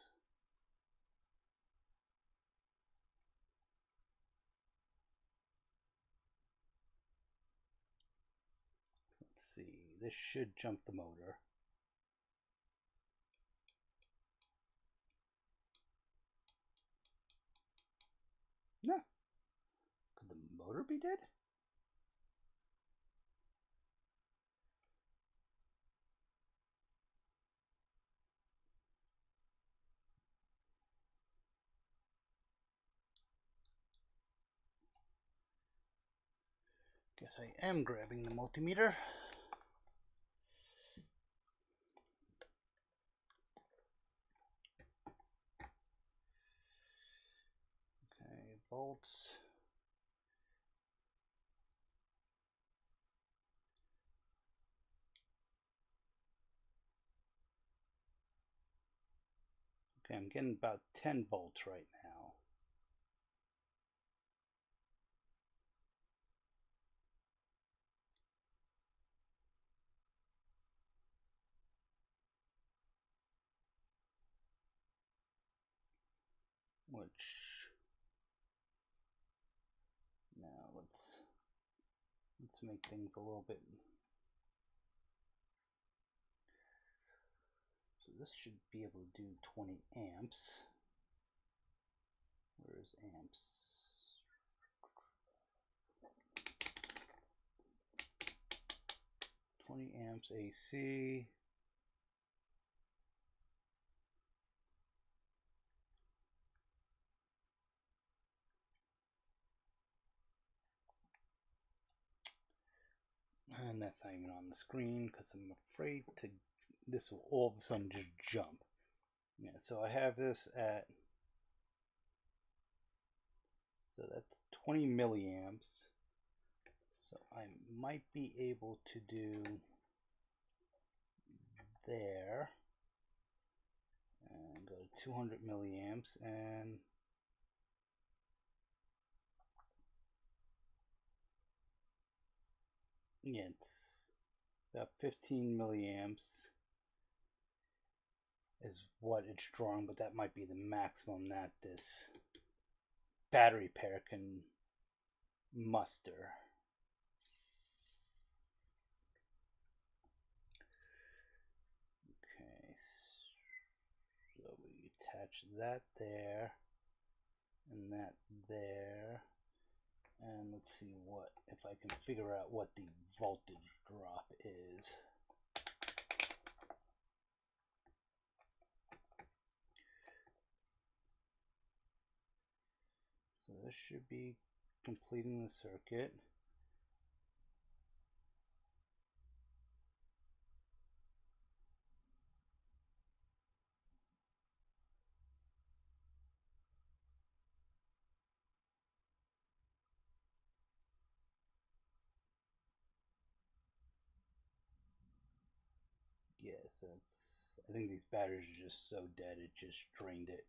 Let's see, this should jump the motor. No. Could the motor be dead? Guess I am grabbing the multimeter. Okay, volts. Okay, I'm getting about 10 volts right now. Which now let's make things a little bit. So this should be able to do 20 amps. Where's amps? Amps AC. And that's not even on the screen because I'm afraid to. This will all of a sudden just jump. Yeah, so I have this at. So that's 20 milliamps. So I might be able to do there and go to 200 milliamps and yeah, it's about 15 milliamps is what it's drawing, but that might be the maximum that this battery pair can muster. attach that there and that there. And let's see what, if I can figure out what the voltage drop is. So this should be completing the circuit. Yes, I think these batteries are just so dead it just drained it.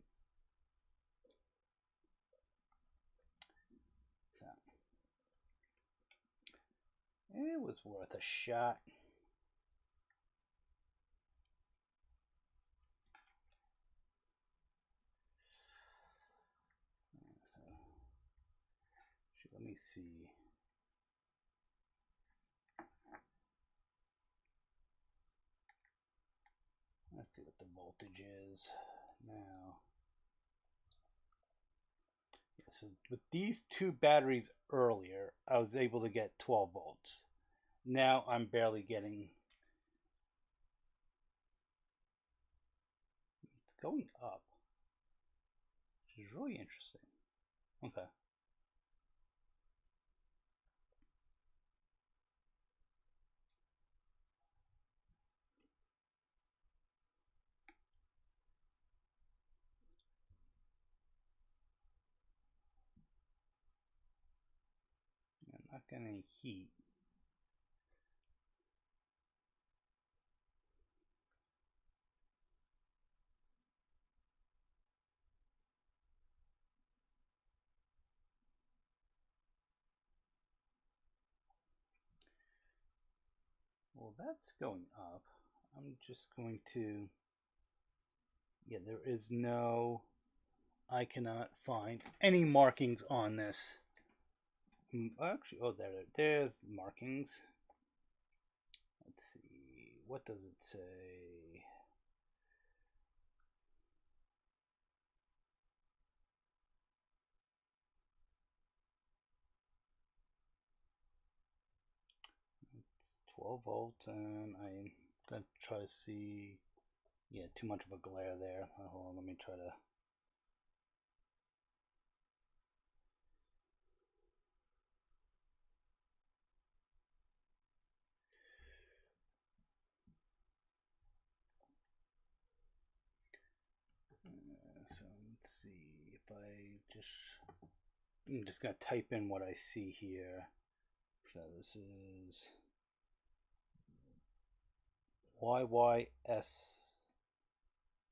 So, it was worth a shot. So, let me see. Let's see what the voltage is now. Yeah, so with these two batteries earlier, I was able to get 12 volts. Now I'm barely getting. It's going up, which is really interesting. Okay. I'm not getting any heat. Well, that's going up. I'm just going to. Yeah, there is no. I cannot find any markings on this. Actually, oh, there's markings. Let's see. What does it say? It's 12 volts, and I'm going to try to see. Yeah, too much of a glare there. Hold on, let me try to. So let's see if I'm just gonna type in what I see here. So this is YYS.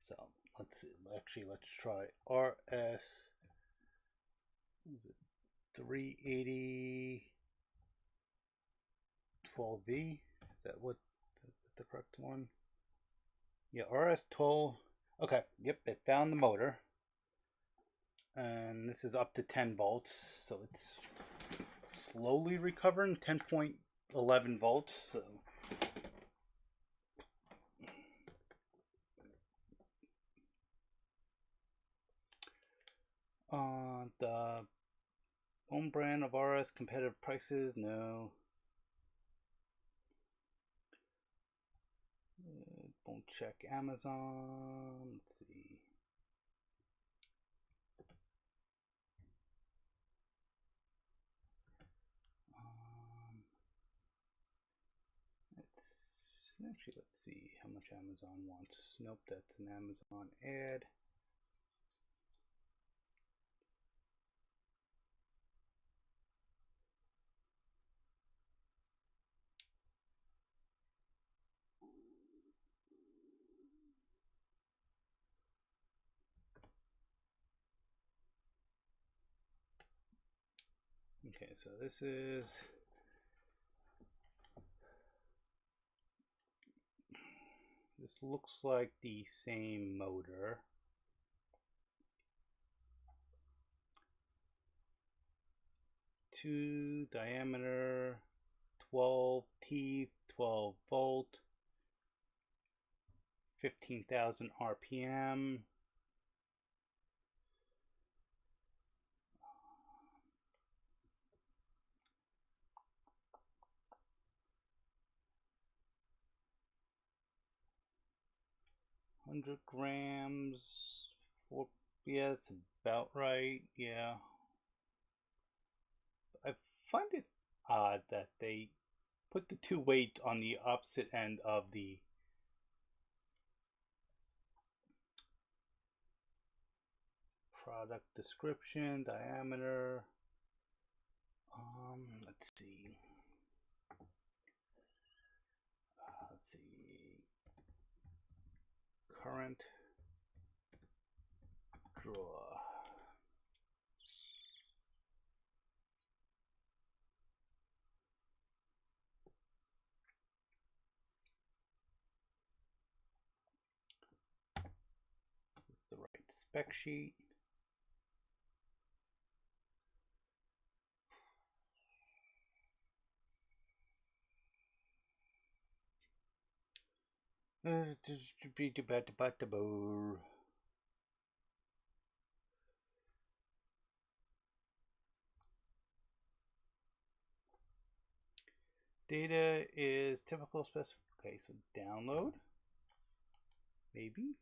So let's see. Actually, let's try RS. What is it? 380 12V. Is that the correct one? Yeah, RS 12. Okay. Yep, it found the motor. And this is up to 10 volts, so it's slowly recovering 10.11 volts. So the own brand of RS competitive prices, no. Won't check Amazon. Let's see. Let's see how much Amazon wants. Nope, that's an Amazon ad. Okay, so this looks like the same motor. Two diameter, 12 teeth, 12 volt, 15,000 RPM. 100 grams. 4. Yeah, it's about right. Yeah. I find it odd that they put the 2 weight on the opposite end of the product description, diameter. Let's see. Let's see. Current draw. This is the right spec sheet. Data is typical specific. Okay, so download. Maybe.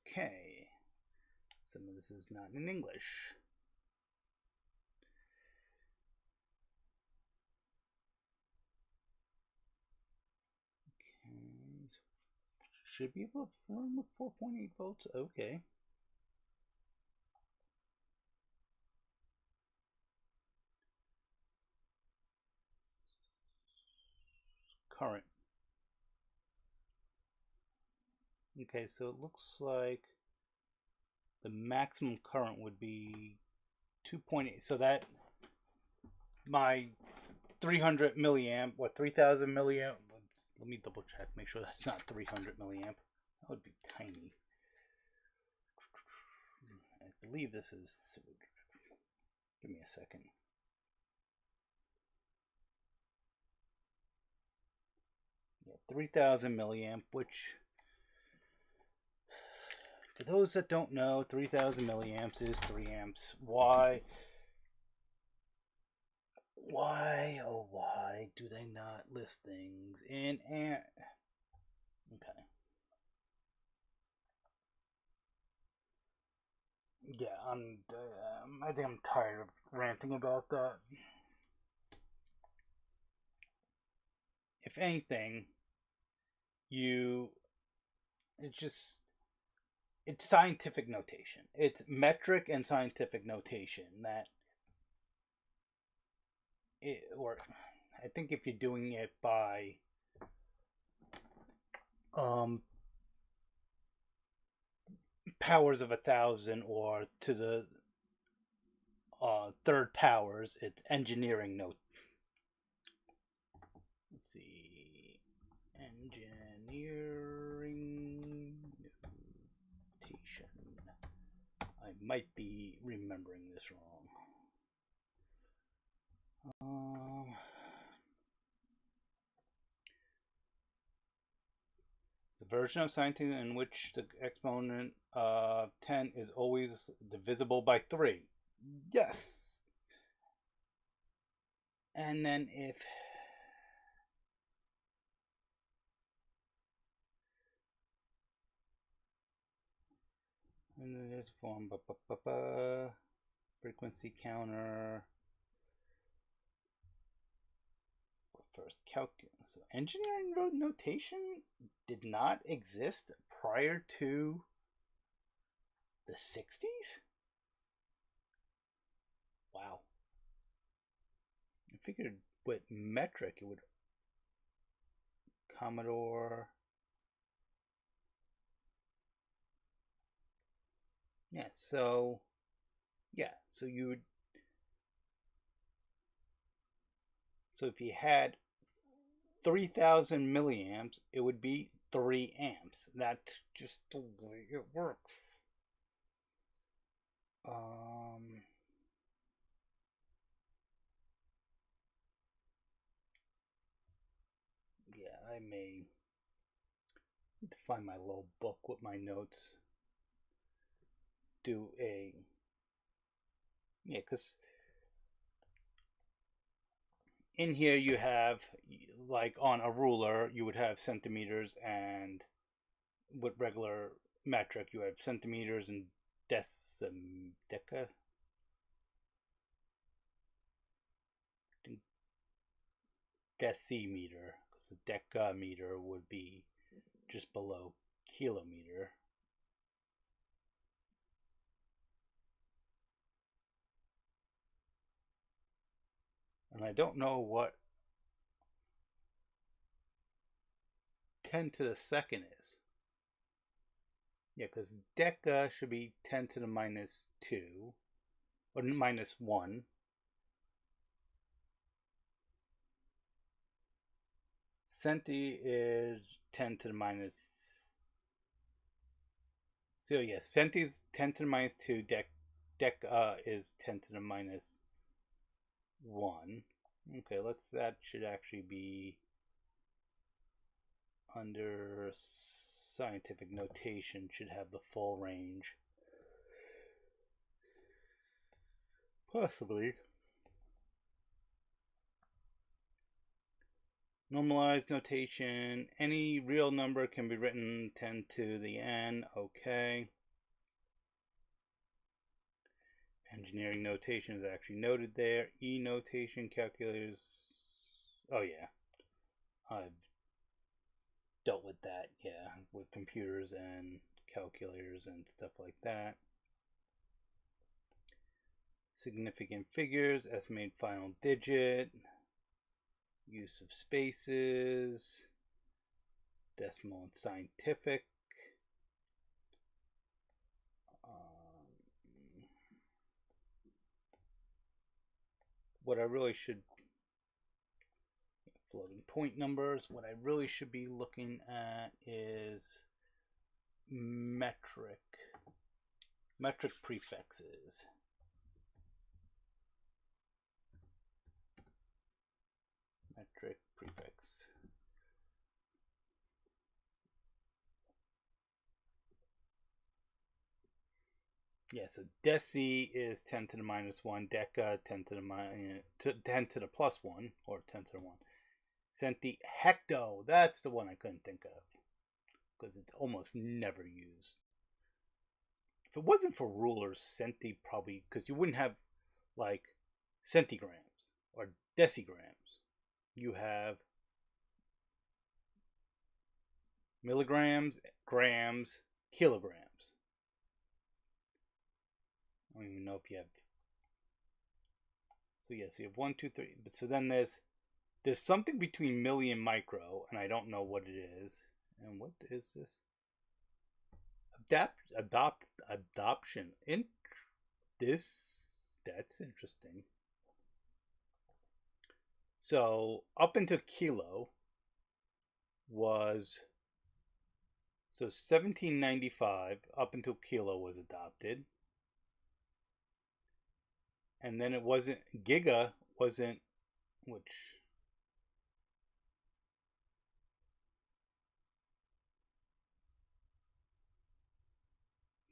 Okay. Some of this is not in English. Okay. So should be able to run with 4.8 volts. Okay. Current. Okay, so it looks like the maximum current would be 2.8. So that my 300 milliamp, what, 3000 milliamp? Let me double check, make sure that's not 300 milliamp. That would be tiny. I believe this is, give me a second. Yeah, 3000 milliamp, which, for those that don't know, 3000 milliamps is 3 amps. Why, oh why do they not list things in amp? Okay. Yeah, I think I'm tired of ranting about that. If anything, it's scientific notation. It's metric and scientific notation or I think if you're doing it by powers of 1,000 or to the third powers, it's engineering note. Let's see, engineering notation. I might be remembering this wrong. The version of scientific in which the exponent of 10 is always divisible by 3. Yes. And then if and then there's form frequency counter. First calculus. So engineering notation did not exist prior to the 60s? Wow. I figured with metric it would Commodore. Yeah, so you would, so if you had 3000 milliamps, it would be 3 amps. That's just the way it works. Yeah, I may need to find my little book with my notes. Because in here you have, like on a ruler, you would have centimeters and with regular metric, you have centimeters and decimeter, because the decameter would be just below kilometer. And I don't know what 10 to the second is. Yeah, because deca should be 10 to the minus 2, or minus 1. Centi is 10 to the minus... So yeah, centi is 10 to the minus 2, deca is 10 to the minus 1. Okay, that should actually be under scientific notation, should have the full range. Possibly. Normalized notation, any real number can be written 10 to the n, okay. Engineering notation is actually noted there. E notation calculators, oh yeah, I've dealt with that, yeah, with computers and calculators and stuff like that. Significant figures, estimated final digit, use of spaces, decimal and scientific. What I really should, floating point numbers, what I really should be looking at is metric prefixes. Metric prefix. Yeah, so deci is 10 to the minus 1, deca 10 to the minus 10 to the plus 1, or 10 to the 1. Centi, hecto, that's the one I couldn't think of, because it's almost never used. If it wasn't for rulers, centi probably, because you wouldn't have like centigrams or decigrams. You have milligrams, grams, kilograms. I don't even know if you have. So yeah, so you have 1, 2, 3. But so then there's something between milli and micro, and I don't know what it is. And what is this? Adoption. That's interesting. So up until kilo was, so 1795 up until kilo was adopted, and then it wasn't, giga wasn't, which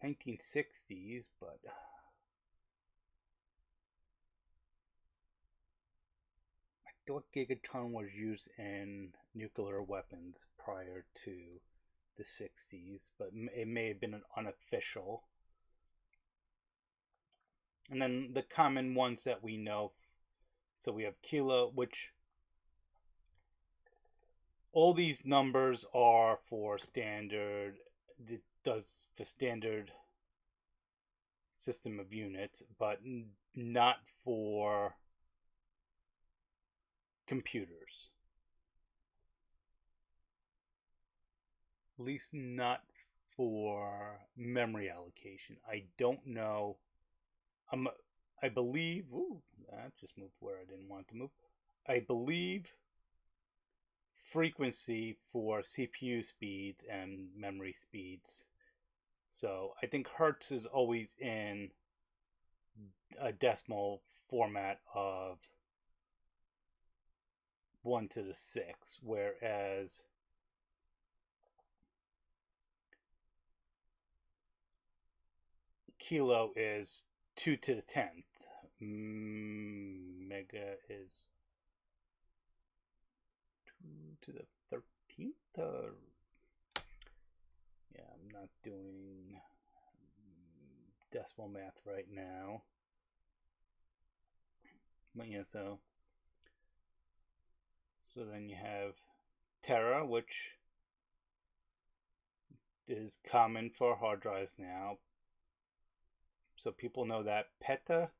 1960s, but I thought gigaton was used in nuclear weapons prior to the 60s, but it may have been an unofficial. And then the common ones that we know, so we have kilo, which all these numbers are for standard, it does the standard system of units, but not for computers. At least not for memory allocation. I don't know. I believe. Ooh, that just moved where I didn't want to move. I believe frequency for CPU speeds and memory speeds. So I think Hertz is always in a decimal format of 1 to the 6, whereas kilo is 2 to the 10th. Mega is 2 to the 13th. not doing decimal math right now. But yeah, so then you have Tera, which is common for hard drives now. So people know that. Peta,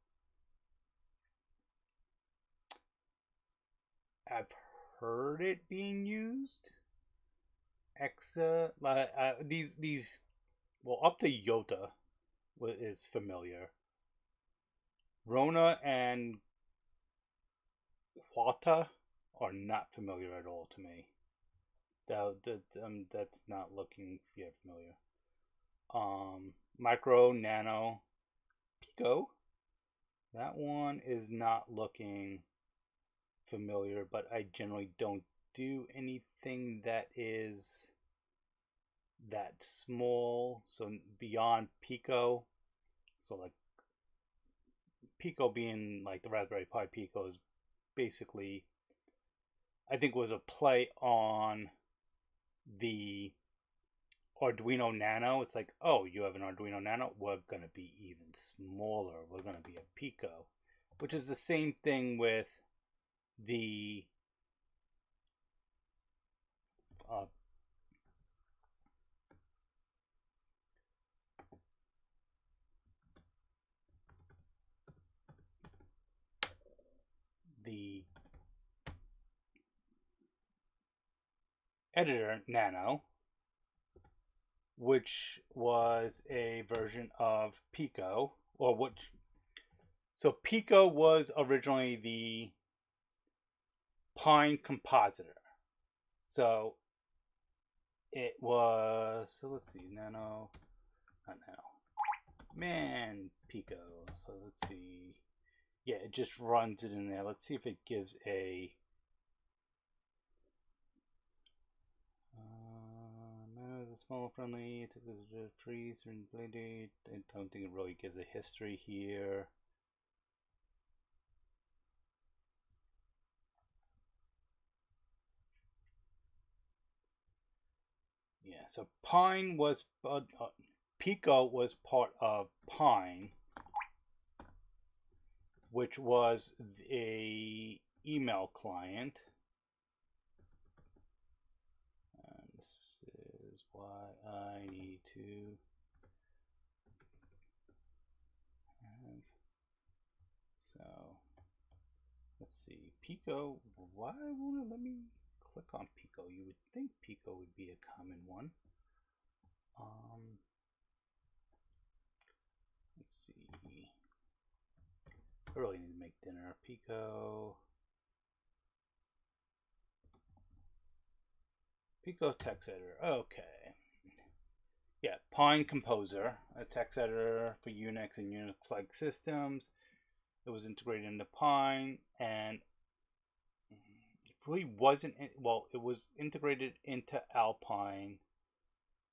I've heard it being used. Exa, these, well, up to Yota is familiar. Rona and Quata are not familiar at all to me. That's not looking familiar. Micro, Nano, Pico. That one is not looking familiar, but I generally don't do anything that is that small. So beyond Pico, so like Pico being like the Raspberry Pi Pico is basically, I think, was a play on the Arduino Nano. It's like, oh, you have an Arduino Nano, we're going to be even smaller. We're going to be a Pico, which is the same thing with the the Editor Nano, which was a version of Pico, or which, so Pico was originally the Pine Compositor. So it was, so let's see, Nano, not Nano, man, Pico. So let's see, yeah, it just runs it in there. Let's see if it gives a Nano is a small friendly. It took the freeze and play date. I don't think it really gives a history here. Yeah, so Pine was Pico was part of Pine, which was a email client. And this is why I need to have, so let's see, Pico, why won't it let me click on Pico? You would think Pico would be a common one. Let's see. I really need to make dinner. Pico text editor. Okay. Yeah, Pine Composer, a text editor for Unix and Unix-like systems. It was integrated into Pine, and it really wasn't, well, it was integrated into Alpine,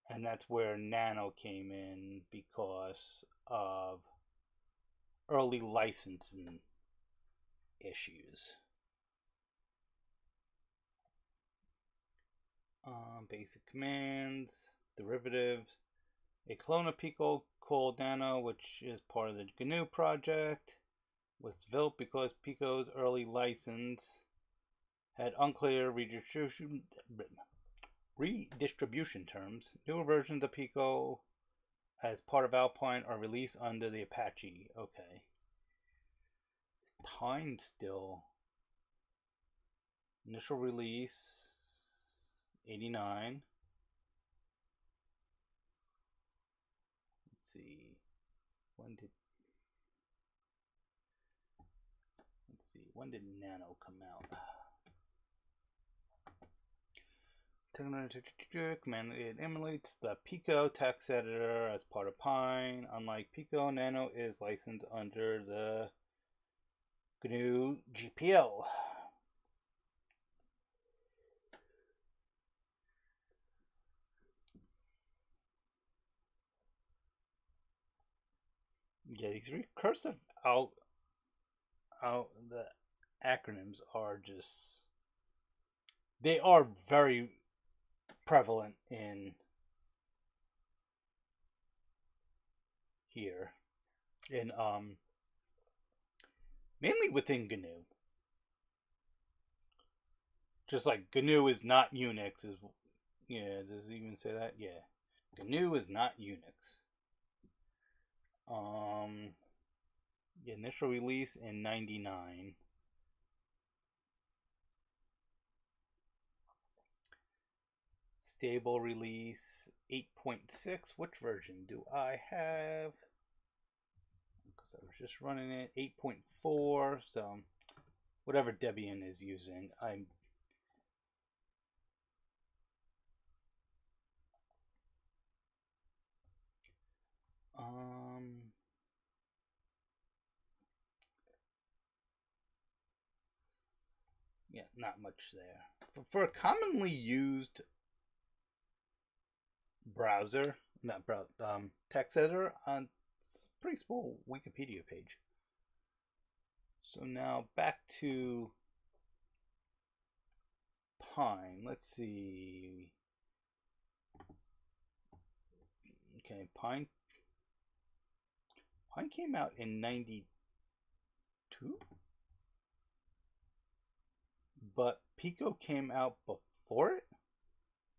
and that's where Nano came in because of early licensing issues. Basic commands, derivatives, a clone of Pico called Nano, which is part of the GNU project, was developed because Pico's early license had unclear redistribution terms. Newer versions of Pico as part of Alpine are released under the Apache. Okay. Pine still. Initial release 89. Let's see. When did Nano come out? Command, it emulates the Pico text editor as part of Pine. Unlike Pico, Nano is licensed under the GNU GPL. Yeah, these recursive the acronyms are just, they are very prevalent in here, in mainly within GNU. Just like GNU is not Unix, is yeah. Does it even say that? Yeah, GNU is not Unix. The initial release in '99. Stable release 8.6. Which version do I have? Because I was just running it 8.4. So whatever Debian is using, I'm yeah, not much there. For a commonly used browser, not browser, text editor, on pretty small Wikipedia page. So now back to Pine. Let's see. Okay, Pine came out in '92, but Pico came out before it.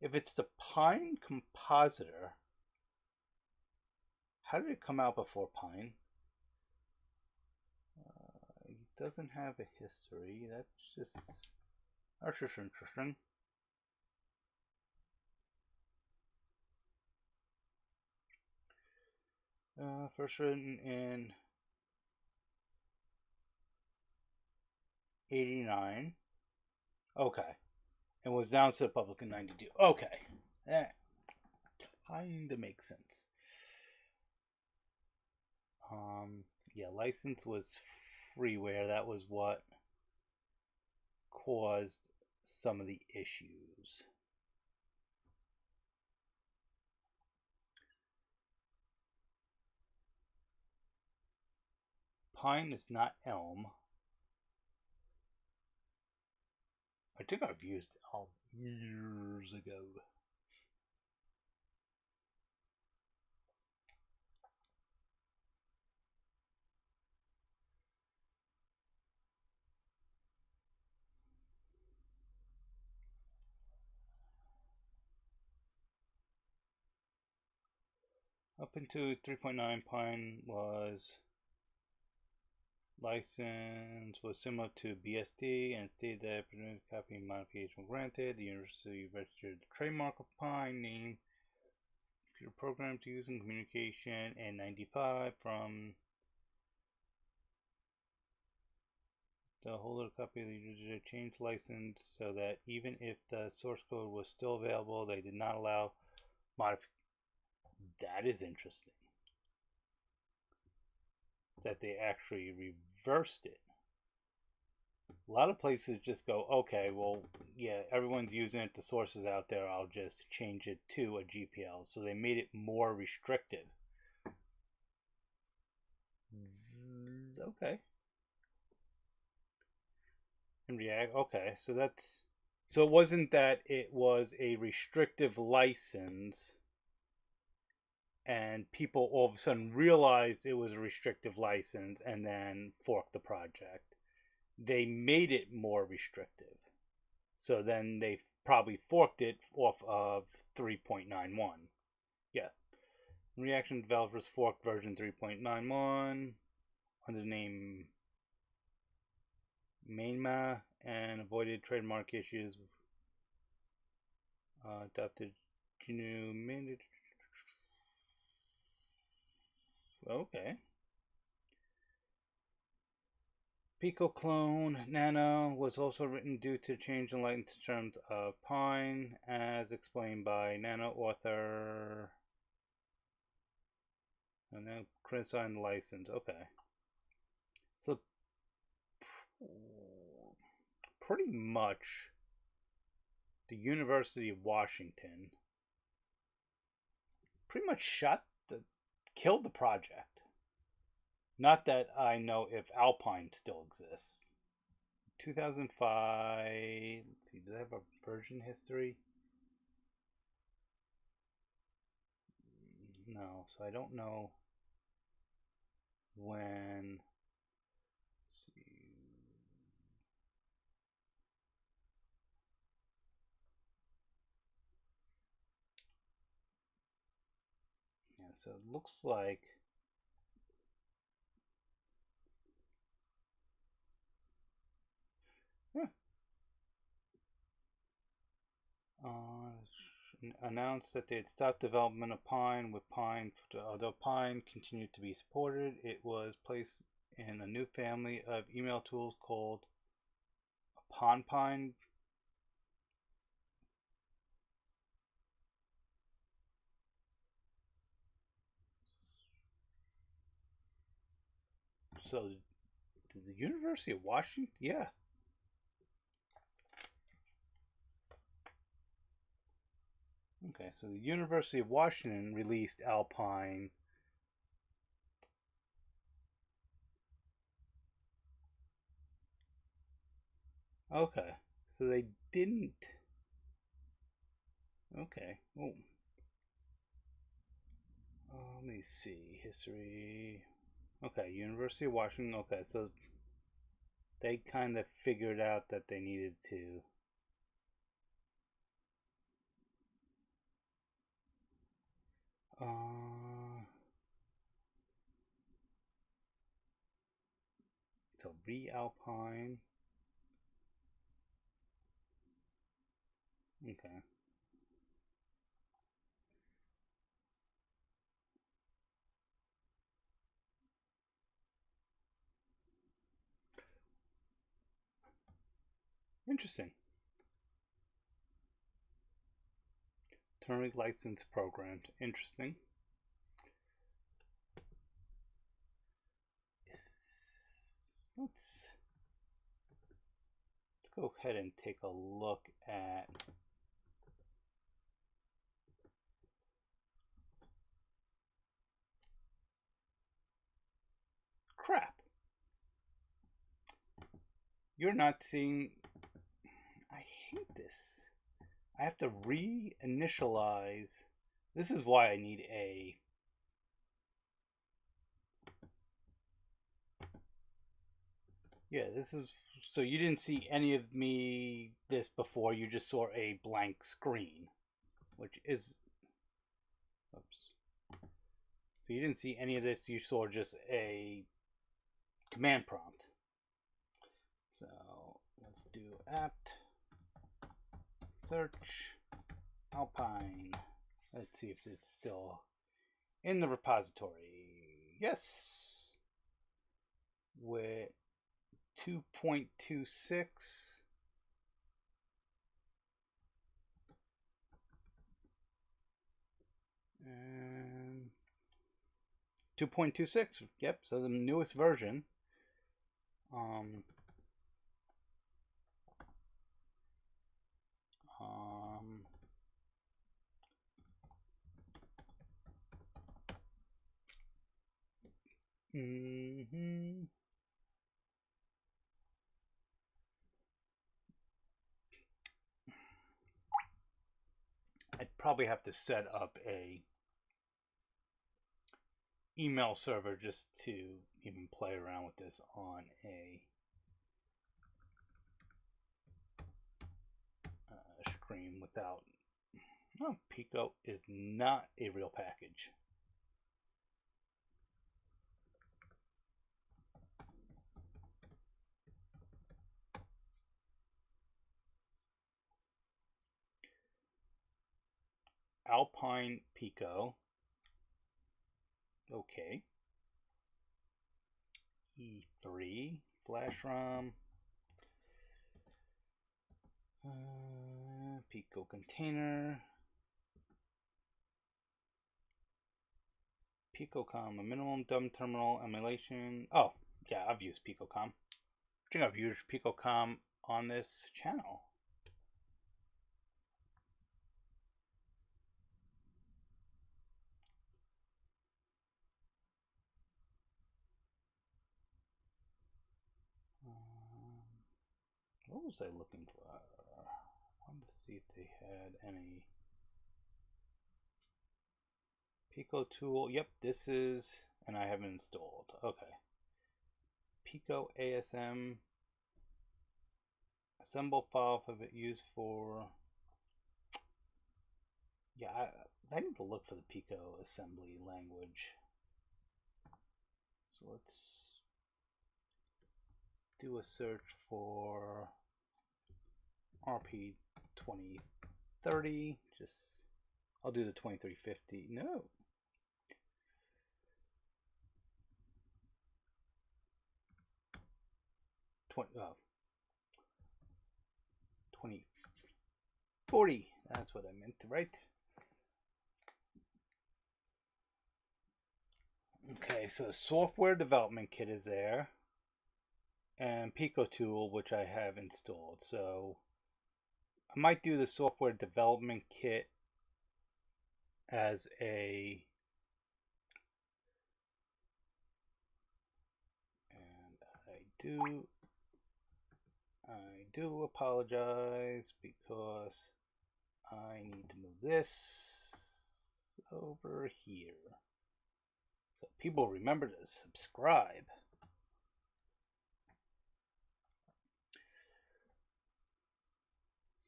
If it's the Pine compositor, how did it come out before Pine? It doesn't have a history. That's just interesting. First written in '89. Okay. And was announced to the public in '92. Okay. That kinda makes sense. Yeah, license was freeware. That was what caused some of the issues. Pine is not Elm. I think I've used Elm years ago. Up into 3.9, Pine was license was similar to BSD and stated that permitted copy and modification granted. The university registered the trademark of Pine name, computer program to use in communication, and '95 from the holder copy of the user changed license so that even if the source code was still available, they did not allow modification. That is interesting. That they actually reversed it. A lot of places just go, okay, well, yeah, everyone's using it, the source is out there, I'll just change it to a GPL. So they made it more restrictive. Okay. And React, okay, so that's, so it wasn't that it was a restrictive license and people all of a sudden realized it was a restrictive license and then forked the project. They made it more restrictive. So then they probably forked it off of 3.91. Yeah. Reaction developers forked version 3.91 under the name Mainma and avoided trademark issues. Adopted GNU mandate. Okay. Pico clone Nano was also written due to change in license terms of Pine, as explained by Nano author. And then criticizing the license. Okay. So pretty much the University of Washington pretty much killed the project. Not that I know if Alpine still exists. 2005. Let's see, do they have a version history? No, so I don't know when, let's see, yeah, so it looks like announced that they had stopped development of Pine, with Pine, although Pine continued to be supported. It was placed in a new family of email tools called Pine. So, did the University of Washington? Yeah. Okay, so the University of Washington released Alpine. Okay, so they didn't. Okay. Oh. Let me see. History. Okay, University of Washington. Okay, so they kind of figured out that they needed to. So re-Alpine. Okay. Interesting. Term license programmed. Interesting. Let's go ahead and take a look at crap. You're not seeing. I hate this. I have to reinitialize. This is why I need a. Yeah, this is. So you didn't see any of this before. You just saw a blank screen, which is. Oops. So you didn't see any of this. You saw just a command prompt. So let's do apt search Alpine. Let's see if it's still in the repository. Yes. With 2.26. And 2.26. Yep, so the newest version. I'd probably have to set up a email server just to even play around with this on a stream without. Oh, Pico is not a real package. Alpine Pico. Okay. E3 flash ROM. Pico container. PicoCom, a minimum dumb terminal emulation. Oh, yeah, I've used PicoCom. I think I've used PicoCom on this channel. What was I looking for? I wanted to see if they had any Pico tool. Yep, this is and I haven't installed. Okay. Pico ASM assemble file for it used for. Yeah, I need to look for the Pico assembly language. So let's do a search for RP 2030. I'll do the 2350. No. Oh, 2040. That's what I meant to write. Okay, so the software development kit is there, and Pico tool, which I have installed. So I might do the software development kit as a, and I do apologize because I need to move this over here. So people remember to subscribe.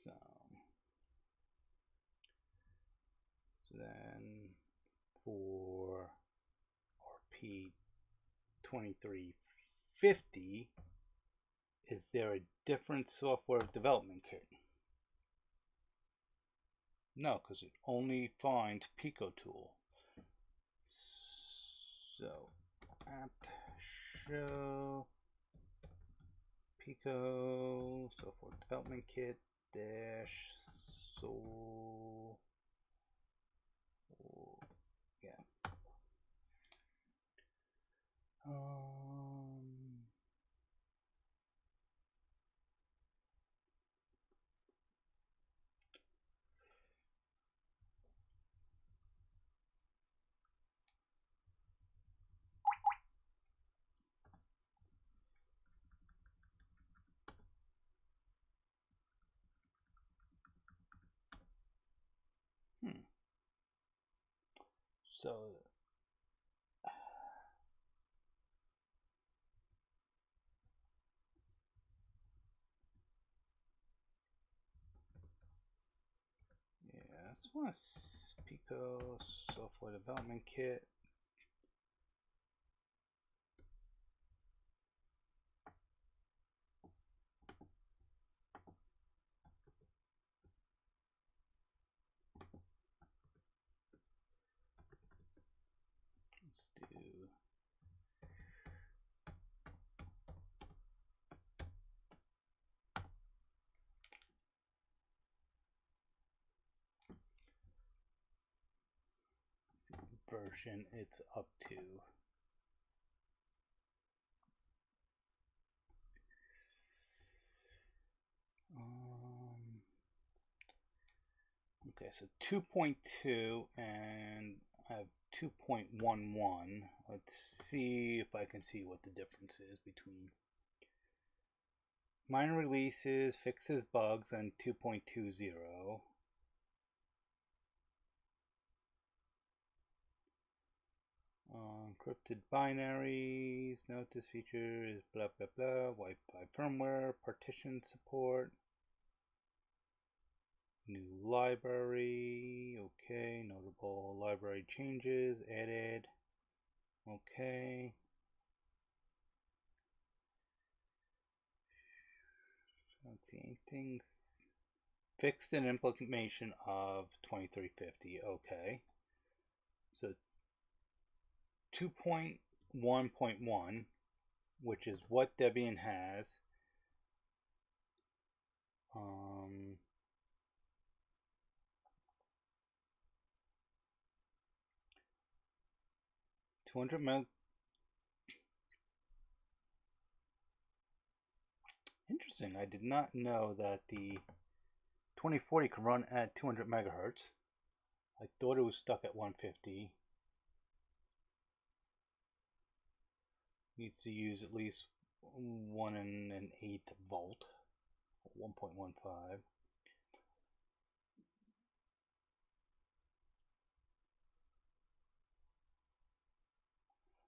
So then for RP 2350, is there a different software development kit? No, because it only finds Pico tool. So apt show Pico software development kit dash so yeah. So yeah, this was Pico software development kit. Let's do version it's up to. Okay, so 2.2 and I have 2.11. Let's see if I can see what the difference is between minor releases, fixes bugs, and 2.20. Encrypted binaries, note this feature is blah blah blah, Wi-Fi firmware, partition support, new library, okay, notable library changes, added, okay. I don't see anything. Fixed an implementation of 2350, okay. So 2.1.1, which is what Debian has. 200 meg. Interesting. I did not know that the 2040 could run at 200 megahertz. I thought it was stuck at 150. Needs to use at least 1 1/8 volt, 1.15.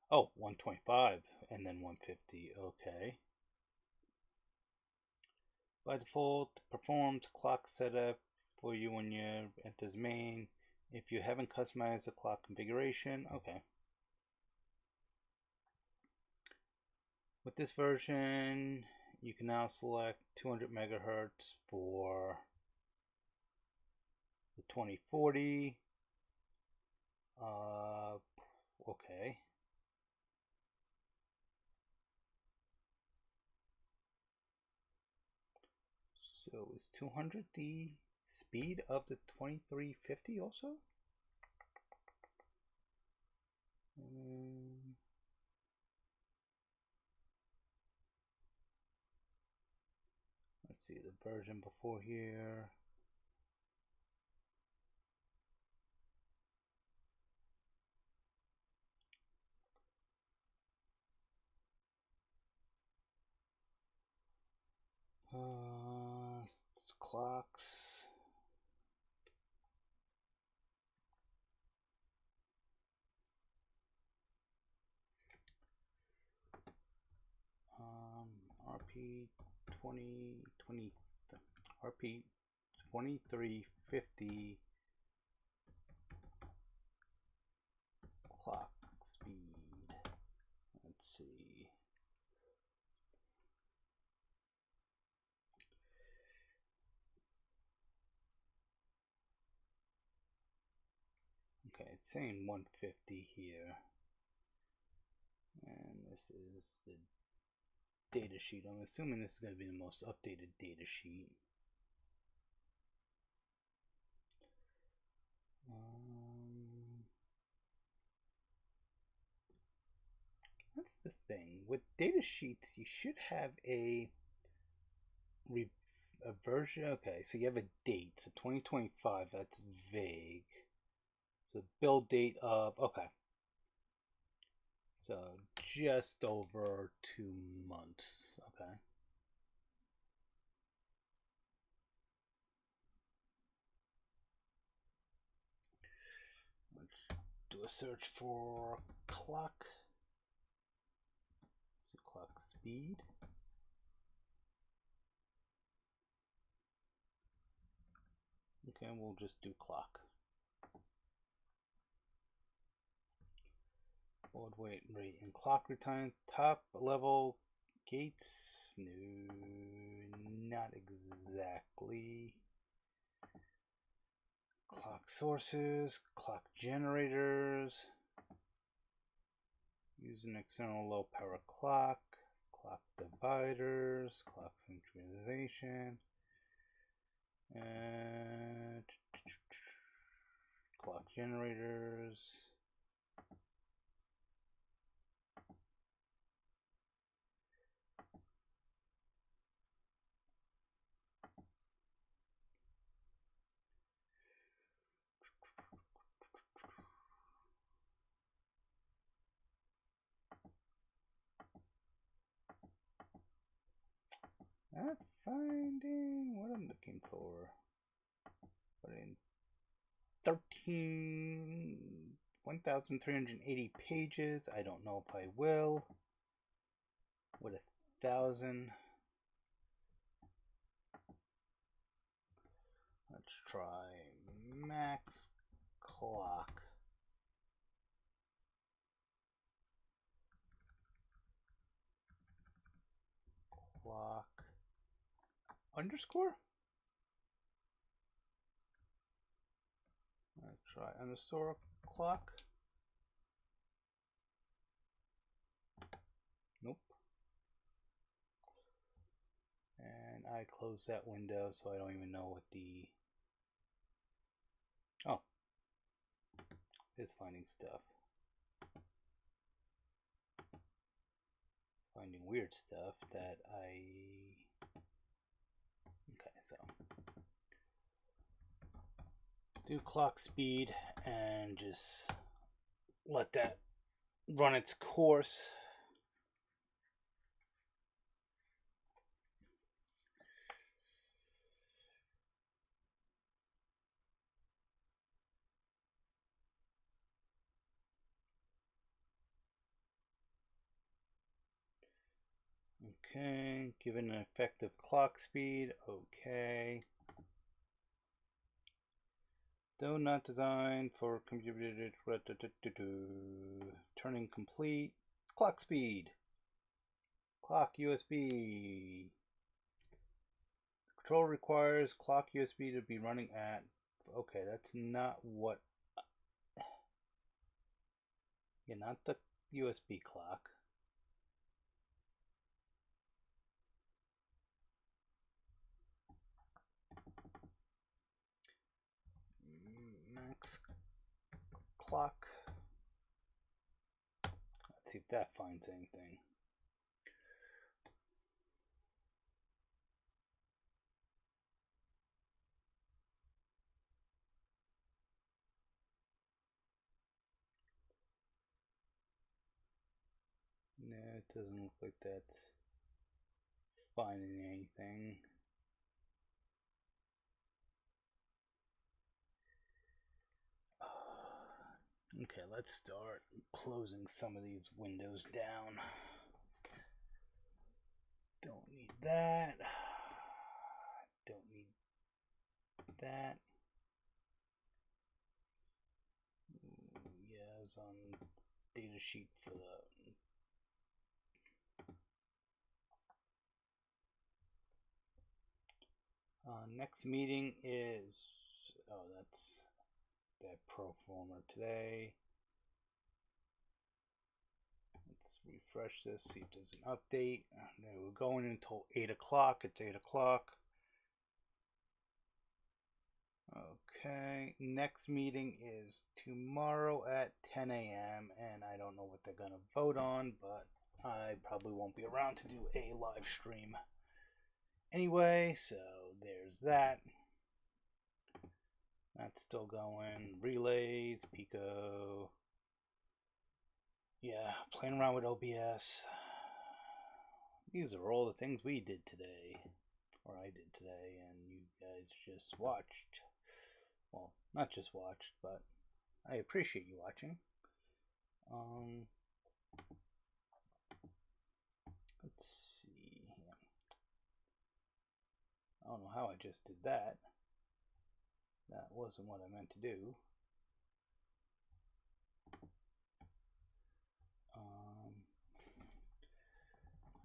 Oh, 125 and then 150. Okay. By default, performs clock setup for you when you enters main. If you haven't customized the clock configuration, okay. With this version, you can now select 200 megahertz for the 2040. Okay. So is 200 the speed of the 2350 also? Let's see the version before here. Clocks. RP 2020 RP 2350 clock speed. Let's see. Okay, it's saying 150 here. And this is the data sheet. I'm assuming this is going to be the most updated data sheet. That's the thing. With data sheets, you should have a version. Okay, so you have a date. So 2025, that's vague. So build date of, okay. So just over 2 months. Okay. Let's do a search for clock. So clock speed. Okay, we'll just do clock. Baud rate and clock return. Top level gates. No, not exactly. Clock sources, clock generators. Use an external low power clock. Clock dividers. Clock synchronization. Clock generators. Not finding what I'm looking for. But in 1,380 pages. I don't know if I will. With 1,000. Let's try max clock. Clock underscore. Let's try underscore clock. Nope. And I close that window, so I don't even know what the... Oh, it's finding stuff. Finding weird stuff that I... Okay, so do clock speed and just let that run its course. Okay, given an effective clock speed, okay. Though not designed for computer, turning complete. Clock speed. Clock USB. Control requires clock USB to be running at. Okay, that's not what. Yeah, not the USB clock. Max clock. Let's see if that finds anything. No, it doesn't look like that's finding anything. Okay, let's start closing some of these windows down. Don't need that. Don't need that. Yeah, I was on data sheet for the next meeting is, oh, that's that pro forma today. Let's refresh this, see if there's an update. We're going until 8 o'clock. It's 8 o'clock. Okay, next meeting is tomorrow at 10 a.m. and I don't know what they're going to vote on, but I probably won't be around to do a live stream anyway, so there's that. That's still going. Relays, Pico. Yeah, playing around with OBS. These are all the things we did today, or I did today, and you guys just watched. Well, not just watched, but I appreciate you watching. Let's see. I don't know how I just did that. That wasn't what I meant to do.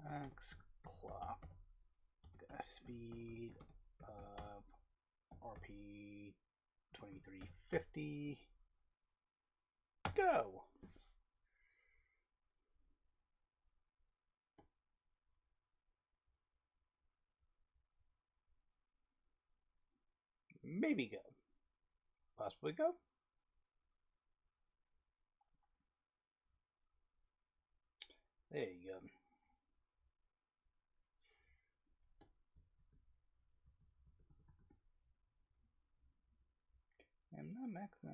Max clock speed of RP 2350. Go. Maybe go. Possibly go. There you go. I'm not max.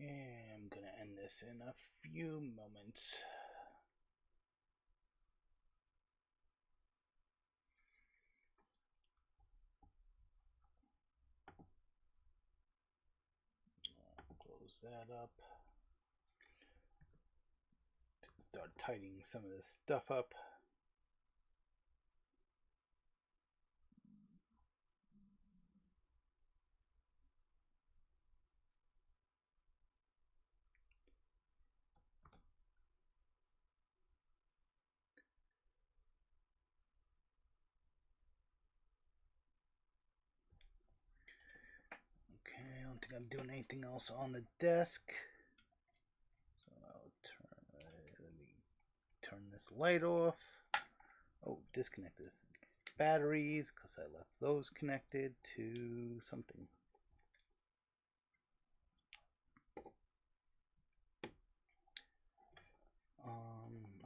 And I'm gonna end this in a few moments. Close that up. Start tidying some of this stuff up. Okay, I don't think I'm doing anything else on the desk. So I'll let me turn this light off. Oh, disconnect this batteries because I left those connected to something.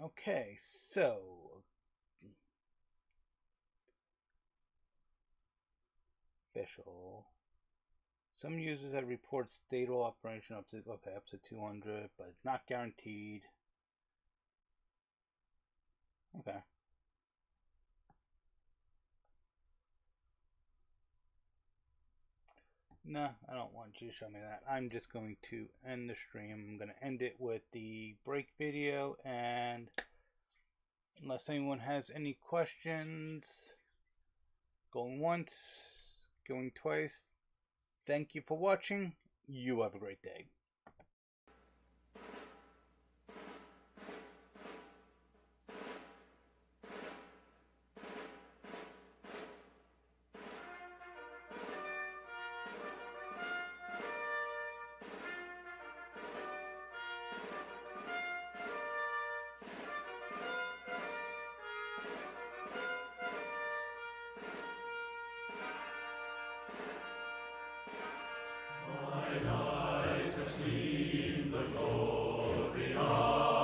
Okay, so official. Some users have reported stable operation up to 200, but it's not guaranteed. Okay. No, I don't want you to show me that. I'm just going to end the stream. I'm going to end it with the break video, and unless anyone has any questions, going once, going twice, thank you for watching. You have a great day. Mine eyes have seen the glory of